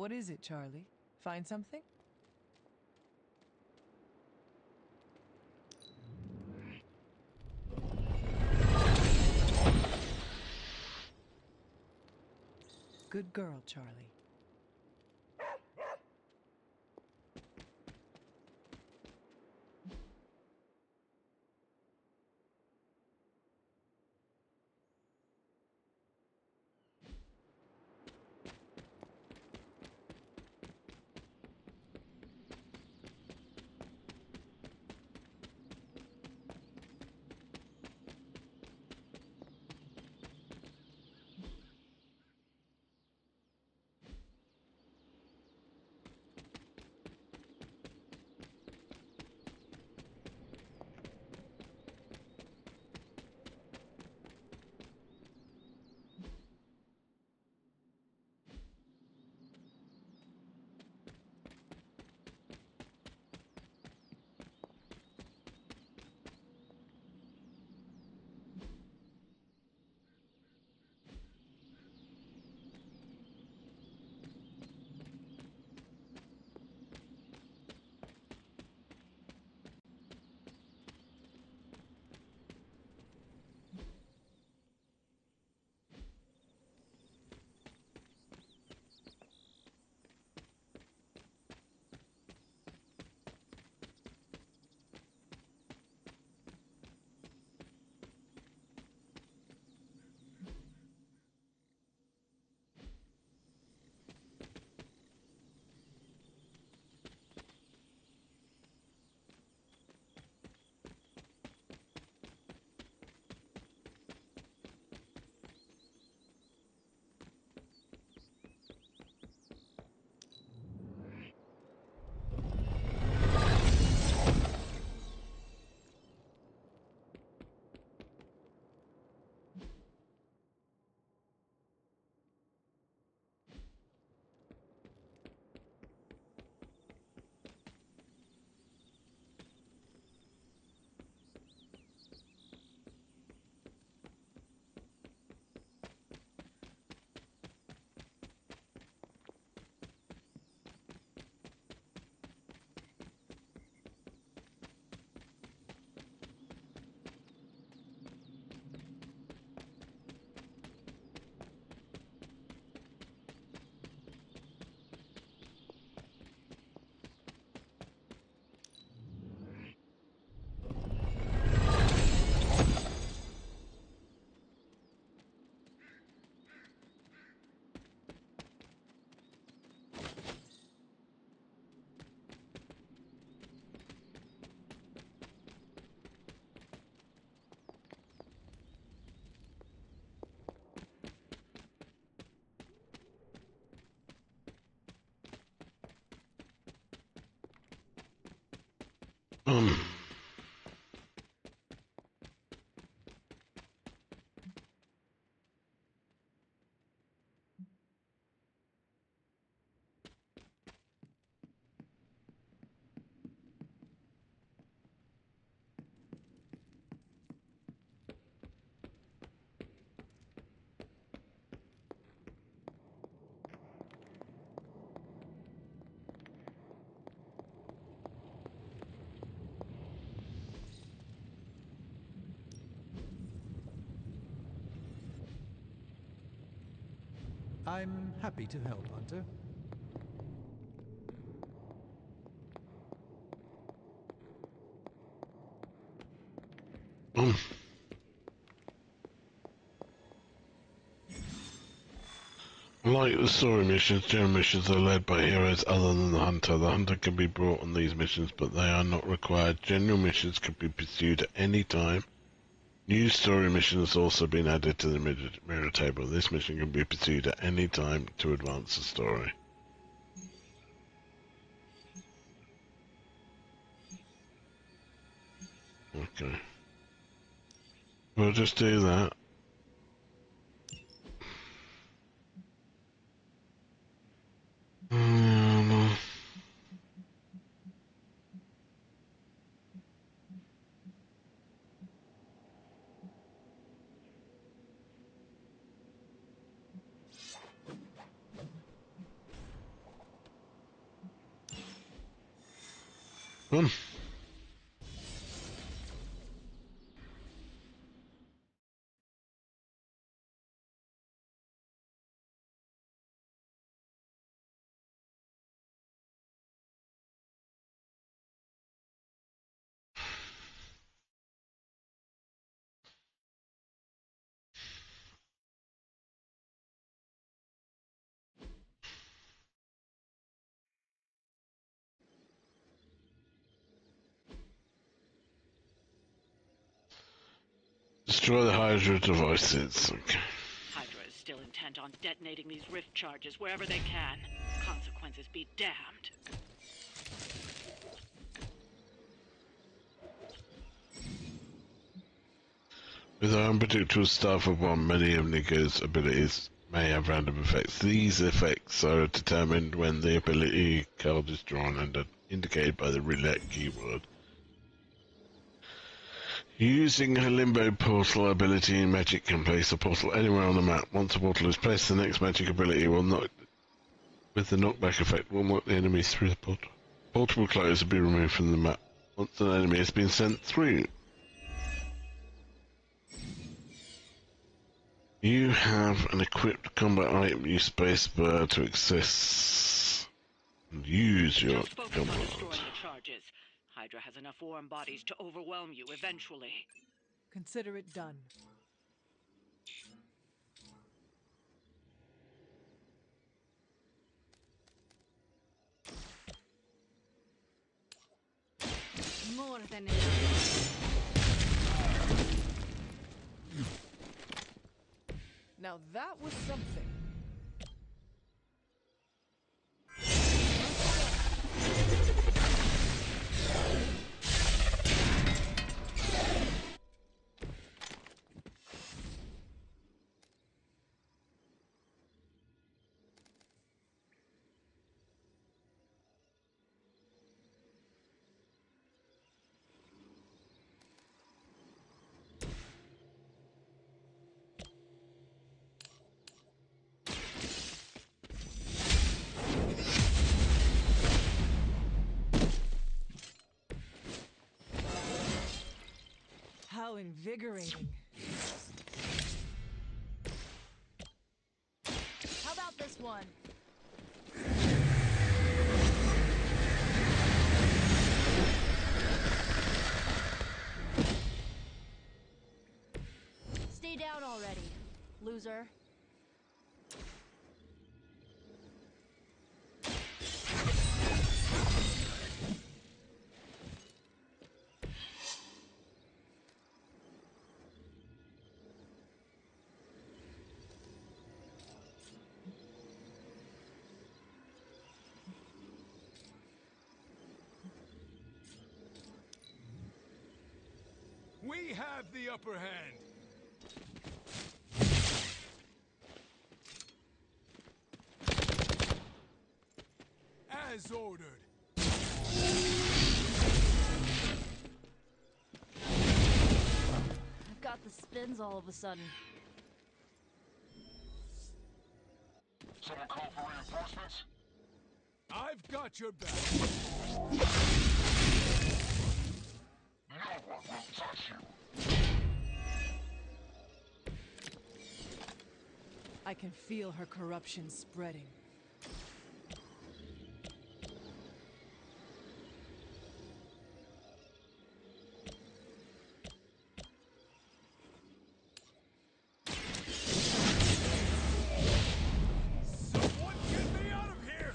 What is it, Charlie? Find something? Good girl, Charlie. I'm happy to help, Hunter. Like the story missions, general missions are led by heroes other than the Hunter. The Hunter can be brought on these missions, but they are not required. General missions can be pursued at any time. New story missions have also been added to the mirror table. This mission can be pursued at any time to advance the story. Okay. We'll just do that. Come on. Destroy the Hydra devices. Okay. Hydra is still intent on detonating these rift charges wherever they can. Consequences be damned. With our unpredictable start of one, many of Nico's abilities may have random effects. These effects are determined when the ability card is drawn and are indicated by the roulette keyword. Using her Limbo Portal ability, Magic can place a portal anywhere on the map. Once a portal is placed, the next Magic ability will knock, with the knockback effect, will knock the enemy through the portal. Portable clothes will be removed from the map once an enemy has been sent through. You have an equipped combat item. Use spacebar to access and use your Just focus on destroying the charges. Hydra has enough warm bodies to overwhelm you eventually. Consider it done. More than enough. Now that was something. How invigorating. How about this one? Stay down already, loser. We have the upper hand. As ordered. I've got the spins all of a sudden. Someone call for reinforcements? I've got your back. No one will touch you. I can feel her corruption spreading. Someone get me out of here!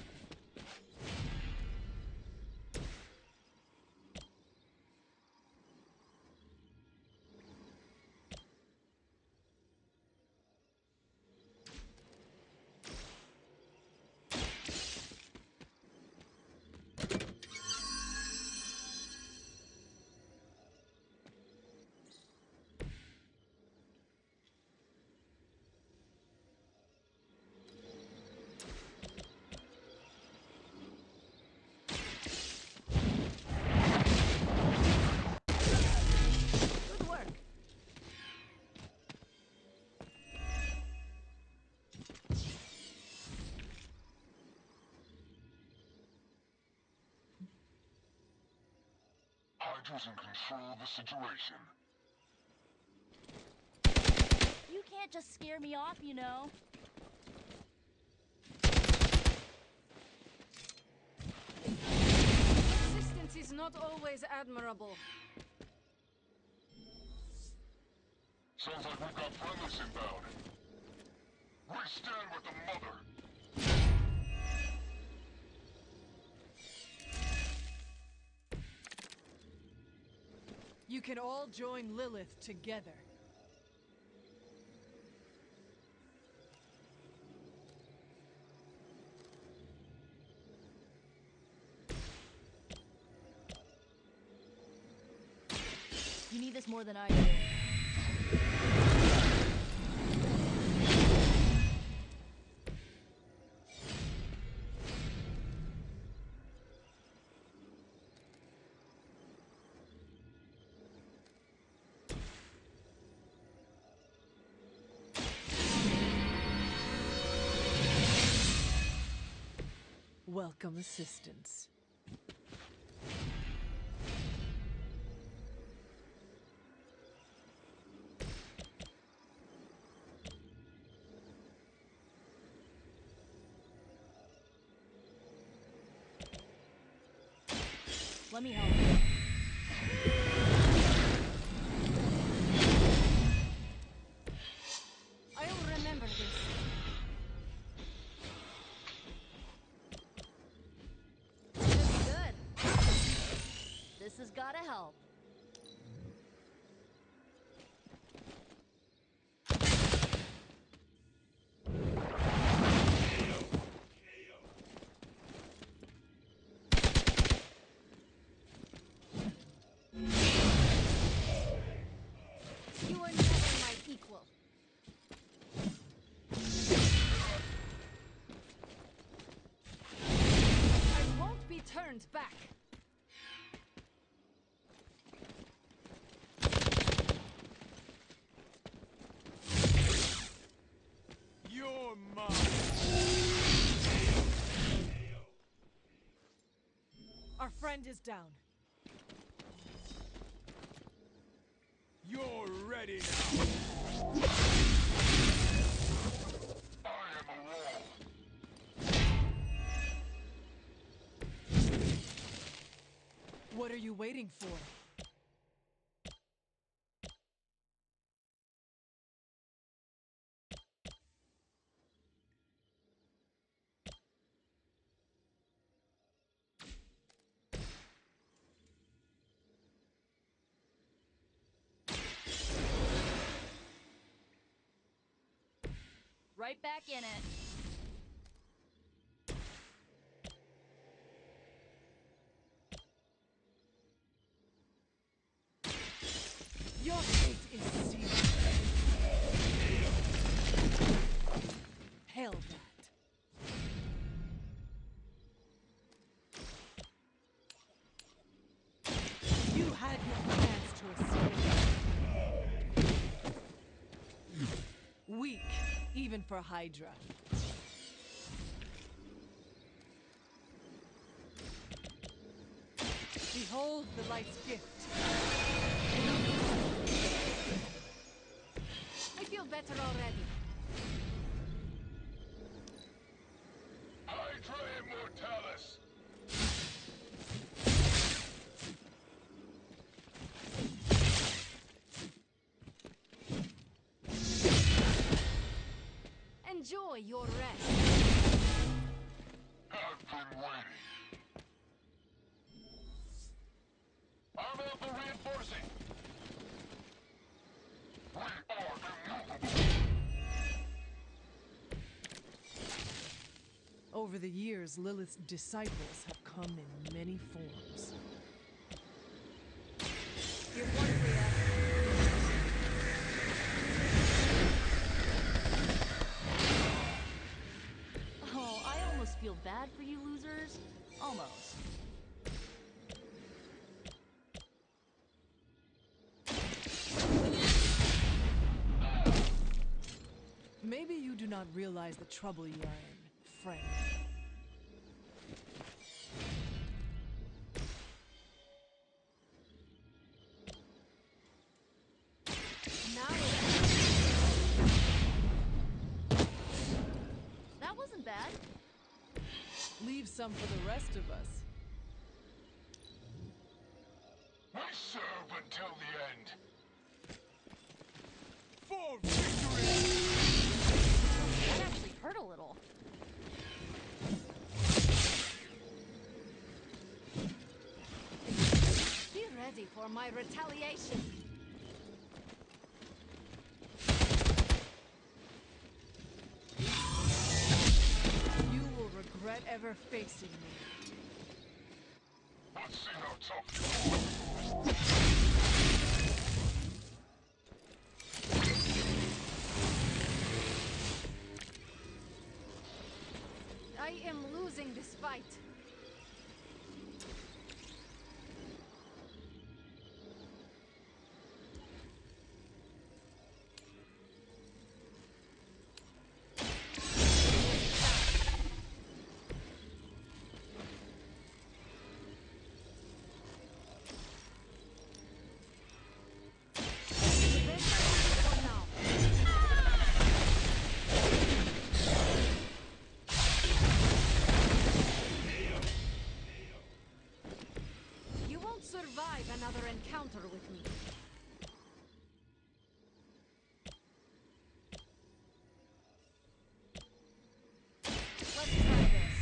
creature's in control of the situation. You can't just scare me off, you know. Resistance is not always admirable. Sounds like we've got friendlies inbound. We stand with the mother. You can all join Lilith together. You need this more than I do. Welcome assistance. Let me help you. I'll remember this. Good. This has gotta help. You are never my equal. I won't be turned back. You're mine. Our friend is down. You're ready now. I am a wall. What are you waiting for? Right back in it. Your fate is sealed. Hail that. You had your chance to escape. Weak, even for Hydra. Behold the light's gift. I feel better already. Hydra Immortalis! Enjoy your rest. I've been waiting. I'm out for reinforcing. We are immovable. Over the years, Lilith's disciples have come in many forms. Here's one for ya. Oh, I almost feel bad for you losers. Almost. Maybe you do not realize the trouble you are in, friend. some for the rest of us. We serve until the end. For victory! That actually hurt a little. Be ready for my retaliation. You will regret ever facing me. Let's see how tough you are. I am losing this fight. You won't survive another encounter with me. Let's try this.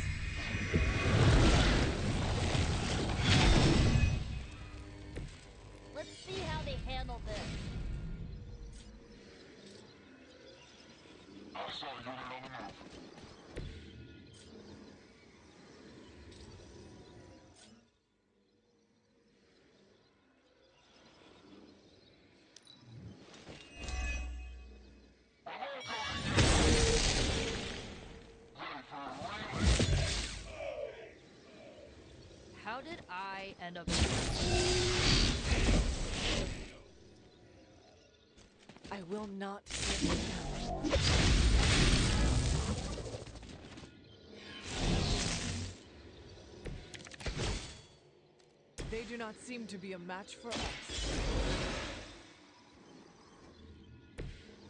Let's see how they handle this. I saw a unit on the move. How did I end up here? I will not sit down. They do not seem to be a match for us.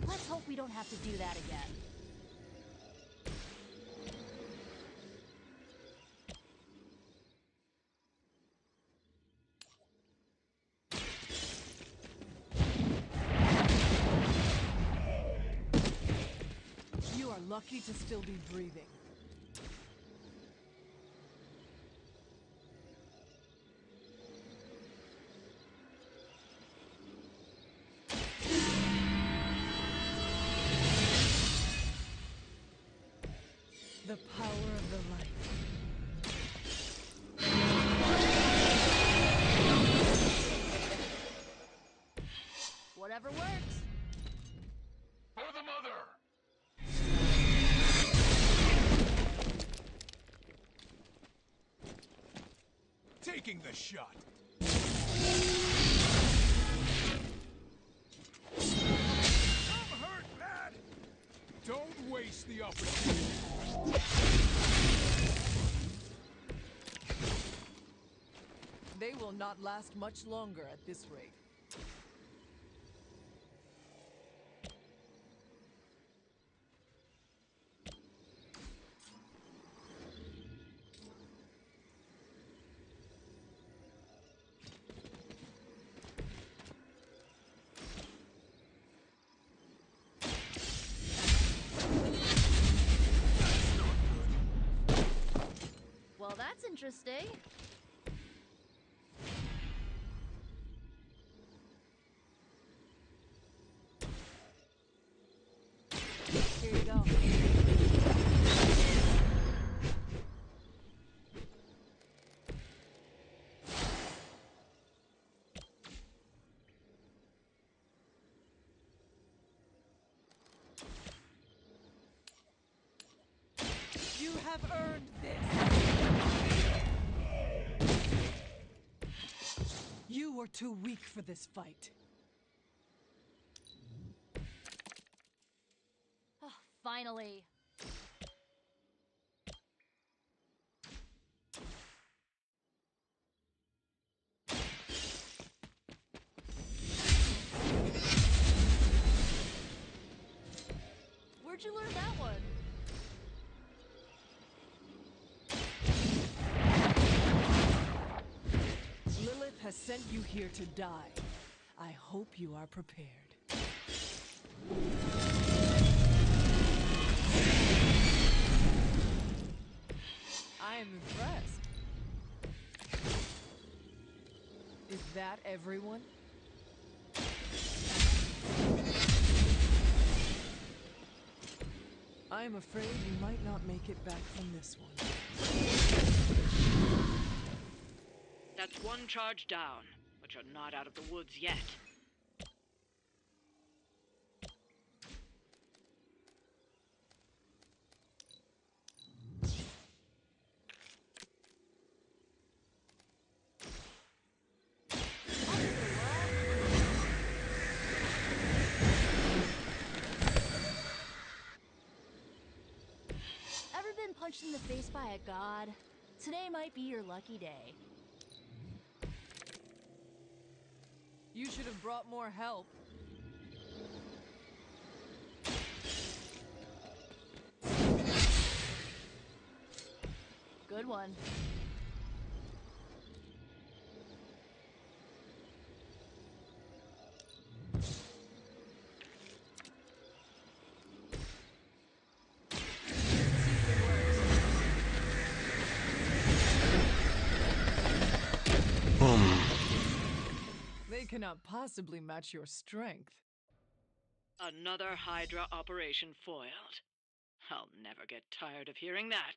Let's hope we don't have to do that again. You are lucky to still be breathing. The power of the light. Whatever works. For the mother! Taking the shot. I'm hurt bad. Don't waste the opportunity. They will not last much longer at this rate. Well, that's interesting. Here you go. You have earned this. You were too weak for this fight. Oh, finally. Where'd you learn that one? sent you here to die. I hope you are prepared. I am impressed. Is that everyone? I am afraid you might not make it back from this one. That's one charge down, but you're not out of the woods yet. Ever been punched in the face by a god? Today might be your lucky day. You should have brought more help. Good one. They cannot possibly match your strength. Another Hydra operation foiled. I'll never get tired of hearing that.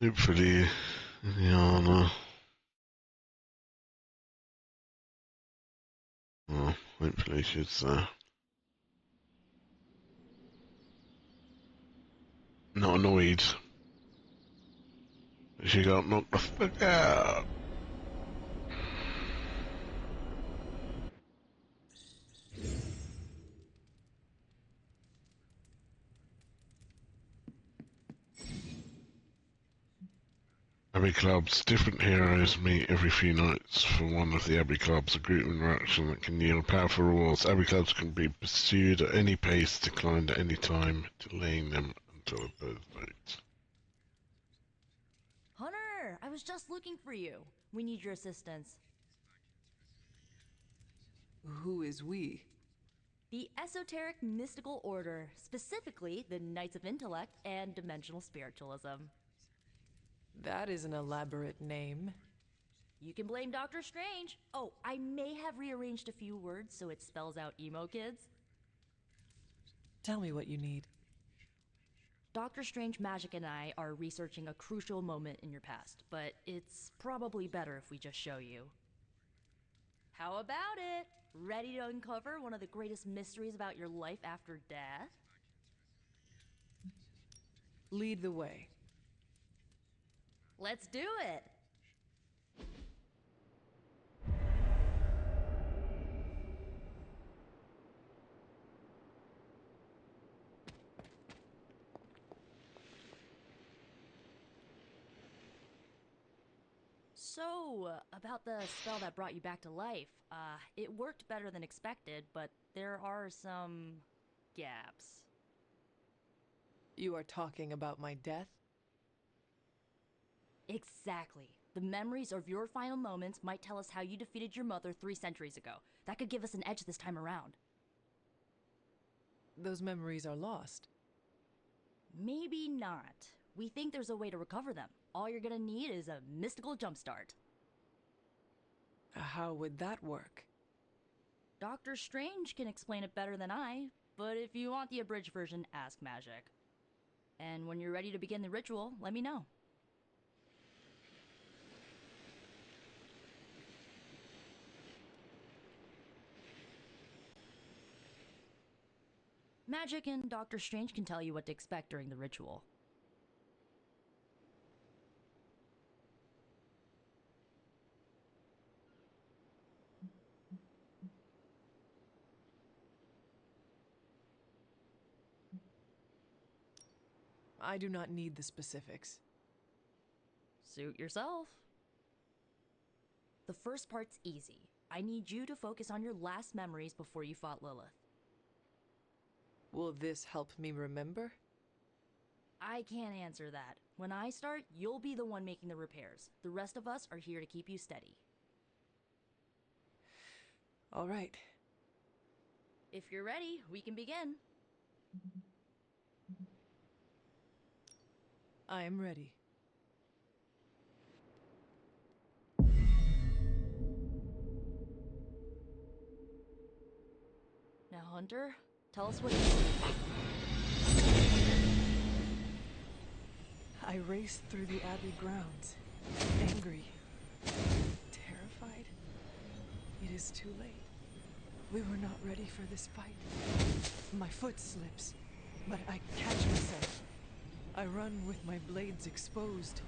Hopefully, the armor. Well, hopefully she's not annoyed. She got knocked the fuck out. Abbey Clubs. Different heroes meet every few nights for one of the Abbey Clubs, a group interaction that can yield powerful rewards. Abbey Clubs can be pursued at any pace, declined at any time, delaying them until a birth vote. Hunter, I was just looking for you. We need your assistance. Who is we? The Esoteric Mystical Order, specifically the Knights of Intellect and Dimensional Spiritualism. That is an elaborate name. You can blame Doctor Strange. Oh, I may have rearranged a few words so it spells out emo kids. Tell me what you need. Doctor Strange Magic and I are researching a crucial moment in your past, but it's probably better if we just show you. How about it? Ready to uncover one of the greatest mysteries about your life after death? Lead the way. Let's do it! So, about the spell that brought you back to life, it worked better than expected, but there are some gaps. You are talking about my death? Exactly. The memories of your final moments might tell us how you defeated your mother 3 centuries ago. That could give us an edge this time around. Those memories are lost. Maybe not. We think there's a way to recover them. All you're gonna need is a mystical jumpstart. How would that work? Doctor Strange can explain it better than I, but if you want the abridged version, ask Magic. And when you're ready to begin the ritual, let me know. Magic and Doctor Strange can tell you what to expect during the ritual. I do not need the specifics. Suit yourself. The first part's easy. I need you to focus on your last memories before you fought Lilith. Will this help me remember? I can't answer that. When I start, you'll be the one making the repairs. The rest of us are here to keep you steady. All right. If you're ready, we can begin. I am ready. Now, Hunter, tell us what you see. I raced through the Abbey grounds, angry, terrified. It is too late. We were not ready for this fight. My foot slips, but I catch myself. I run with my blades exposed.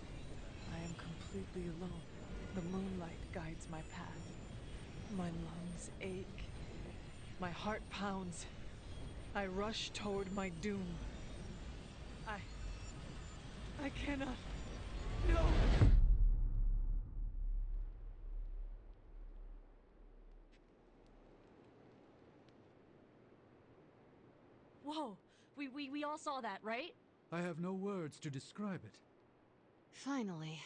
I am completely alone. The moonlight guides my path. My lungs ache. My heart pounds. I rush toward my doom. I cannot. No! Whoa! We all saw that, right? I have no words to describe it. Finally.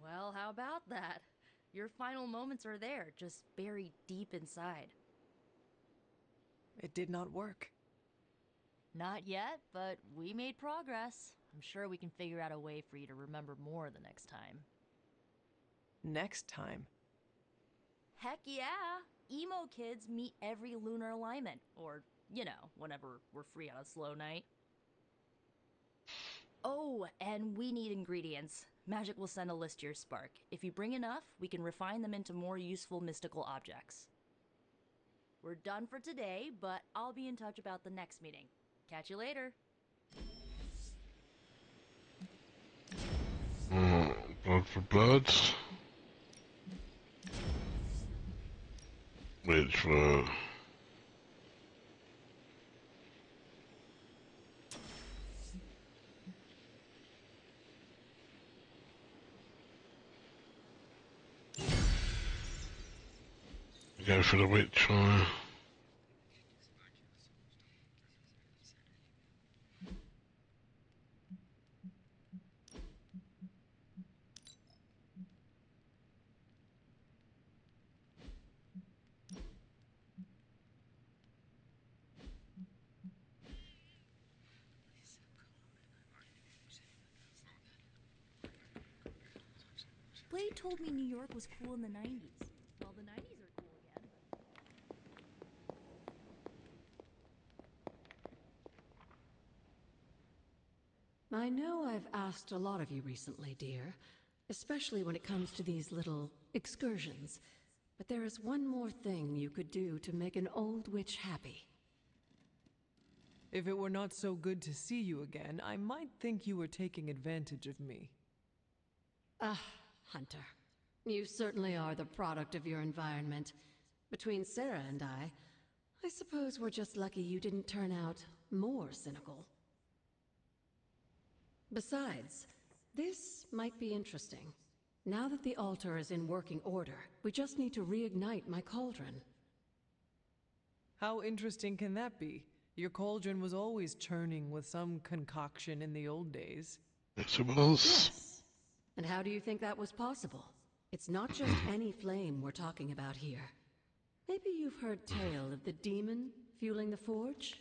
Well, how about that? Your final moments are there, just buried deep inside. It did not work. Not yet, but we made progress. I'm sure we can figure out a way for you to remember more the next time. Next time? Heck yeah! Emo kids meet every lunar alignment, or, you know, whenever we're free on a slow night. Oh, and we need ingredients. Magic will send a list to your Spark. If you bring enough, we can refine them into more useful mystical objects. We're done for today, but I'll be in touch about the next meeting. Catch you later. Blood for blood. Which were... Go for the witch fire. Blade told me New York was cool in the 90s. Well, the 90s are cool again, but... I know I've asked a lot of you recently, dear, especially when it comes to these little excursions. But there is one more thing you could do to make an old witch happy. If it were not so good to see you again, I might think you were taking advantage of me. Ah, Hunter. You certainly are the product of your environment. Between Sarah and I suppose we're just lucky you didn't turn out more cynical. Besides, this might be interesting. Now that the altar is in working order, we just need to reignite my cauldron. How interesting can that be? Your cauldron was always churning with some concoction in the old days. Yes, it was. Yes. And how do you think that was possible? It's not just any flame we're talking about here. Maybe you've heard tale of the demon fueling the forge?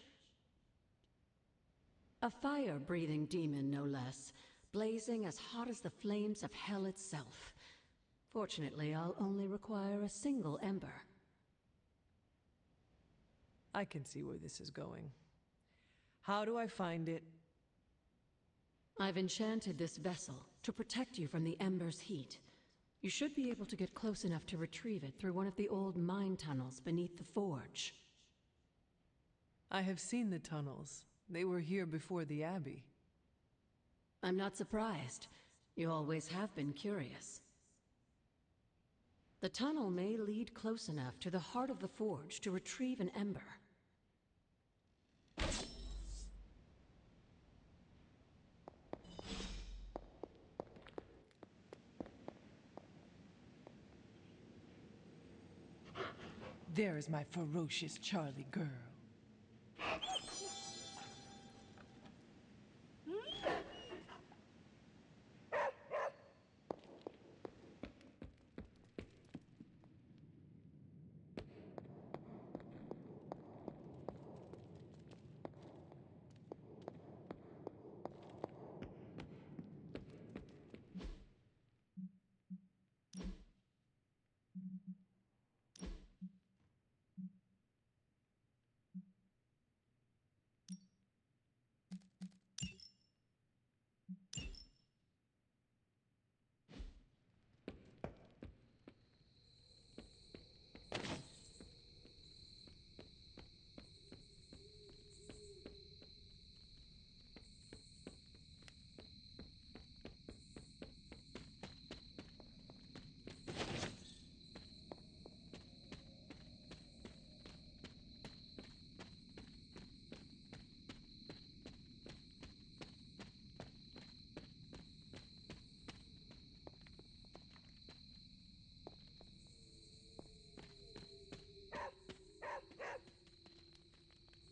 A fire-breathing demon, no less, blazing as hot as the flames of hell itself. Fortunately, I'll only require a single ember. I can see where this is going. How do I find it? I've enchanted this vessel to protect you from the ember's heat. You should be able to get close enough to retrieve it through one of the old mine tunnels beneath the forge. I have seen the tunnels. They were here before the Abbey. I'm not surprised. You always have been curious. The tunnel may lead close enough to the heart of the forge to retrieve an ember. There is my ferocious Charlie girl.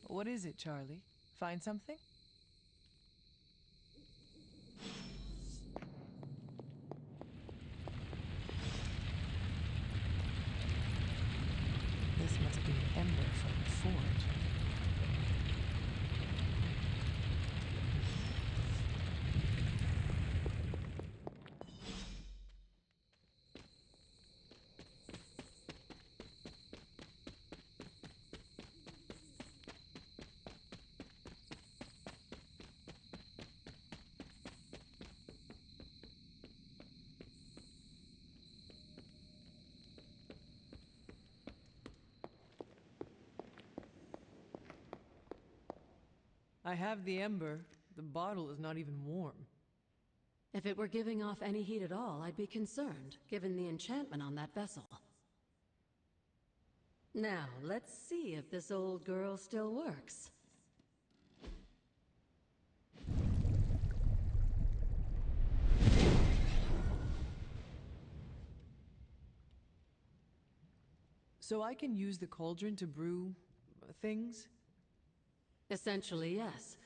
What is it, Charlie? Find something? This must be an ember from the forge. I have the ember. The bottle is not even warm. If it were giving off any heat at all, I'd be concerned, given the enchantment on that vessel. Now, let's see if this old girl still works. So I can use the cauldron to brew things? Essentially, yes.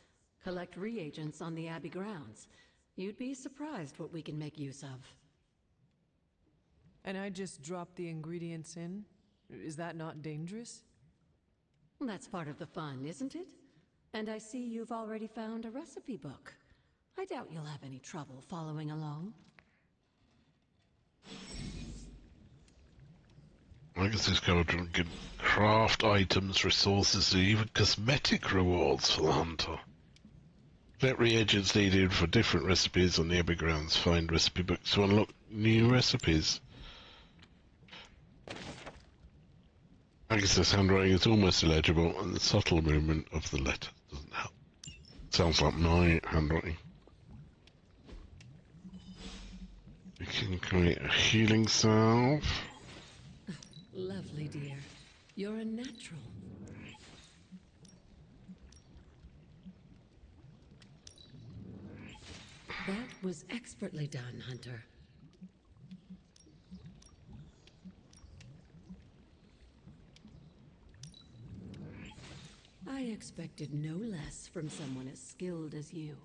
Collect reagents on the Abbey grounds. You'd be surprised what we can make use of. And I just drop the ingredients in? Is that not dangerous? That's part of the fun, isn't it? And I see you've already found a recipe book. I doubt you'll have any trouble following along. I guess this cauldron can craft items, resources, and even cosmetic rewards for the hunter. Get reagents needed for different recipes on the Abbey grounds. Find recipe books to unlock new recipes. I guess this handwriting is almost illegible, and the subtle movement of the letter doesn't help. Sounds like my handwriting. We can create a healing salve. Lovely, dear. You're a natural. was expertly done, Hunter. I expected no less from someone as skilled as you.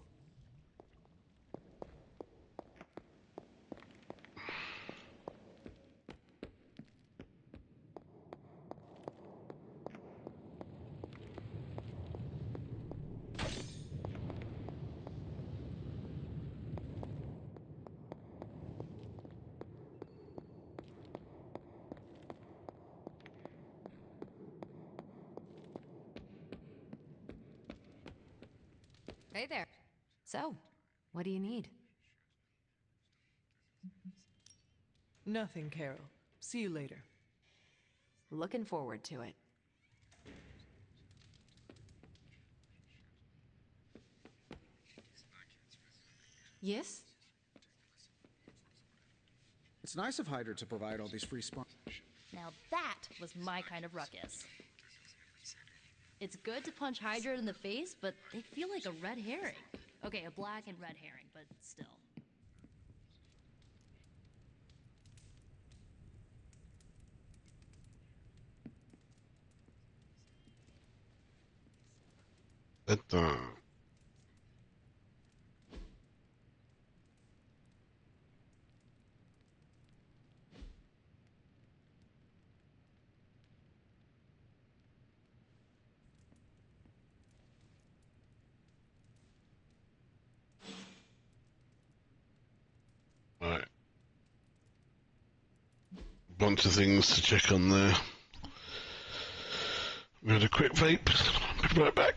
Hey there. So, what do you need? Nothing, Carol. See you later. Looking forward to it. Yes? It's nice of Hydra to provide all these free spawns. Now that was my kind of ruckus. It's good to punch Hydra in the face, but they feel like a red herring. Okay, a black and red herring, but still. Right. Bunch of things to check on there. We had a quick vape. Be right back.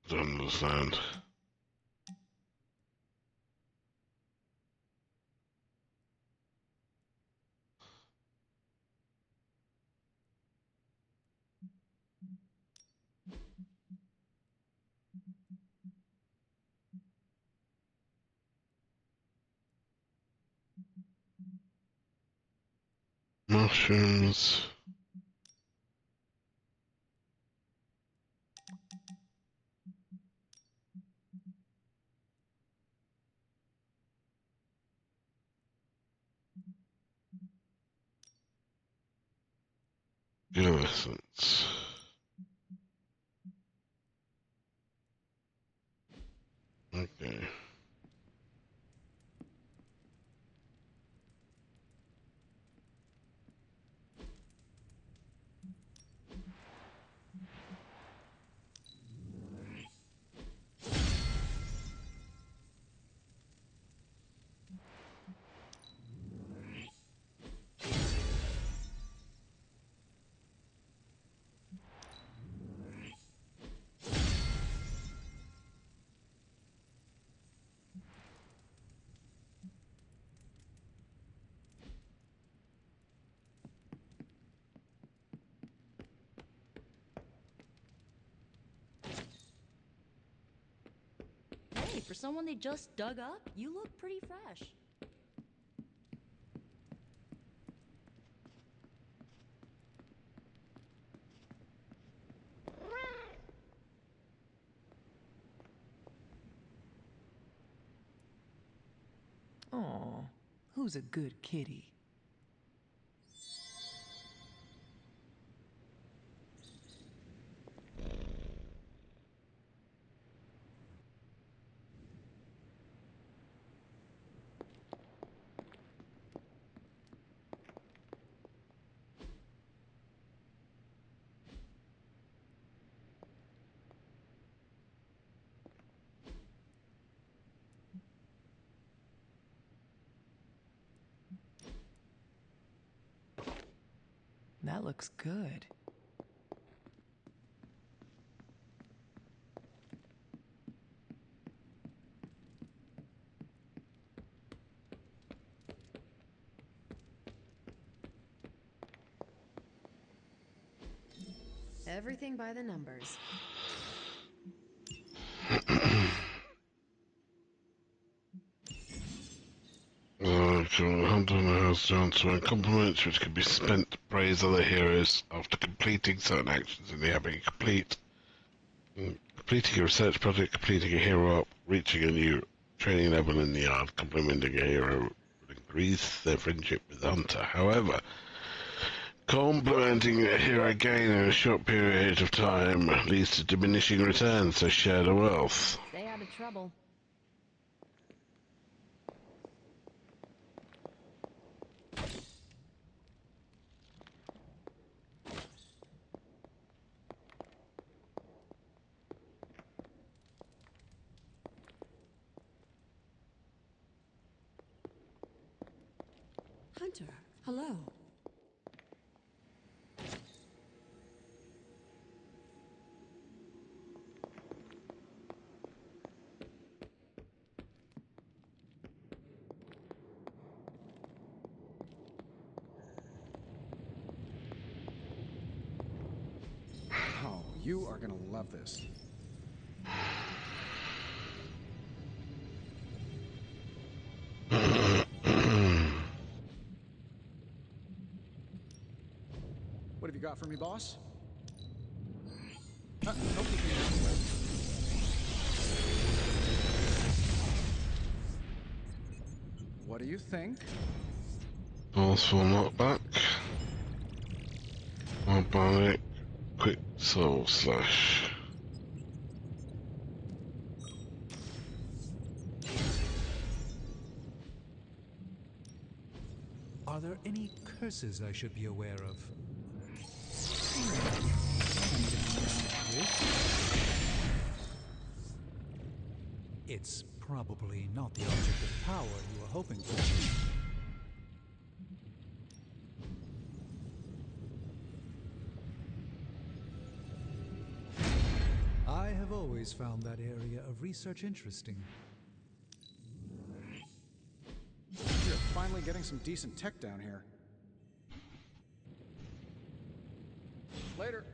don't understand. Mushrooms. Innocence. Okay. Hey, for someone they just dug up, you look pretty fresh. Aw, who's a good kitty? That looks good. Everything by the numbers. Hunter has to answer compliments which can be spent to praise other heroes after completing certain actions in the Abbey. Completing a research project, completing a hero up, reaching a new training level in the yard, complimenting a hero would increase their friendship with Hunter. However, complimenting a hero again in a short period of time leads to diminishing returns, so share the wealth. Stay out of trouble. Hunter, hello. Oh, you are gonna love this. What have you got for me, boss? No peeking. What do you think? Forceful knockback. Barbaric. Quick soul slash. Are there any curses I should be aware of? It's probably not the object of power you were hoping for. I have always always found that area of research interesting. You're finally getting some decent tech down here. Later.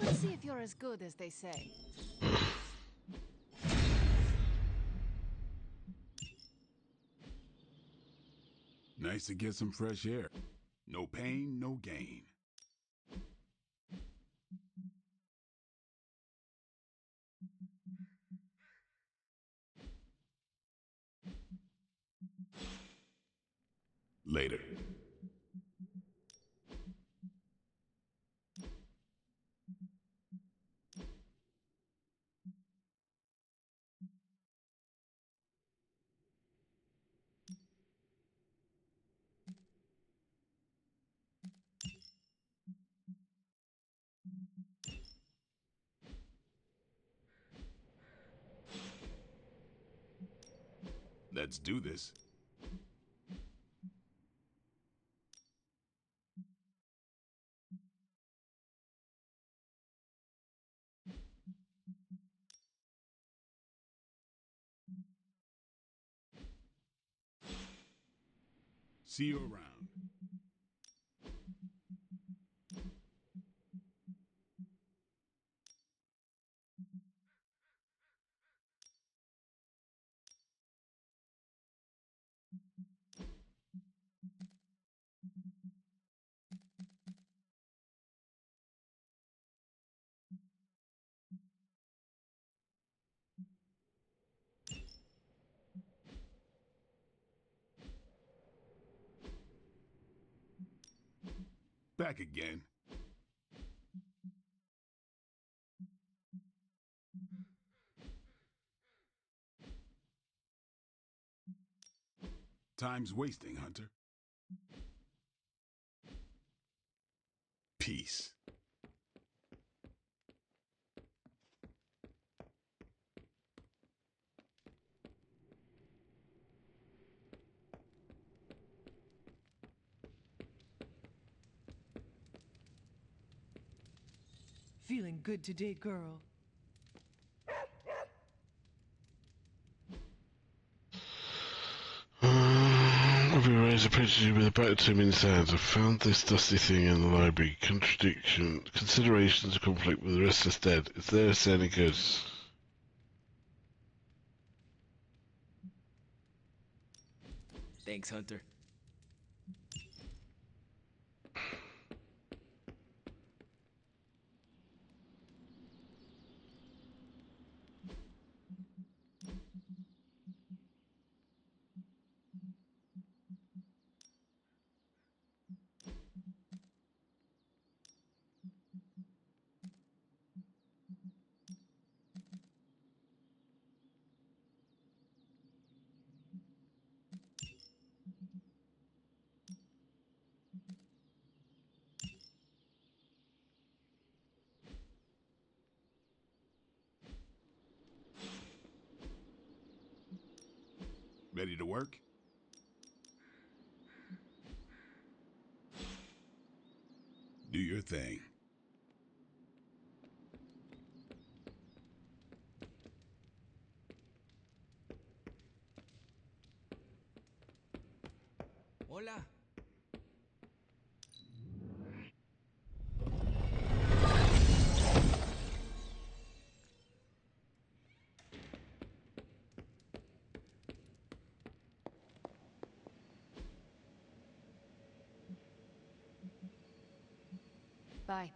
Let's see if you're as good as they say. Nice to get some fresh air. No pain, no gain. Later. Let's do this. See you around. Back again. Time's wasting, Hunter. Peace. Feeling good today, girl. Everybody's approached you with a back to him in his hands. I found this dusty thing in the library. Considerations of conflict with the restless dead. Is there any good? Thanks, Hunter. Ready to work? Do your thing. Hola. Bye.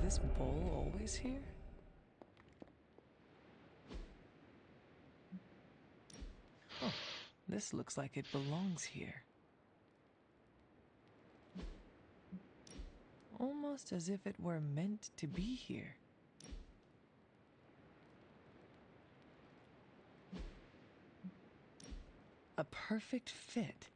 this bowl always here? Oh, this looks like it belongs here. Almost as if it were meant to be here. A perfect fit.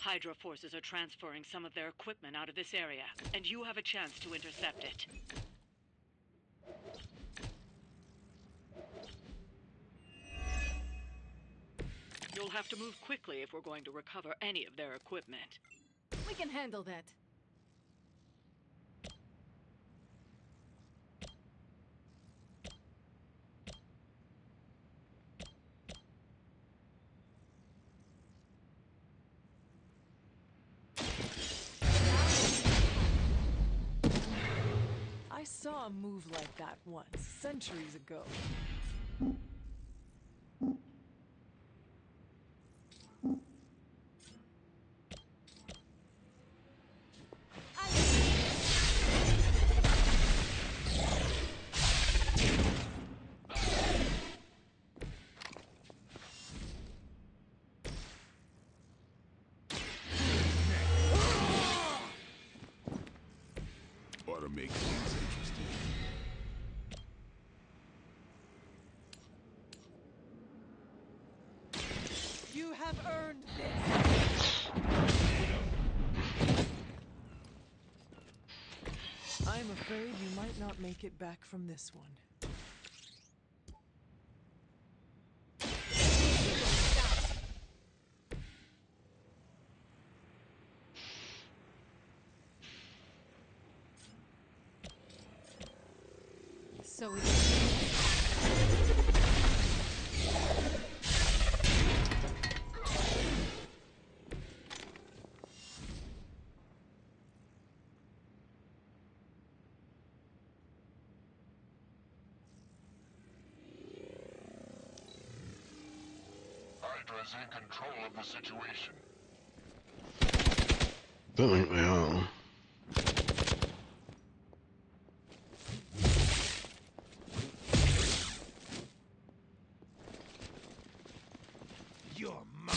Hydra forces are transferring some of their equipment out of this area, and you have a chance to intercept it. You'll have to move quickly if we're going to recover any of their equipment. We can handle that. I saw a move like that once, centuries ago. Ought to make things interesting. You have earned this. I'm afraid you might not make it back from this one. So it is. Hydra's in control of the situation. Don't think they are. You're mine.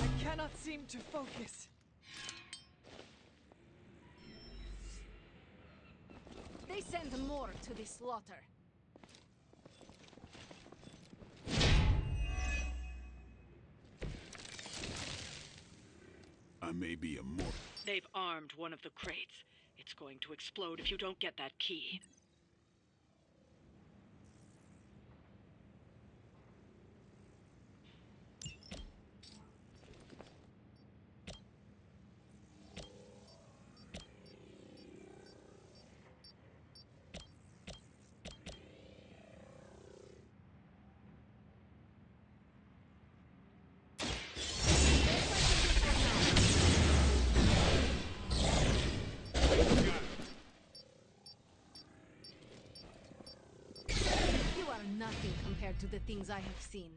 I cannot seem to focus. They send more to the slaughter. I may be immortal. They've armed one of the crates. It's going to explode if you don't get that key. You are nothing compared to the things I have seen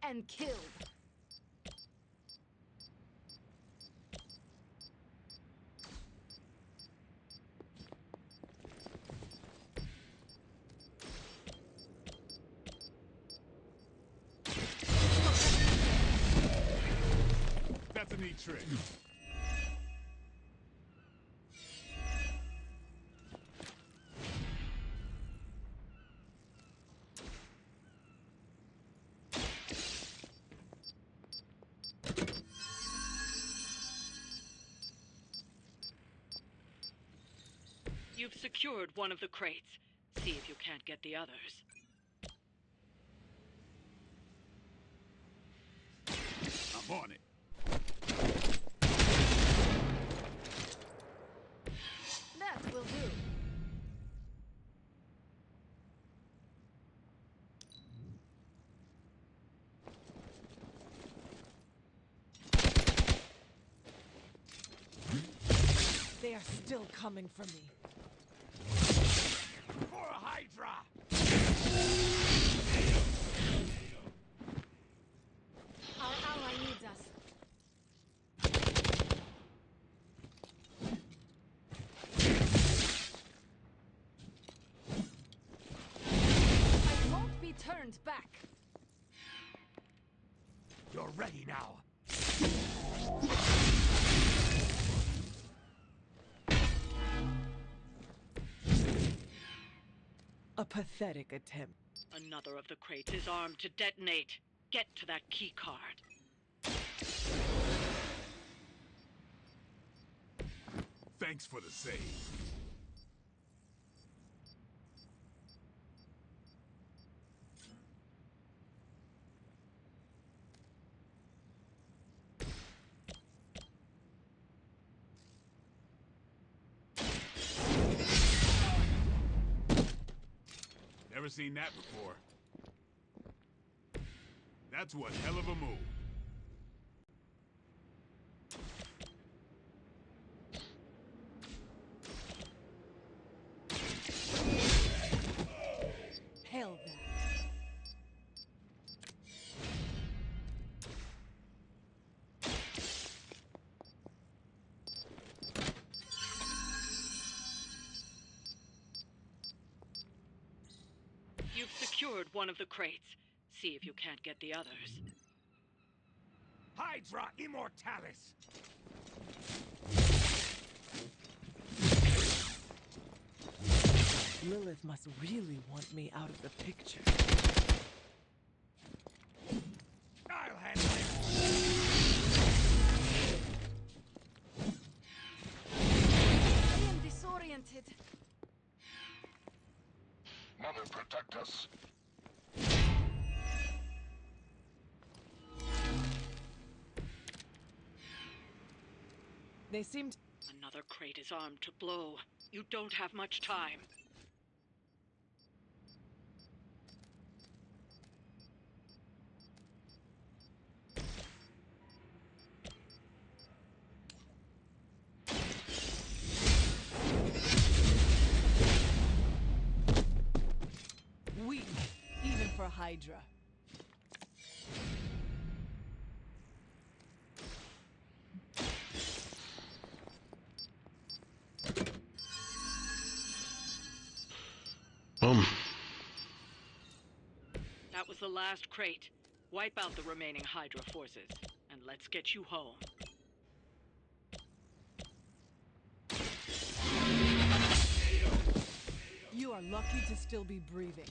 and killed. That's a neat trick. You've secured one of the crates. See if you can't get the others. I'm on it. That will do. They are still coming for me. For a Hydra! Our ally needs us. I won't be turned back. You're ready now. A pathetic attempt. Another of the crates is armed to detonate. Get to that key card. Thanks for the save. Never seen that before. That's one hell of a move. Hell that. You've secured one of the crates. See if you can't get the others. Hydra Immortalis! Lilith must really want me out of the picture. I'll handle it! I am disoriented. Mother, protect us. They seemed... Another crate is armed to blow. You don't have much time. weak, even for Hydra. That was the last crate. Wipe out the remaining Hydra forces, and let's get you home. You are lucky to still be breathing.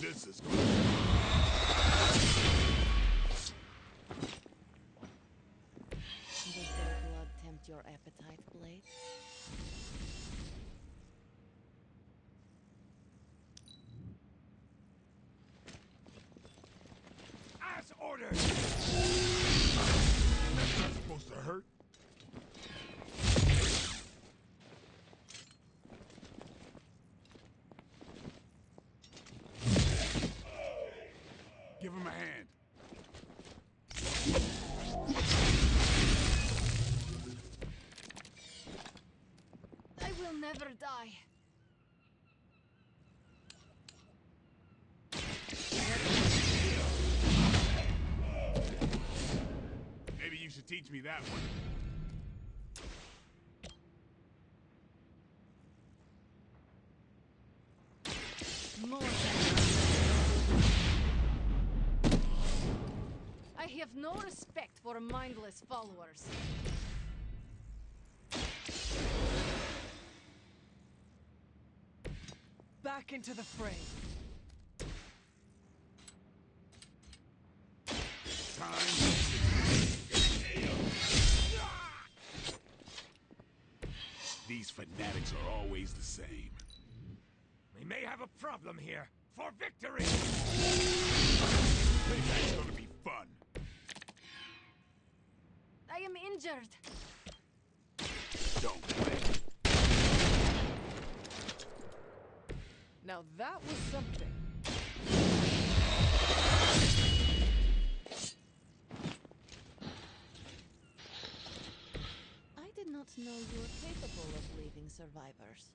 This is Does their blood tempt your appetite, Blade? As ordered! That's not supposed to hurt. Give him a hand. I will never die. Maybe you should teach me that one. More than I have no respect for mindless followers. Back into the fray. These fanatics are always the same. We may have a problem here. For victory! Payback's gonna be fun. I am injured. Don't play. Now that was something. I did not know you were capable of leaving survivors.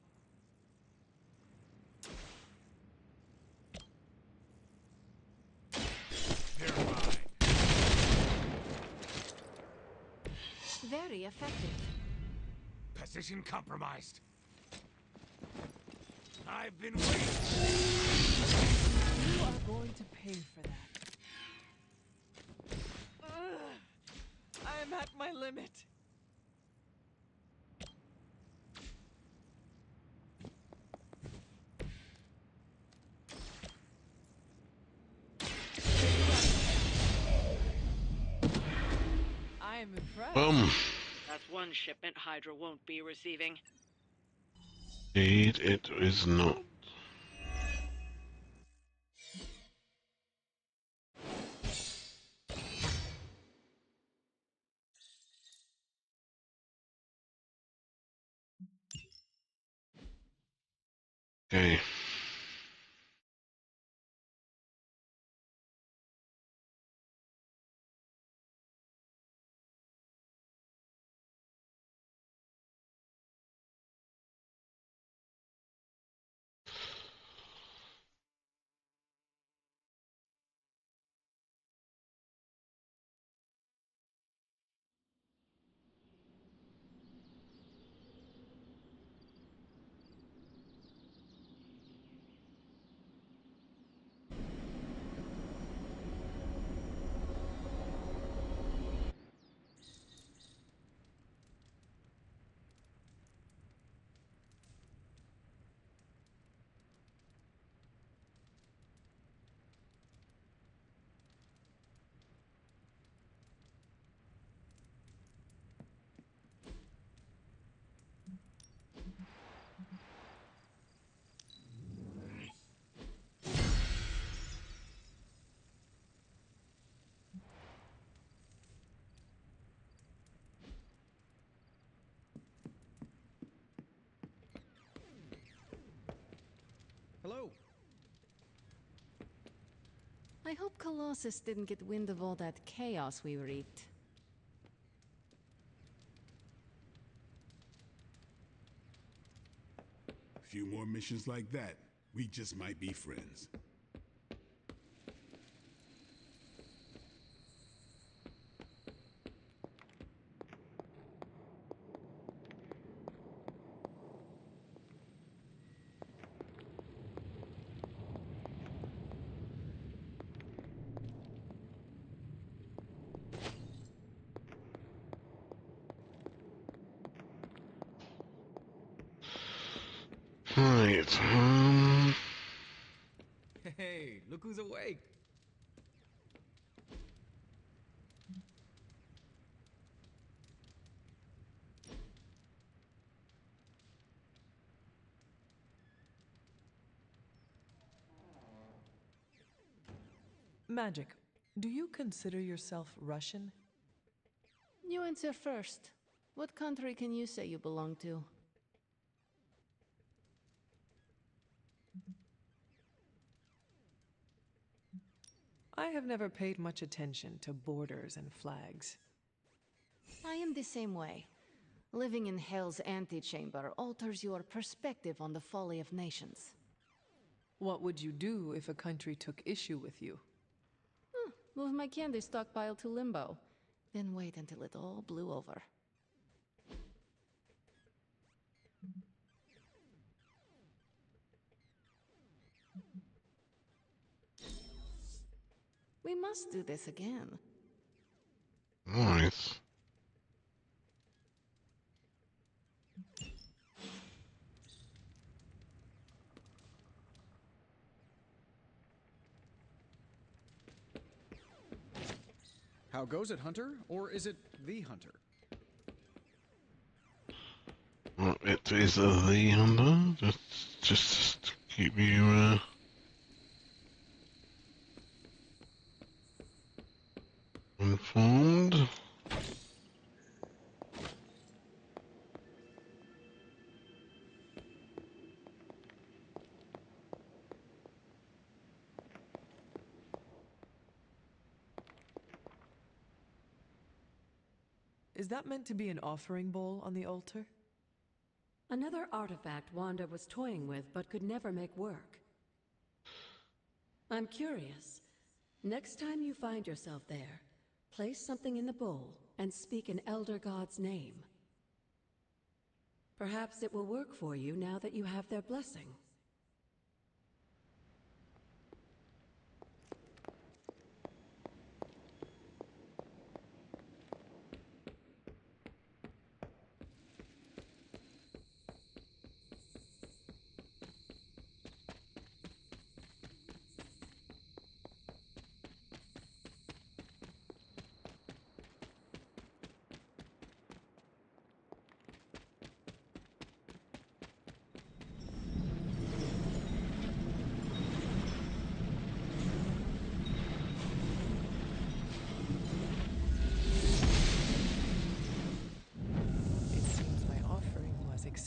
They're mine. Very effective. Position compromised. I've been waiting. You are going to pay for that. I am at my limit. Um, That's one shipment Hydra won't be receiving. indeed, it is not. Okay. Hello. I hope Colossus didn't get wind of all that chaos we wreaked. A few more missions like that, we just might be friends. Right. Hey, look who's awake. Magic, do you consider yourself Russian? You answer first. What country can you say you belong to? I have never paid much attention to borders and flags. I am the same way. Living in Hell's antechamber alters your perspective on the folly of nations. What would you do if a country took issue with you? Move my candy stockpile to Limbo, then wait until it all blew over. We must do this again. Nice. How goes it, Hunter? Or is it the Hunter? Well, it is the hunter. Just to keep you informed. Is that meant to be an offering bowl on the altar? Another artifact Wanda was toying with but could never make work. I'm curious. Next time you find yourself there, place something in the bowl and speak an Elder God's name. Perhaps it will work for you now that you have their blessing.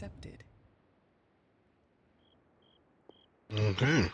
accepted. Okay.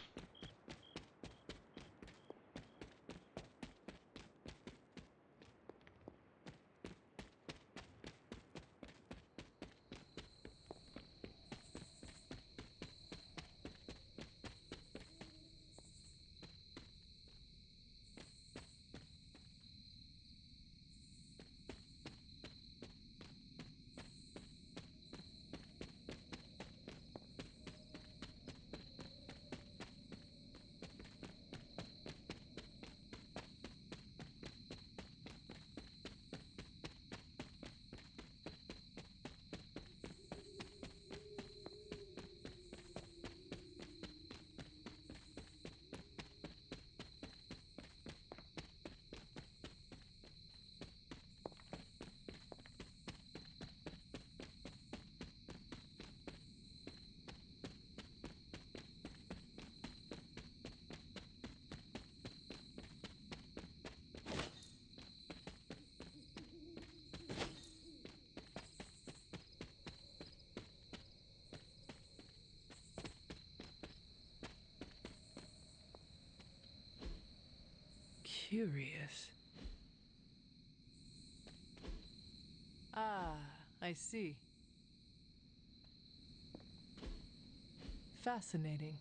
Curious. Ah, I see. Fascinating.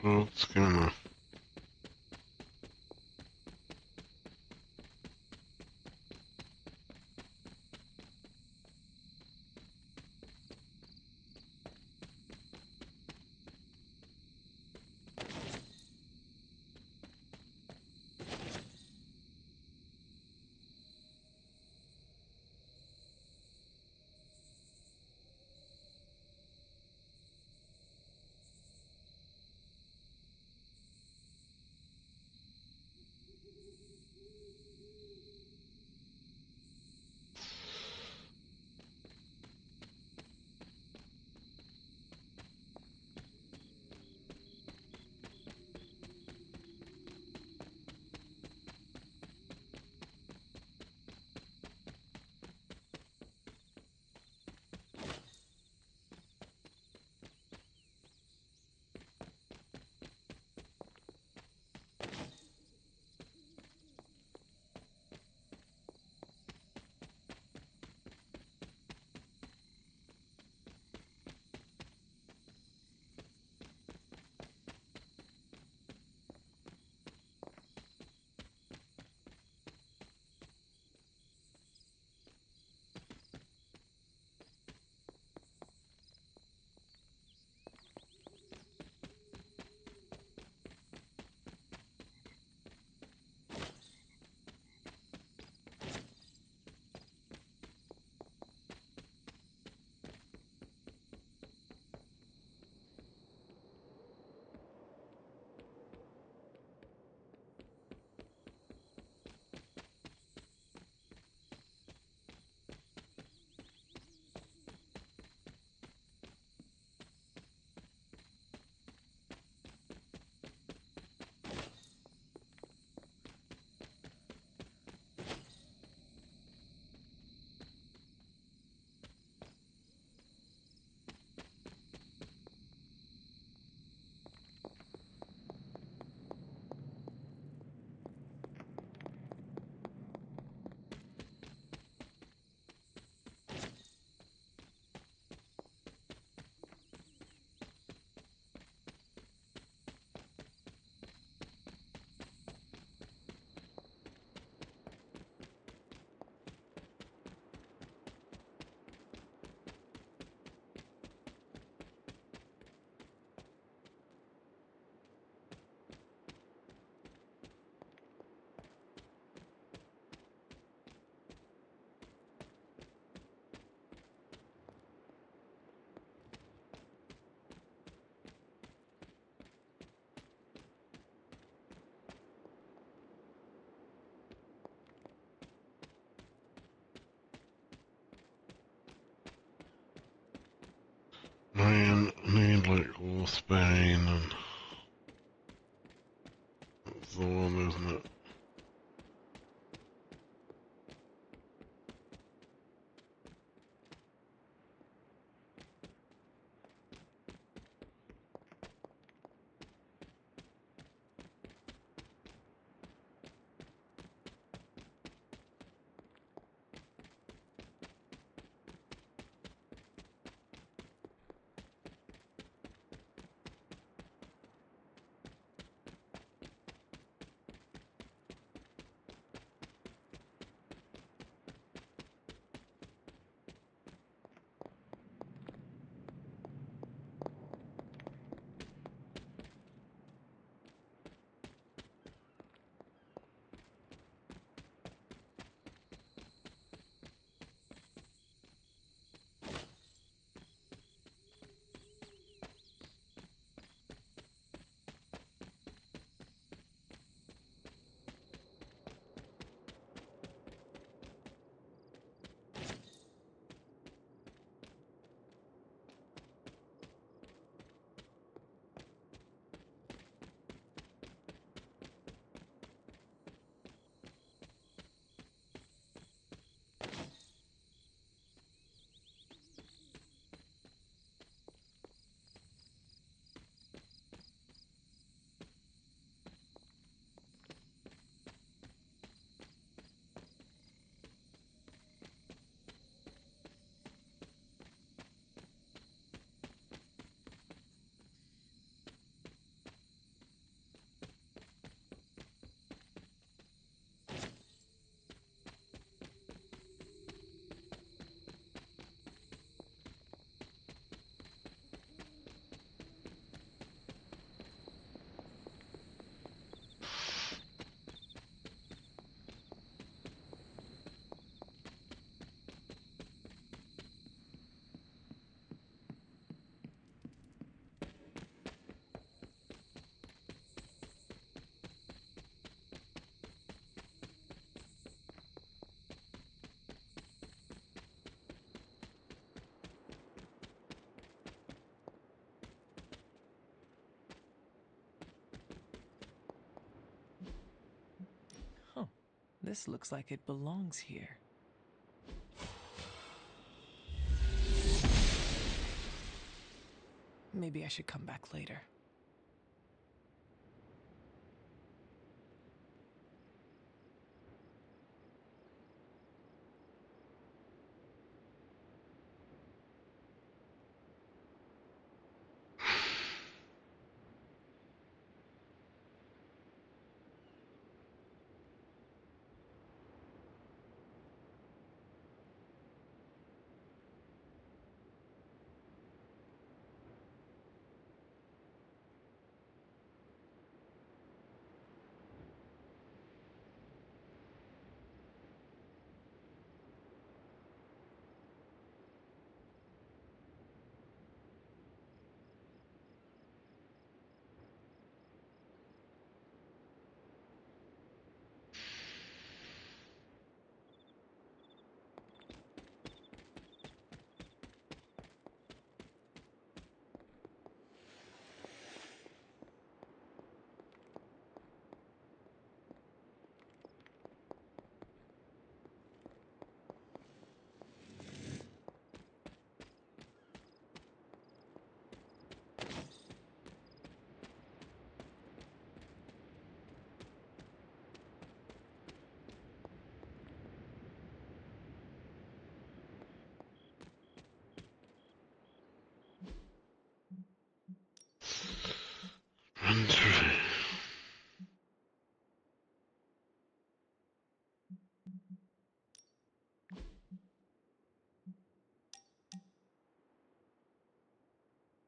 What's going on? Man, like Wolfbane and isn't it? Huh. This looks like it belongs here. Maybe I should come back later.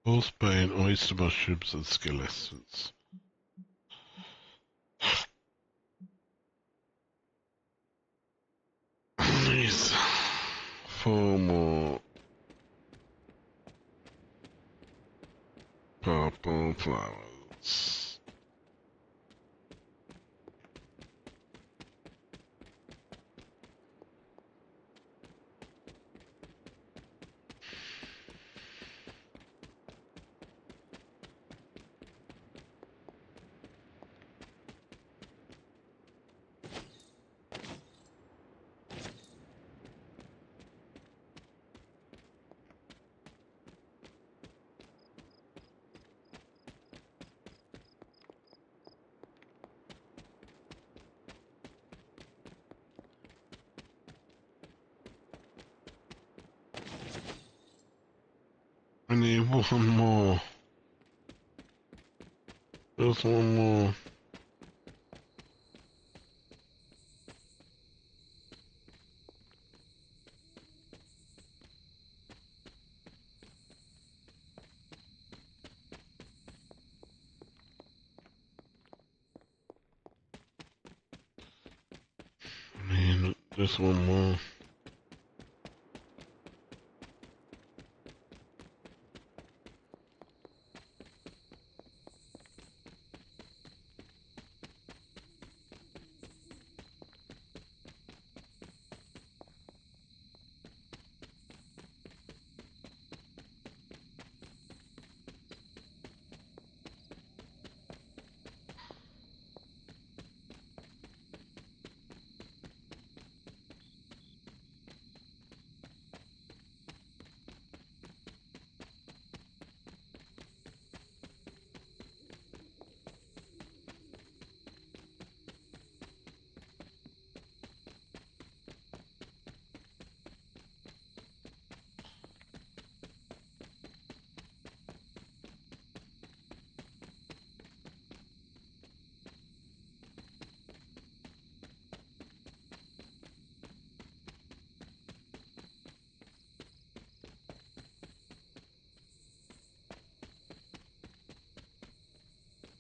Horsebean, oyster mushrooms, and skill essence. These 4 more purple flowers. One more. There's one more. I mean, there's one more.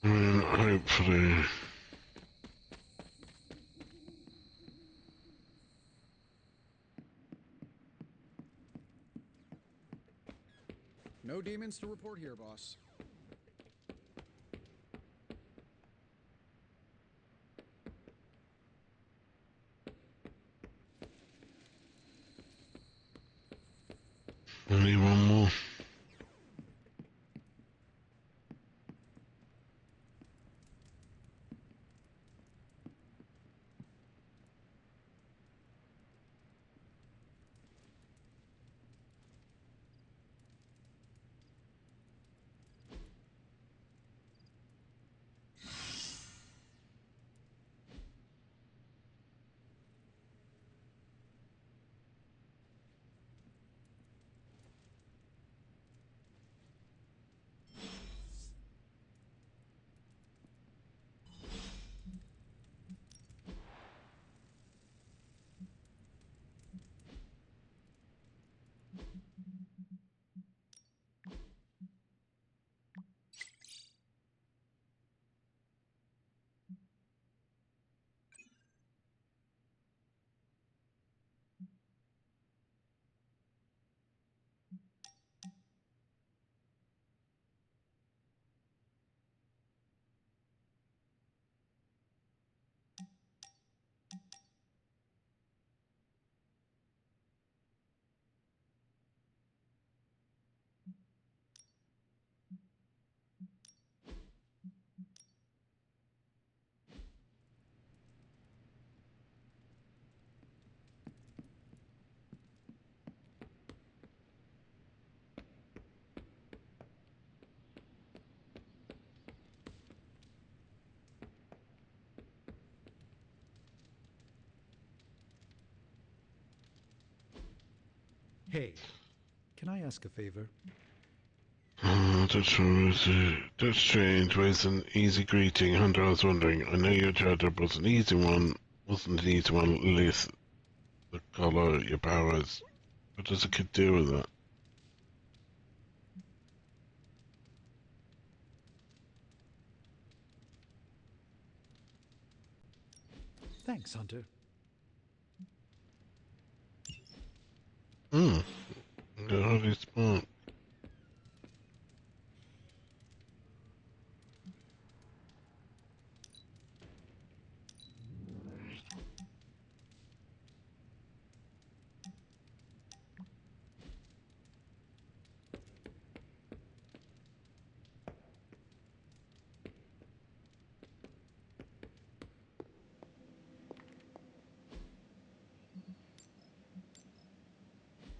I mean, hopefully. No demons to report here, boss. Only one more. Hey, can I ask a favor? That's strange. Where's an easy greeting? Hunter, I was wondering. I know your childhood was an easy one. Wasn't an easy one, at least the color, your powers. What does a kid do with that? Thanks, Hunter. The hardly smart.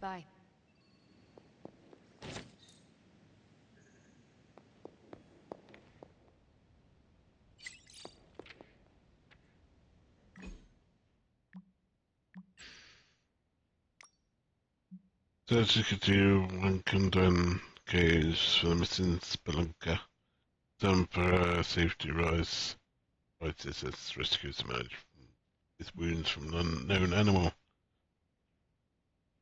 Bye. That you could do one can then goes for the missing spelunker. Done for safety rise. Rises as rescues emerge from his wounds from an unknown animal.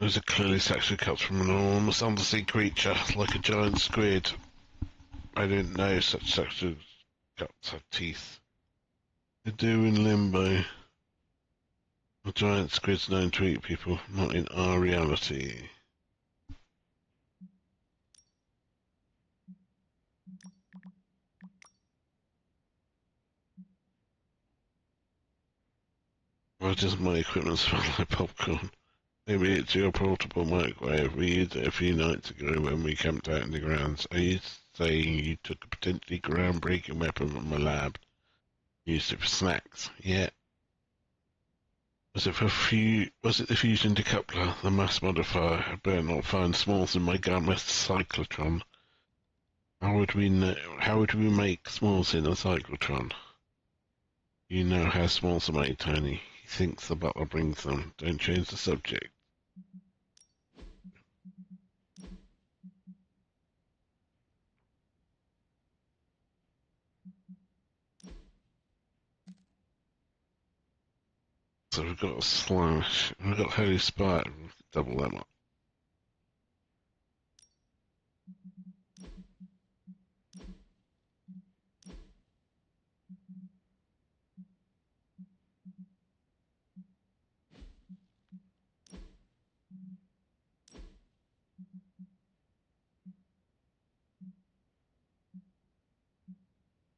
Those are clearly section cuts from an enormous undersea creature, like a giant squid. I didn't know such section cuts have teeth. They do in Limbo. A giant squid's known to eat people, not in our reality. Why does my equipment smell like popcorn? Maybe it's your portable microwave. We used it a few nights ago when we camped out in the grounds. Are you saying you took a potentially groundbreaking weapon from my lab? Used it for snacks? Yeah. Was it the fusion decoupler, the mass modifier? I better not find smalls in my gamma cyclotron. How would we make smalls in a cyclotron? You know how smalls are made, Tony. He thinks the butler brings them. Don't change the subject. So we've got a slash. We've got Holy Spire. Double them up.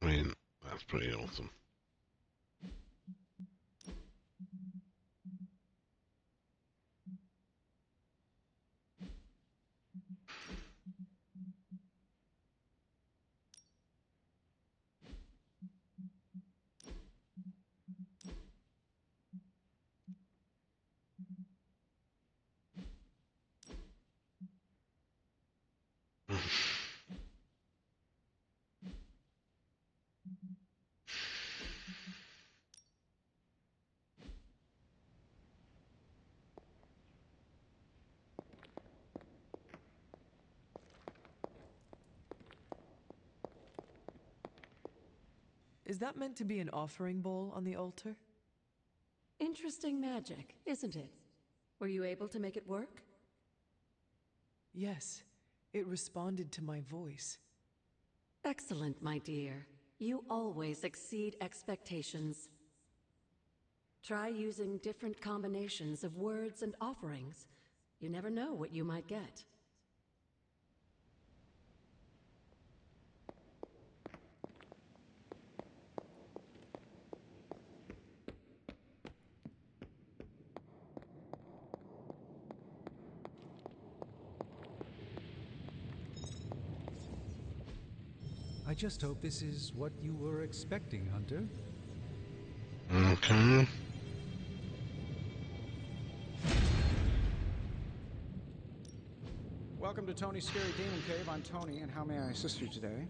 I mean, that's pretty awesome. Is that meant to be an offering bowl on the altar? Interesting magic, isn't it? Were you able to make it work? Yes, it responded to my voice. Excellent, my dear. You always exceed expectations. Try using different combinations of words and offerings. You never know what you might get. I just hope this is what you were expecting, Hunter. Okay. Welcome to Tony's Scary Demon Cave. I'm Tony, and how may I assist you today?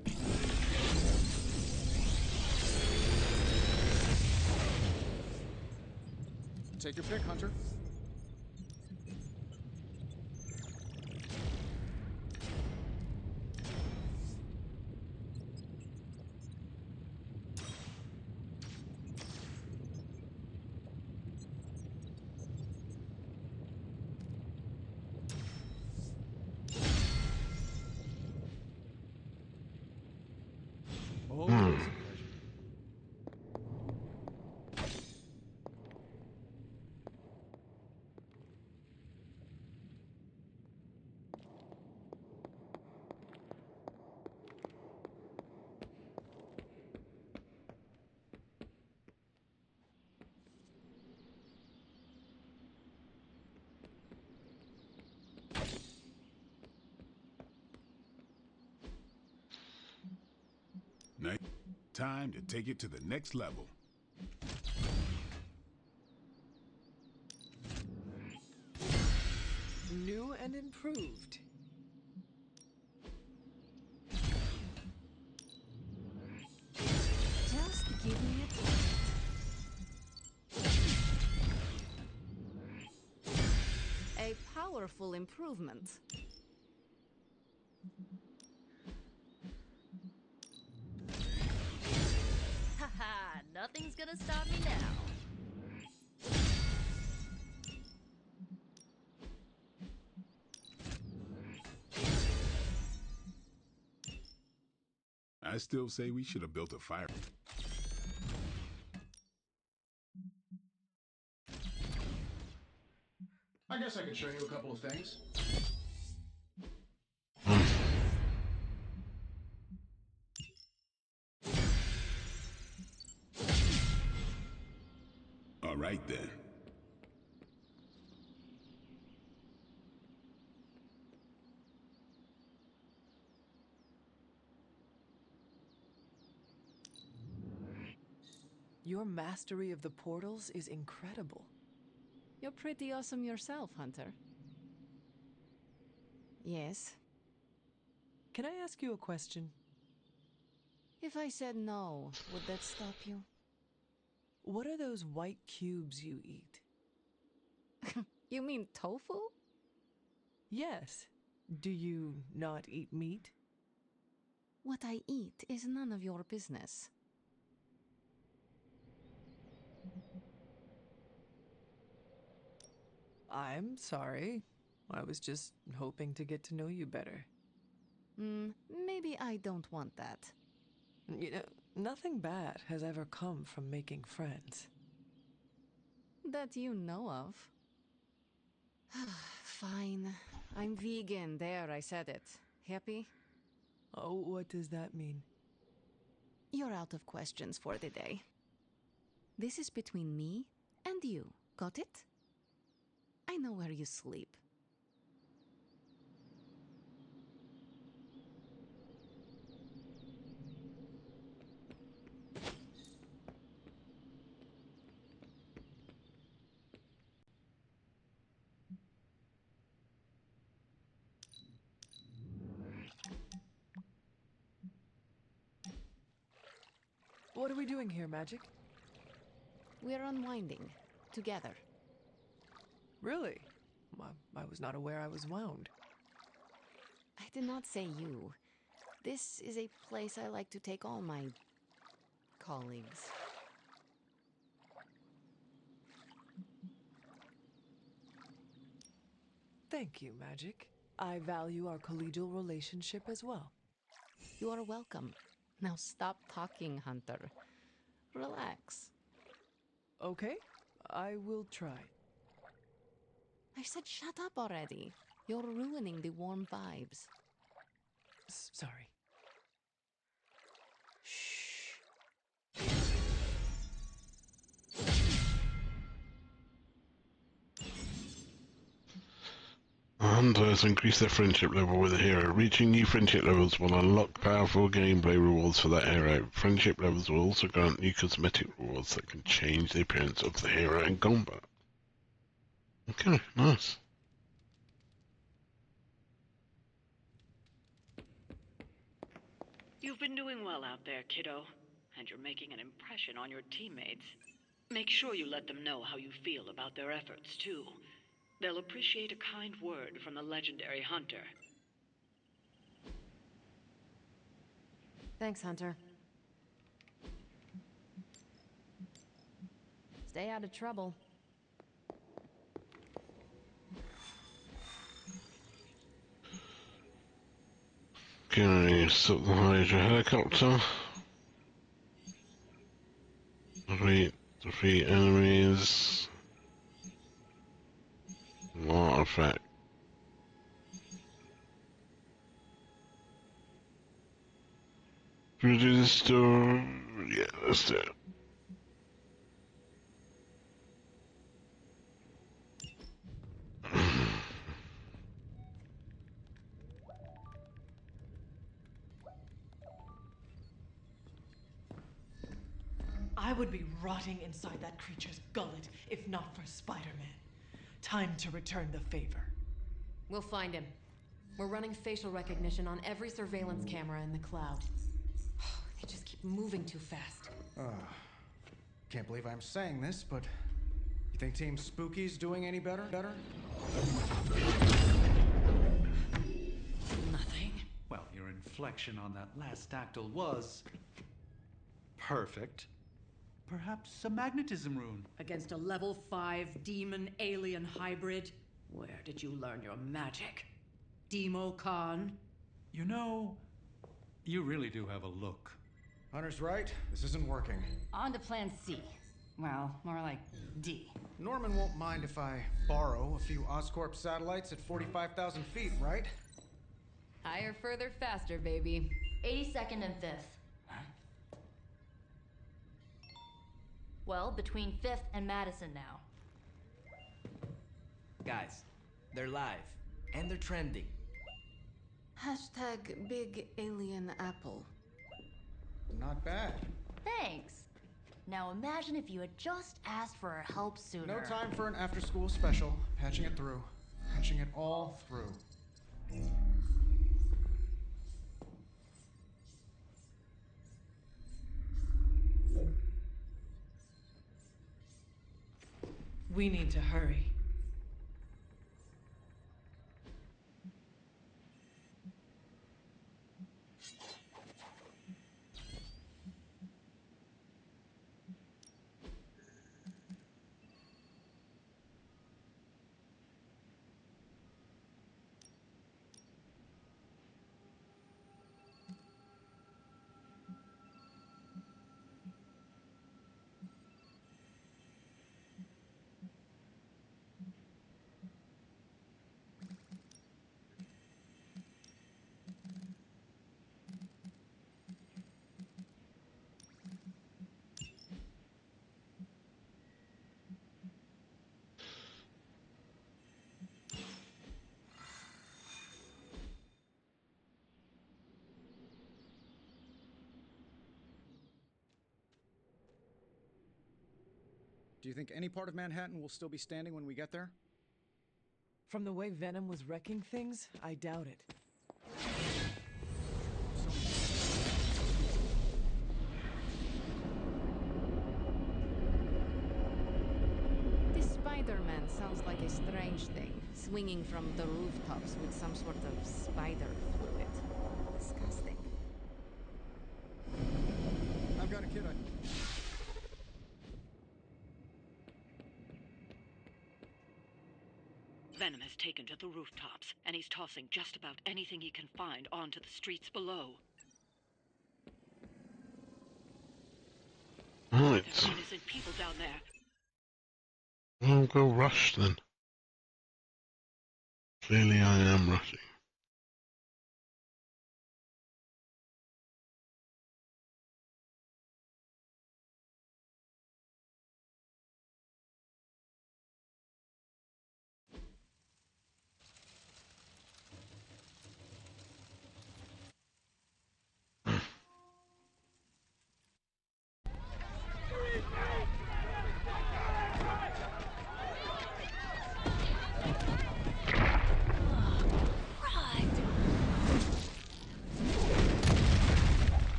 Take your pick, Hunter. Always a pleasure. Now, time to take it to the next level. New and improved. Just give me a taste. A powerful improvement. Nothing's gonna stop me now. I still say we should have built a fire. I guess I could show you a couple of things. All right then. Your mastery of the portals is incredible. You're pretty awesome yourself, Hunter. Yes? Can I ask you a question? If I said no, would that stop you? What are those white cubes you eat? You mean tofu? Yes. Do you not eat meat? What I eat is none of your business. I'm sorry. I was just hoping to get to know you better. Maybe I don't want that. You know, nothing bad has ever come from making friends. That you know of. Fine. I'm vegan. There, I said it. Happy? Oh, what does that mean? You're out of questions for the day. This is between me and you. Got it? I know where you sleep. What are we doing here, Magic? We're unwinding. Together. Really? I was not aware I was wound. I did not say you. This is a place I like to take all my colleagues. Thank you, Magic. I value our collegial relationship as well. You are welcome. Now stop talking, Hunter. Relax. Okay, I will try. I said shut up already. You're ruining the warm vibes. Sorry. Hunters increase their friendship level with a hero. Reaching new friendship levels will unlock powerful gameplay rewards for that hero. Friendship levels will also grant new cosmetic rewards that can change the appearance of the hero in combat. Okay, nice. You've been doing well out there, kiddo, and you're making an impression on your teammates. Make sure you let them know how you feel about their efforts, too. They'll appreciate a kind word from the legendary Hunter. Thanks, Hunter. Stay out of trouble. Okay, so the Hydra helicopter. Defeat enemies. Artifact. Should we do this store? Yeah, let's do it. I would be rotting inside that creature's gullet if not for Spider-Man. Time to return the favor. We'll find him. We're running facial recognition on every surveillance camera in the cloud. They just keep moving too fast. Can't believe I'm saying this, but you think Team Spooky's doing any better? Nothing. Well, your inflection on that last dactyl was perfect. Perhaps a magnetism rune. Against a level 5 demon alien hybrid? Where did you learn your magic? Demo Khan? You know, you really do have a look. Hunter's right. This isn't working. On to plan C. Well, more like D. Norman won't mind if I borrow a few Oscorp satellites at 45,000 feet, right? Higher, further, faster, baby. 82nd and 5th. Well, between 5th and Madison now. Guys, they're live. And they're trending. Hashtag Big Alien Apple. Not bad. Thanks. Now imagine if you had just asked for our help sooner. No time for an after-school special. Patching it through. Patching it all through. We need to hurry. Do you think any part of Manhattan will still be standing when we get there? From the way Venom was wrecking things, I doubt it. This Spider-Man sounds like a strange thing, swinging from the rooftops with some sort of spider fluid. Disgusting. I've got a kid. Venom has taken to the rooftops, and he's tossing just about anything he can find onto the streets below. Right. There are innocent people down there. I'll go rush then. Clearly I am rushing.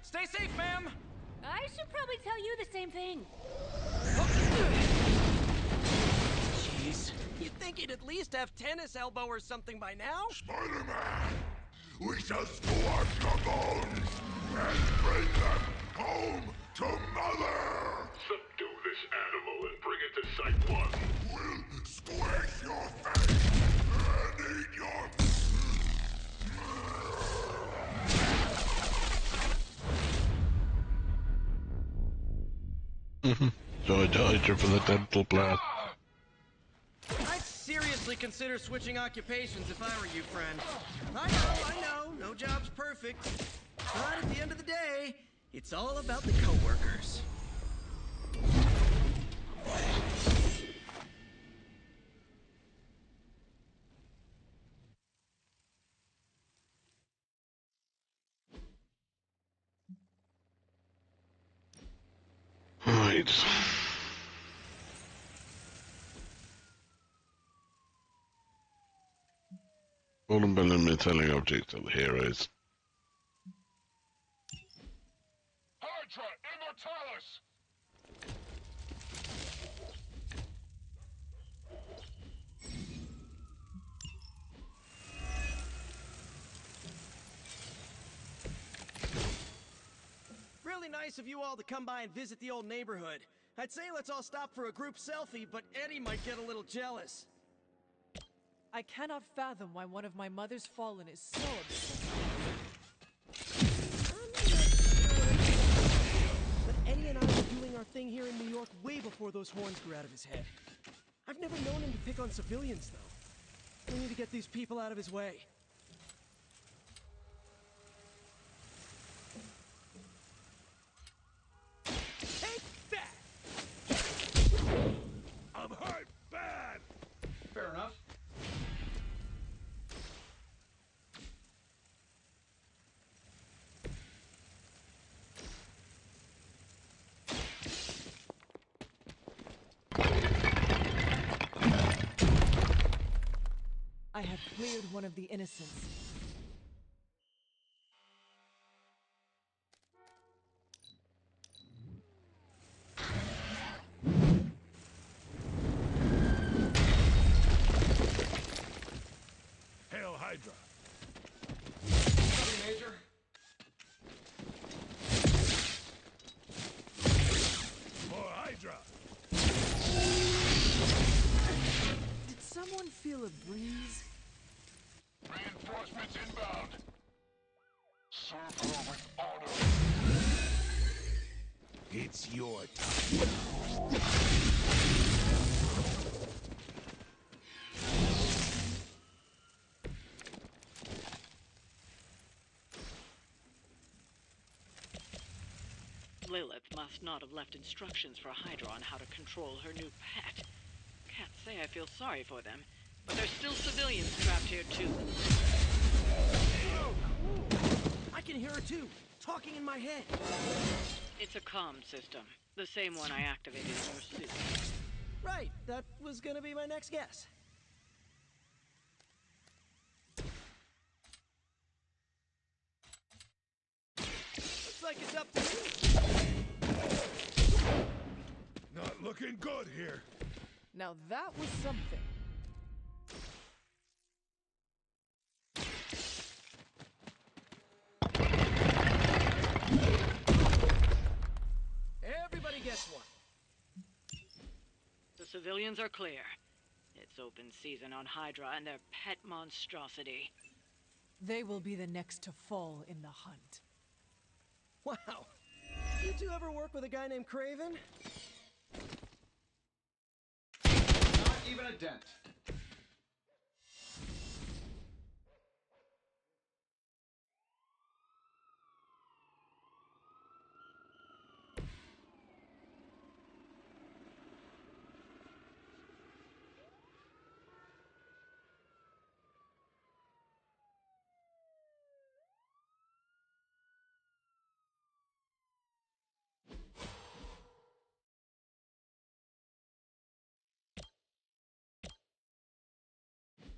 Stay safe, ma'am! I should probably tell you the same thing. Jeez, you'd think he'd at least have tennis elbow or something by now? Spider-Man! We shall scorch your bones and bring them home to Mother! Subdue this animal and bring it to Site 1. We'll squish your face and eat your... So I died for the dental plan. I'd seriously consider switching occupations if I were you, friend. I know, no job's perfect. But at the end of the day, it's all about the coworkers. Right. Golden Bell and metallic objects are the heroes. Hydra Immortalis! really nice of you all to come by and visit the old neighborhood. I'd say let's all stop for a group selfie, but Eddie might get a little jealous. I cannot fathom why one of my mother's fallen is so obsessed. But Eddie and I were doing our thing here in New York way before those horns grew out of his head. I've never known him to pick on civilians, though. We need to get these people out of his way. Take that! I'm hurt bad! Fair enough. I have cleared one of the innocents. Hail Hydra! Copy, Major. For Hydra! Did someone feel a breeze? Reinforcements inbound. Serve her with honor. It's your time. Lilith must not have left instructions for Hydra on how to control her new pet. Can't say I feel sorry for them, but there's still civilians trapped here too. Oh, cool. I can hear her too, talking in my head. It's a comm system, the same one I activated in your suit. Right, that was gonna be my next guess. Looks like it's up to you. Not looking good here. Now that was something. Everybody gets one. The civilians are clear. It's open season on Hydra and their pet monstrosity. They will be the next to fall in the hunt. Wow. You two ever work with a guy named Craven? Not even a dent.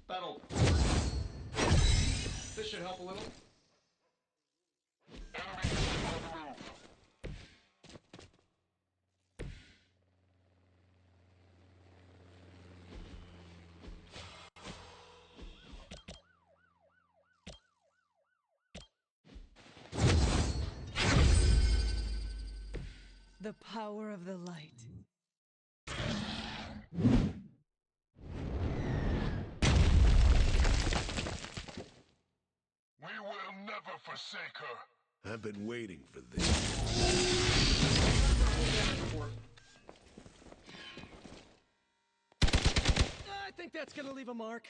Battle. This should help a little. The power of the light. We will never forsake her. I've been waiting for this. I think that's gonna leave a mark.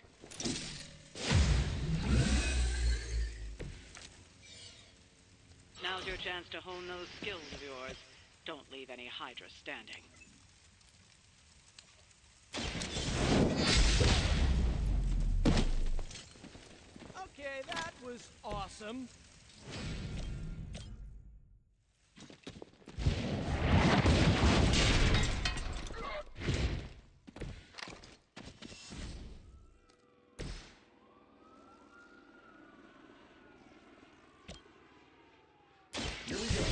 Now's your chance to hone those skills of yours. Don't leave any Hydra standing. Okay, that was awesome. Here we go.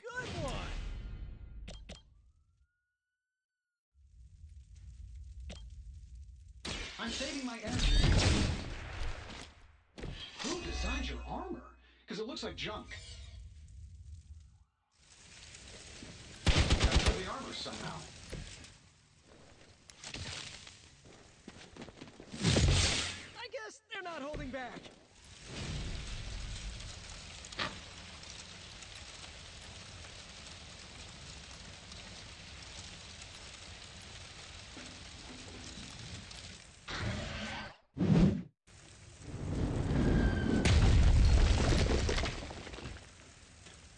Good one. I'm saving my energy. Who designed your armor? Because it looks like junk. Got the armor somehow. I guess they're not holding back.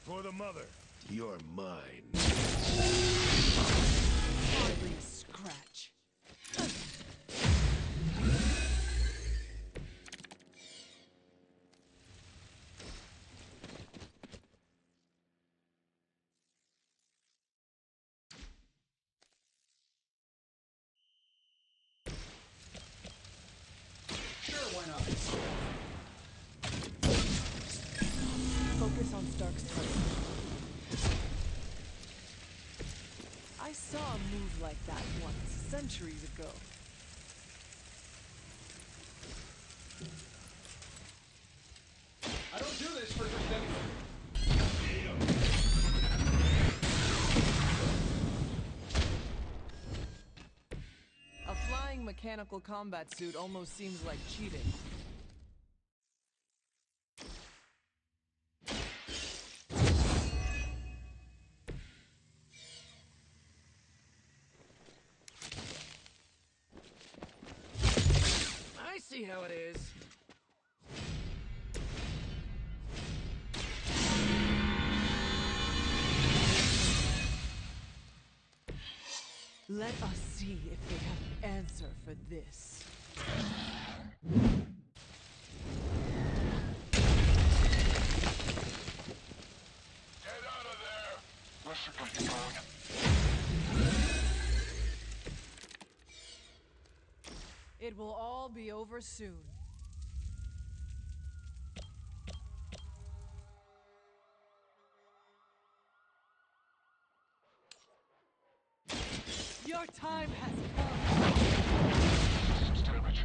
For the mother. You're mine. Hardly a scratch. Sure, why not? Focus on Stark's target. I saw a move like that once, centuries ago. I don't do this for just anything. A flying mechanical combat suit almost seems like cheating. I see how it is. Let us see if they have an answer for this. Get out of there! Listen to me, Clone. It will all be over soon. Your time has come. Damage.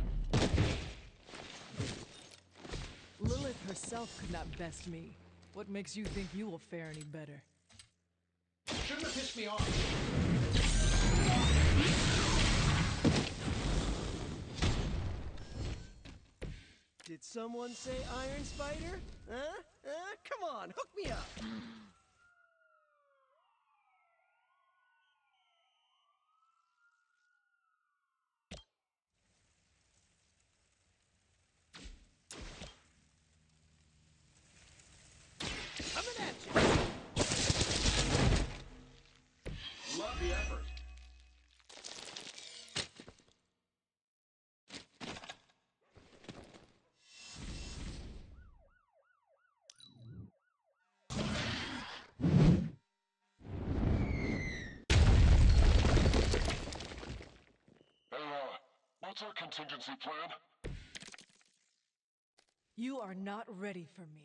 Lilith herself could not best me. What makes you think you will fare any better? Shouldn't have pissed me off. Did someone say Iron Spider? Huh? Come on, hook me up. Coming at you. Love the effort. What's our contingency plan? You are not ready for me.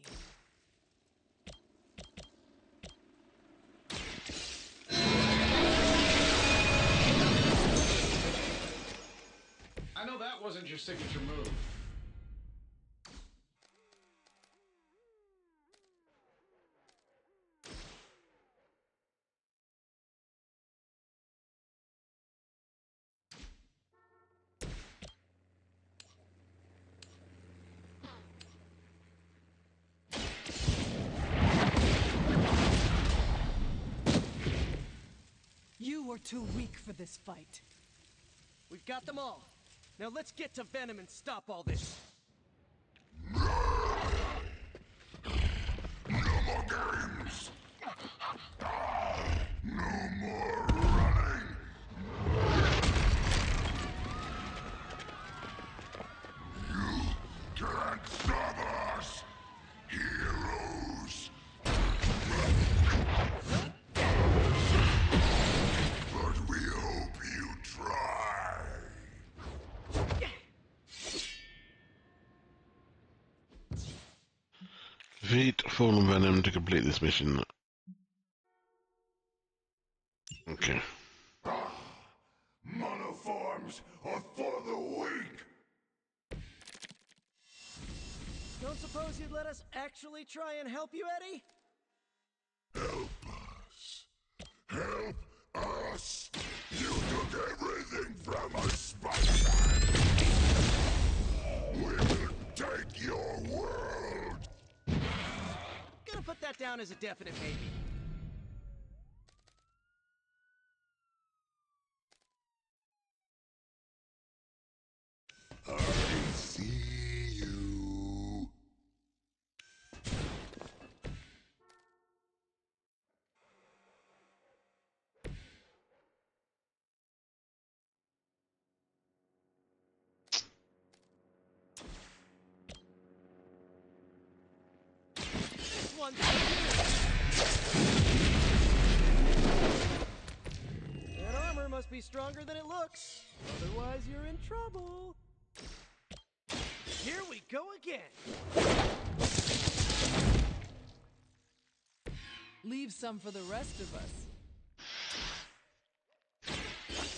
I know that wasn't your signature move. You were too weak for this fight. We've got them all. Now let's get to Venom and stop all this. No more games! No more running! You can't stop us! Heroes! But we hope you try! Defeat Fallen Venom to complete this mission. Okay. Monoforms are for the weak! Don't suppose you'd let us actually try and help you, Eddie? Help us. Help us! You took everything from us, Spider-Man! We will take your world! Gonna put that down as a definite maybe. I see you. This one's that armor must be stronger than it looks. Otherwise, you're in trouble. Here we go again. Leave some for the rest of us.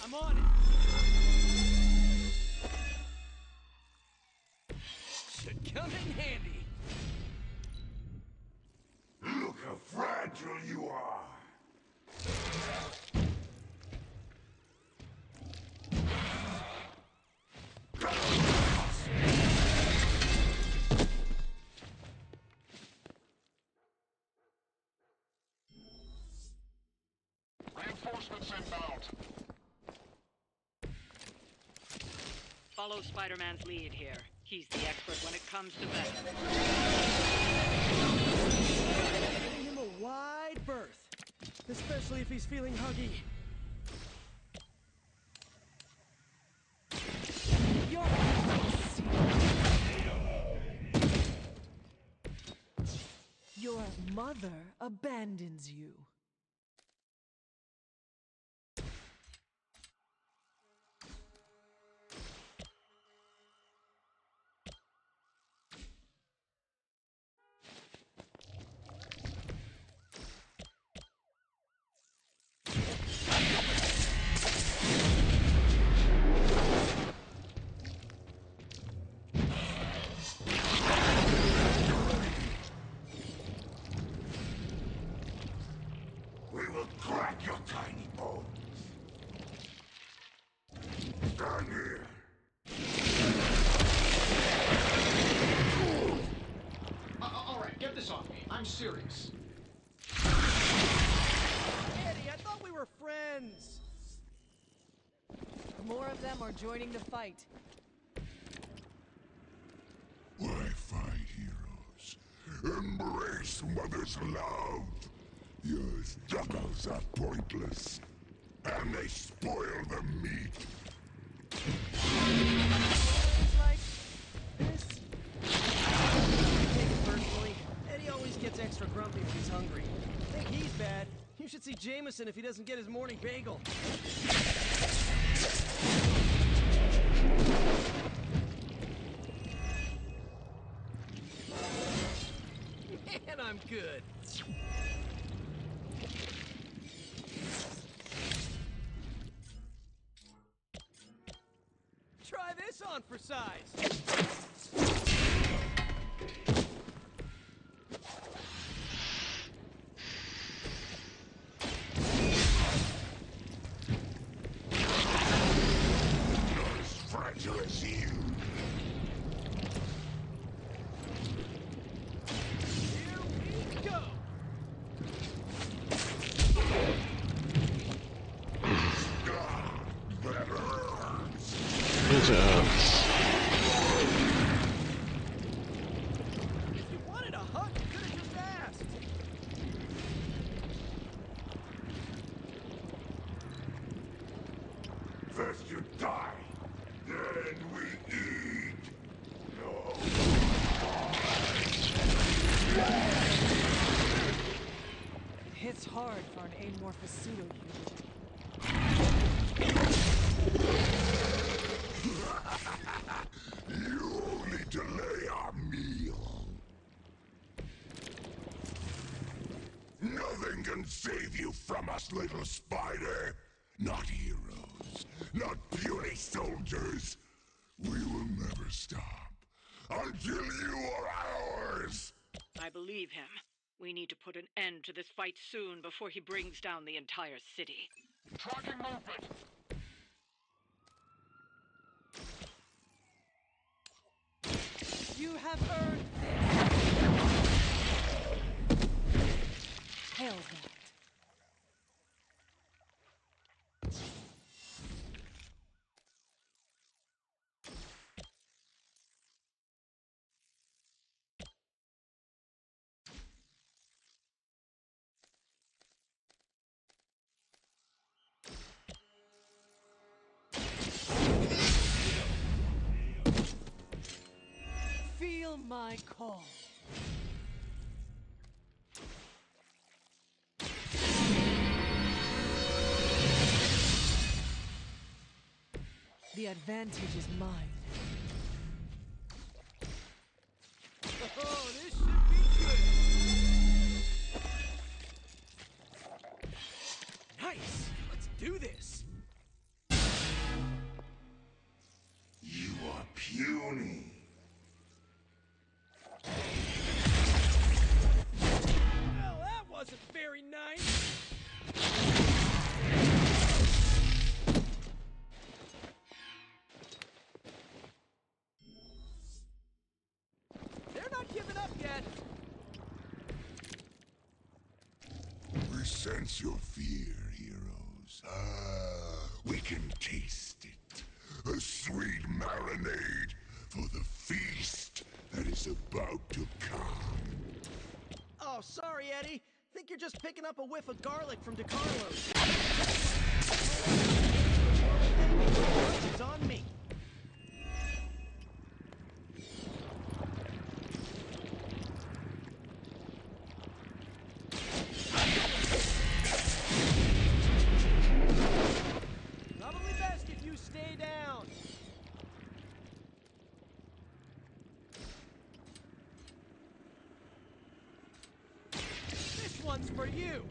I'm on it. Should come in handy. Look how fragile you are. Reinforcements inbound. Follow Spider-Man's lead here. He's the expert when it comes to Venom. Giving him a wide berth, especially if he's feeling huggy. Your mother abandons you. We will crack your tiny bones. Stand here. All right, get this off me. I'm serious. Eddie, I thought we were friends. More of them are joining the fight. Why fight, heroes? Embrace mother's love. Your struggles are pointless, and they spoil the meat. Like this. Take it personally. Eddie always gets extra grumpy when he's hungry. Think he's bad. You should see Jameson if he doesn't get his morning bagel. Man, I'm good. Try this on for size. Not as fragile as you. Here we go. That hurts. It hurts. If you wanted a hug, you could have just asked. First you die, then we eat. No. Hits hard for an amorphous pseudo-human. You only delay our meal. Nothing can save you from us, little spider. Not heroes, not puny soldiers. We will never stop until you are ours! I believe him. We need to put an end to this fight soon before he brings down the entire city. Tracking movement! You have earned this! Hail that. Feel my call. The advantage is mine. Oh, this should be good. Nice. Let's do this. You are puny. Well, that wasn't very nice. They're not giving up yet. We sense your fear, heroes. We can taste it. A sweet marinade for the feast that is about to come. Oh, sorry, Eddie. Think you're just picking up a whiff of garlic from DeCarlo's. It's on me. Probably best if you stay down. This one's for you.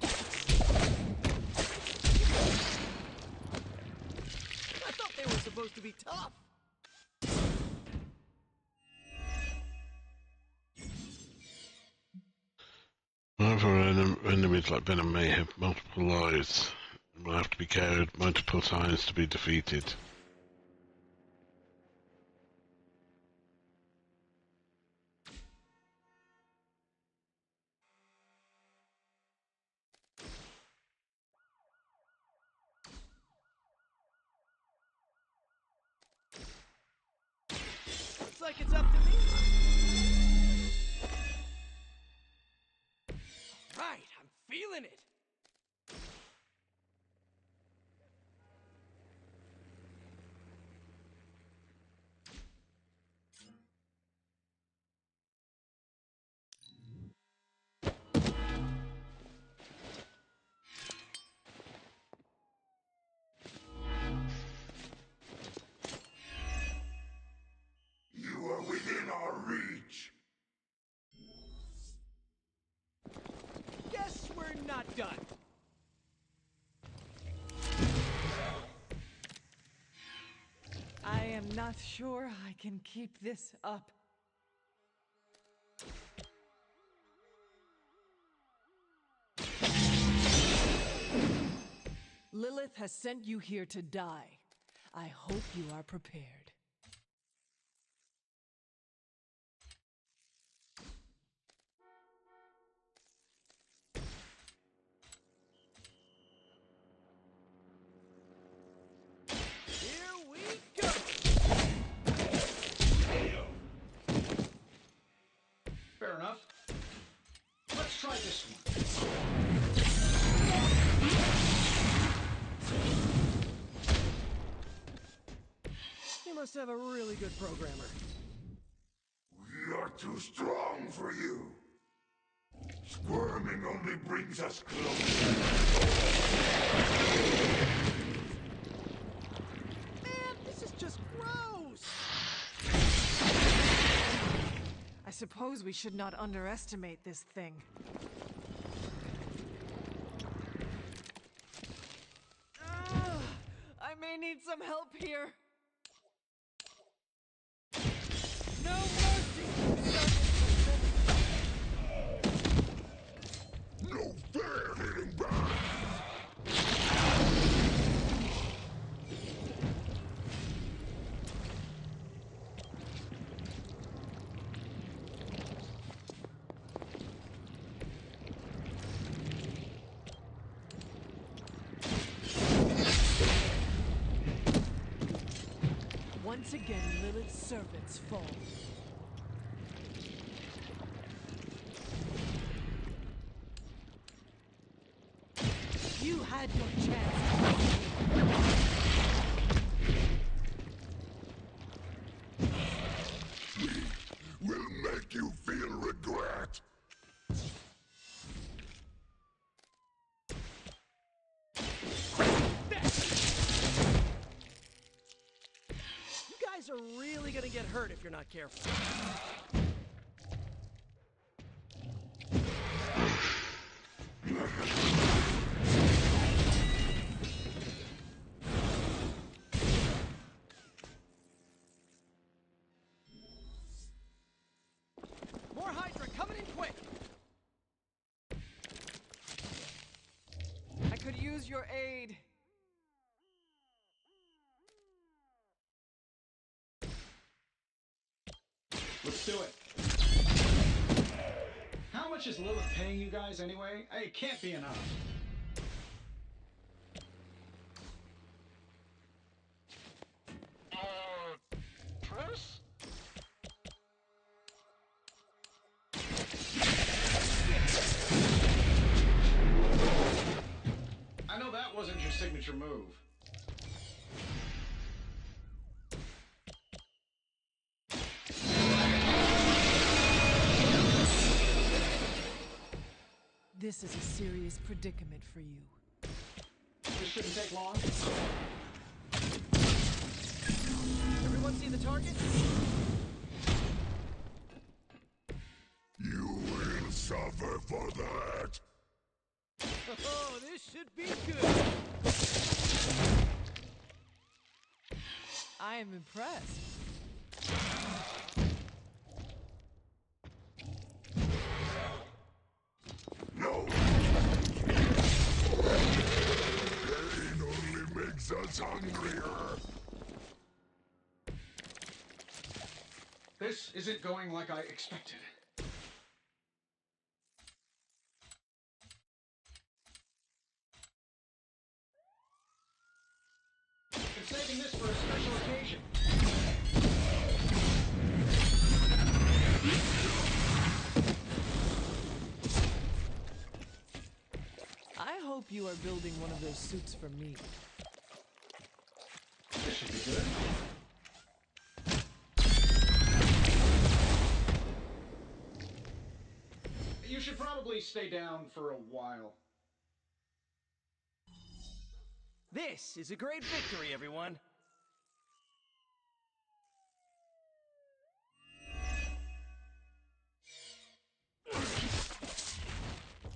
I thought they were supposed to be tough. However, enemies like Venom may have multiple lives and will have to be carried multiple times to be defeated. Looks like it's up to me. Right, I'm feeling it. You are within our reach. Guess we're not done. I am not sure I can keep this up. Lilith has sent you here to die. I hope you are prepared. Here we go. Fair enough. Let's try this one. You must have a really good programmer. We are too strong for you. Squirming only brings us closer. Man, this is just gross. I suppose we should not underestimate this thing. I may need some help here. Once again, Lilith's servants fall. You had your chance. Will make you feel regret. You guys are really gonna get hurt if you're not careful. More Hydra coming in quick! I could use your aid. Let's do it. How much is Lilith paying you guys anyway? It can't be enough. Chris? I know that wasn't your signature move. This is a serious predicament for you. This shouldn't take long. Everyone see the target? You will suffer for that. Oh, this should be good. I am impressed. No. Pain only makes us hungrier. This isn't going like I expected. I'm saving this for a special occasion. I hope you are building one of those suits for me. This should be good. You should probably stay down for a while. This is a great victory, everyone.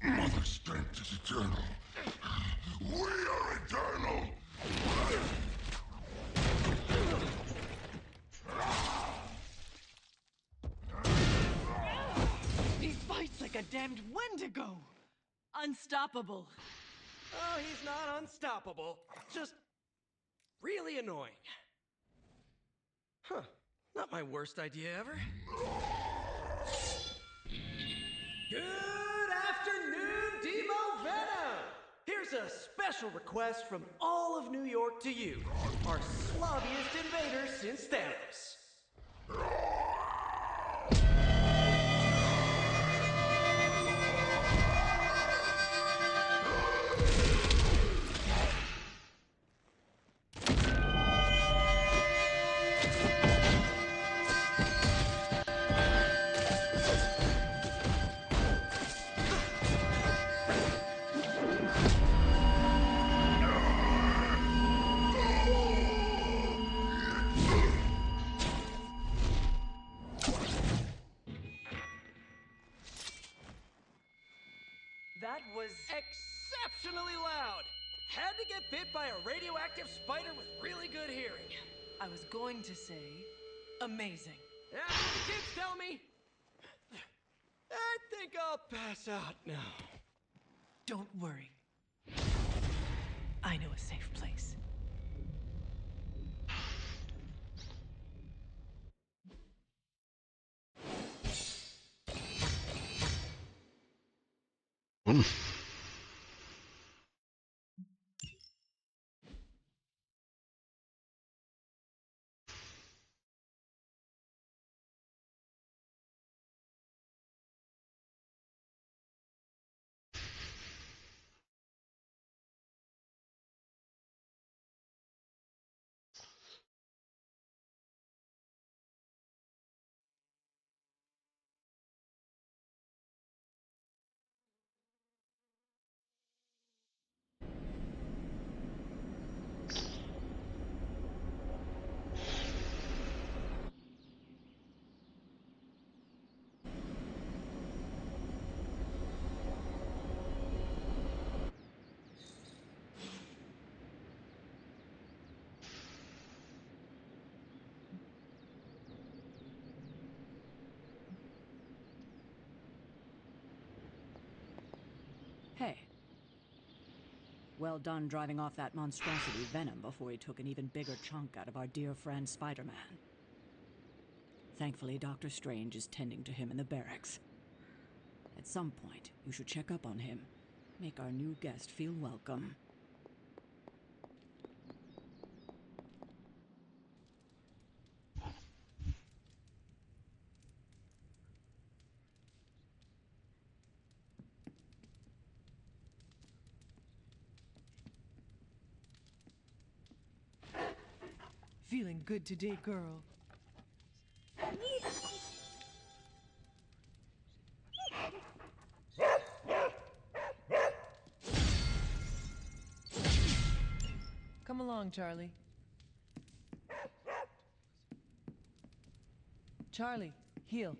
Mother's strength is eternal. We are eternal. He fights like a damned Wendigo. Unstoppable. Oh, he's not unstoppable. Just really annoying. Huh. Not my worst idea ever. Good afternoon, Demo Venom! Here's a special request from all of New York to you, our slobbiest invader since Thanos. That was Exceptionally loud! Had to get bit by a radioactive spider with really good hearing. I was going to say, amazing. That's what the kids tell me. I think I'll pass out now. Don't worry. I know a safe place. Well done driving off that monstrosity Venom before he took an even bigger chunk out of our dear friend Spider-Man. Thankfully, Dr. Strange is tending to him in the barracks. At some point, you should check up on him. Make our new guest feel welcome. Feeling good today, girl. Come along, Charlie. Charlie, heal.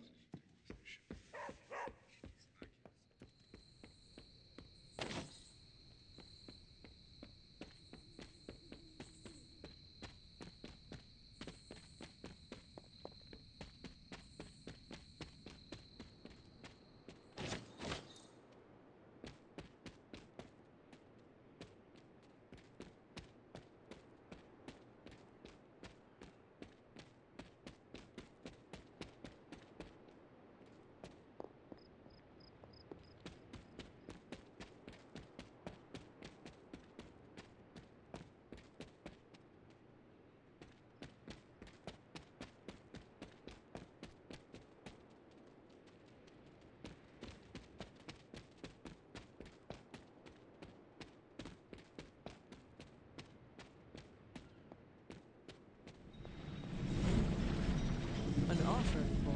An offering ball.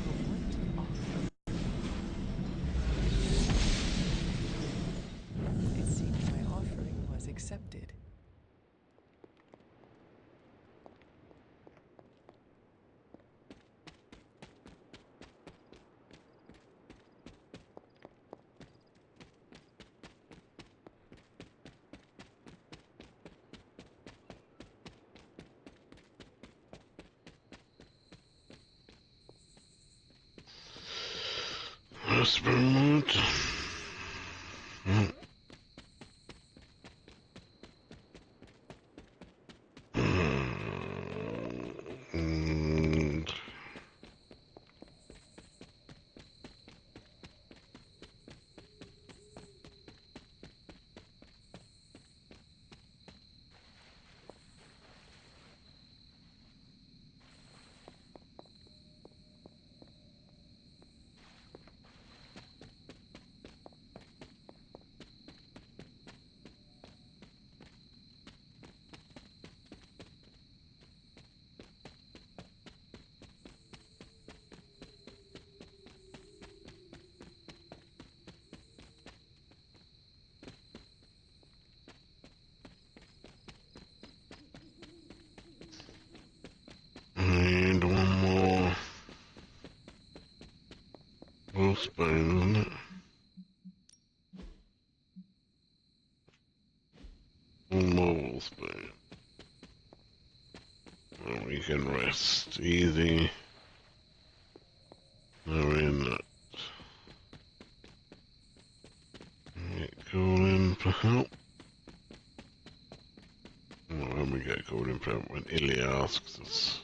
But what offer? It seems my offering was accepted. Experiment. And one more. Wolfsbane, isn't it? One more Wolfsbane. And we can rest easy. We're in that. Call in for help. Well, when we get called in for help, when Ilya asks us.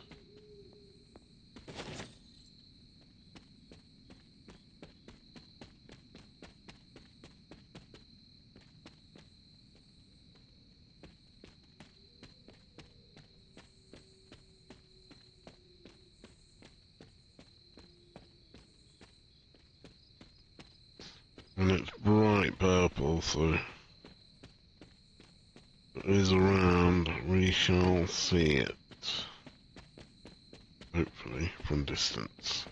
And it's bright purple, so if it is around, we shall see it. Hopefully, from distance.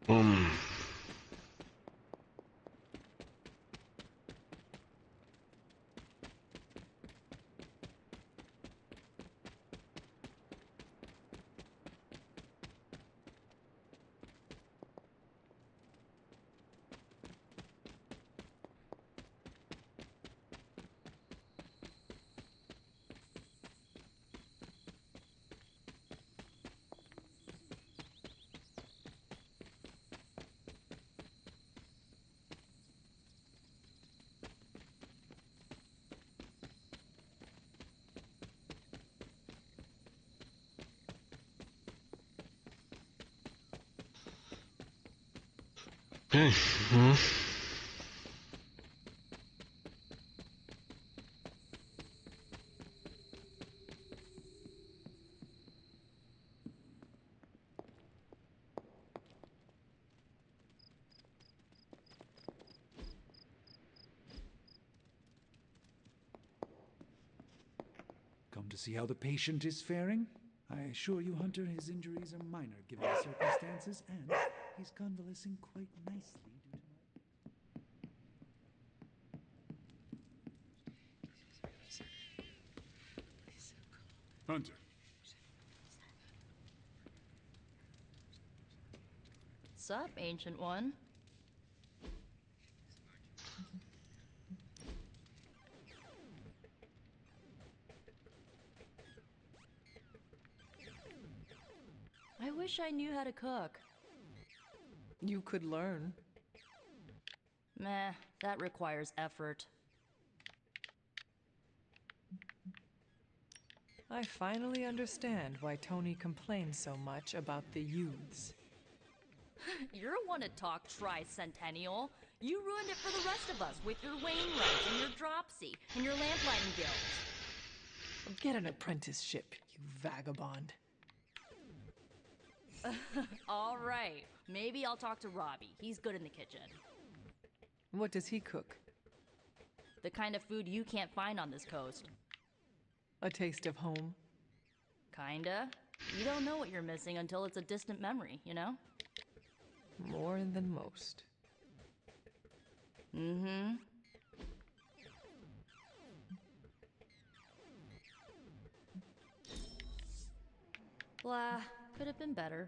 Um. Okay. Come to see how the patient is faring? I assure you, Hunter, his injuries are minor given the circumstances, and he's convalescing quite nicely due to my... Hunter. Sup, Ancient One? I wish I knew how to cook. You could learn. Meh, that requires effort. I finally understand why Tony complains so much about the youths. You're one to talk tricentennial. You ruined it for the rest of us with your Wainwrights and your Dropsy and your lamplighting guilds. Get an apprenticeship, you vagabond. All right, maybe I'll talk to Robbie. He's good in the kitchen. What does he cook? The kind of food you can't find on this coast. A taste of home? Kinda. You don't know what you're missing until it's a distant memory, you know? More than most. Mm-hmm. Blah, could have been better.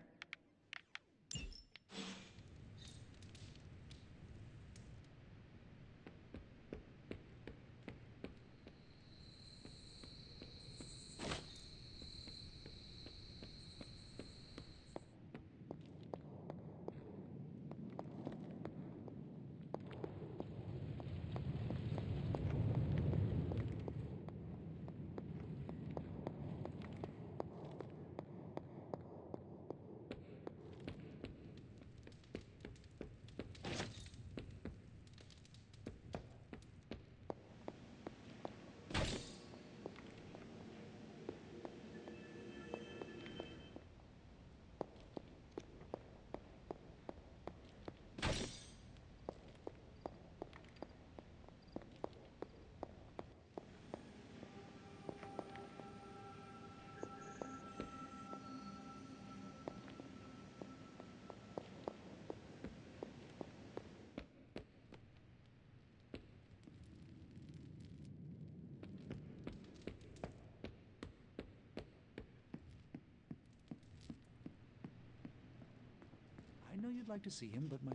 I know you'd like to see him, but my...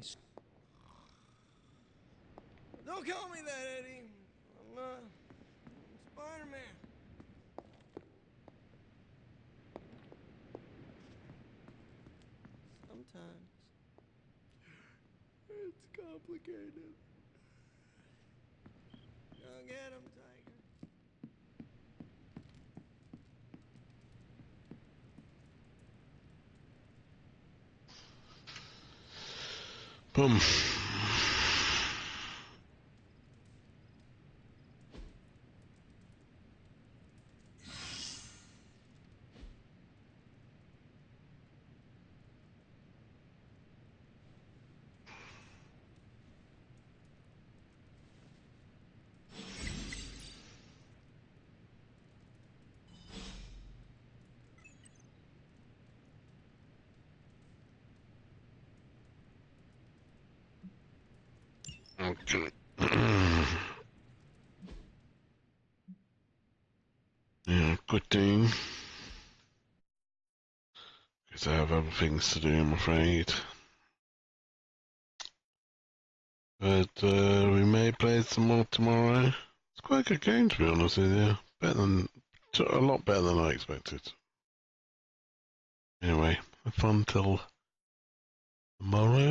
Don't call me that, Eddie. I'm Spider-Man. Sometimes it's complicated. Go get him, Tiger. Boom. Okay. Yeah, good thing. Because I have other things to do, I'm afraid. But we may play some more tomorrow. It's quite a good game, to be honest with you. A lot better than I expected. Anyway, have fun till tomorrow.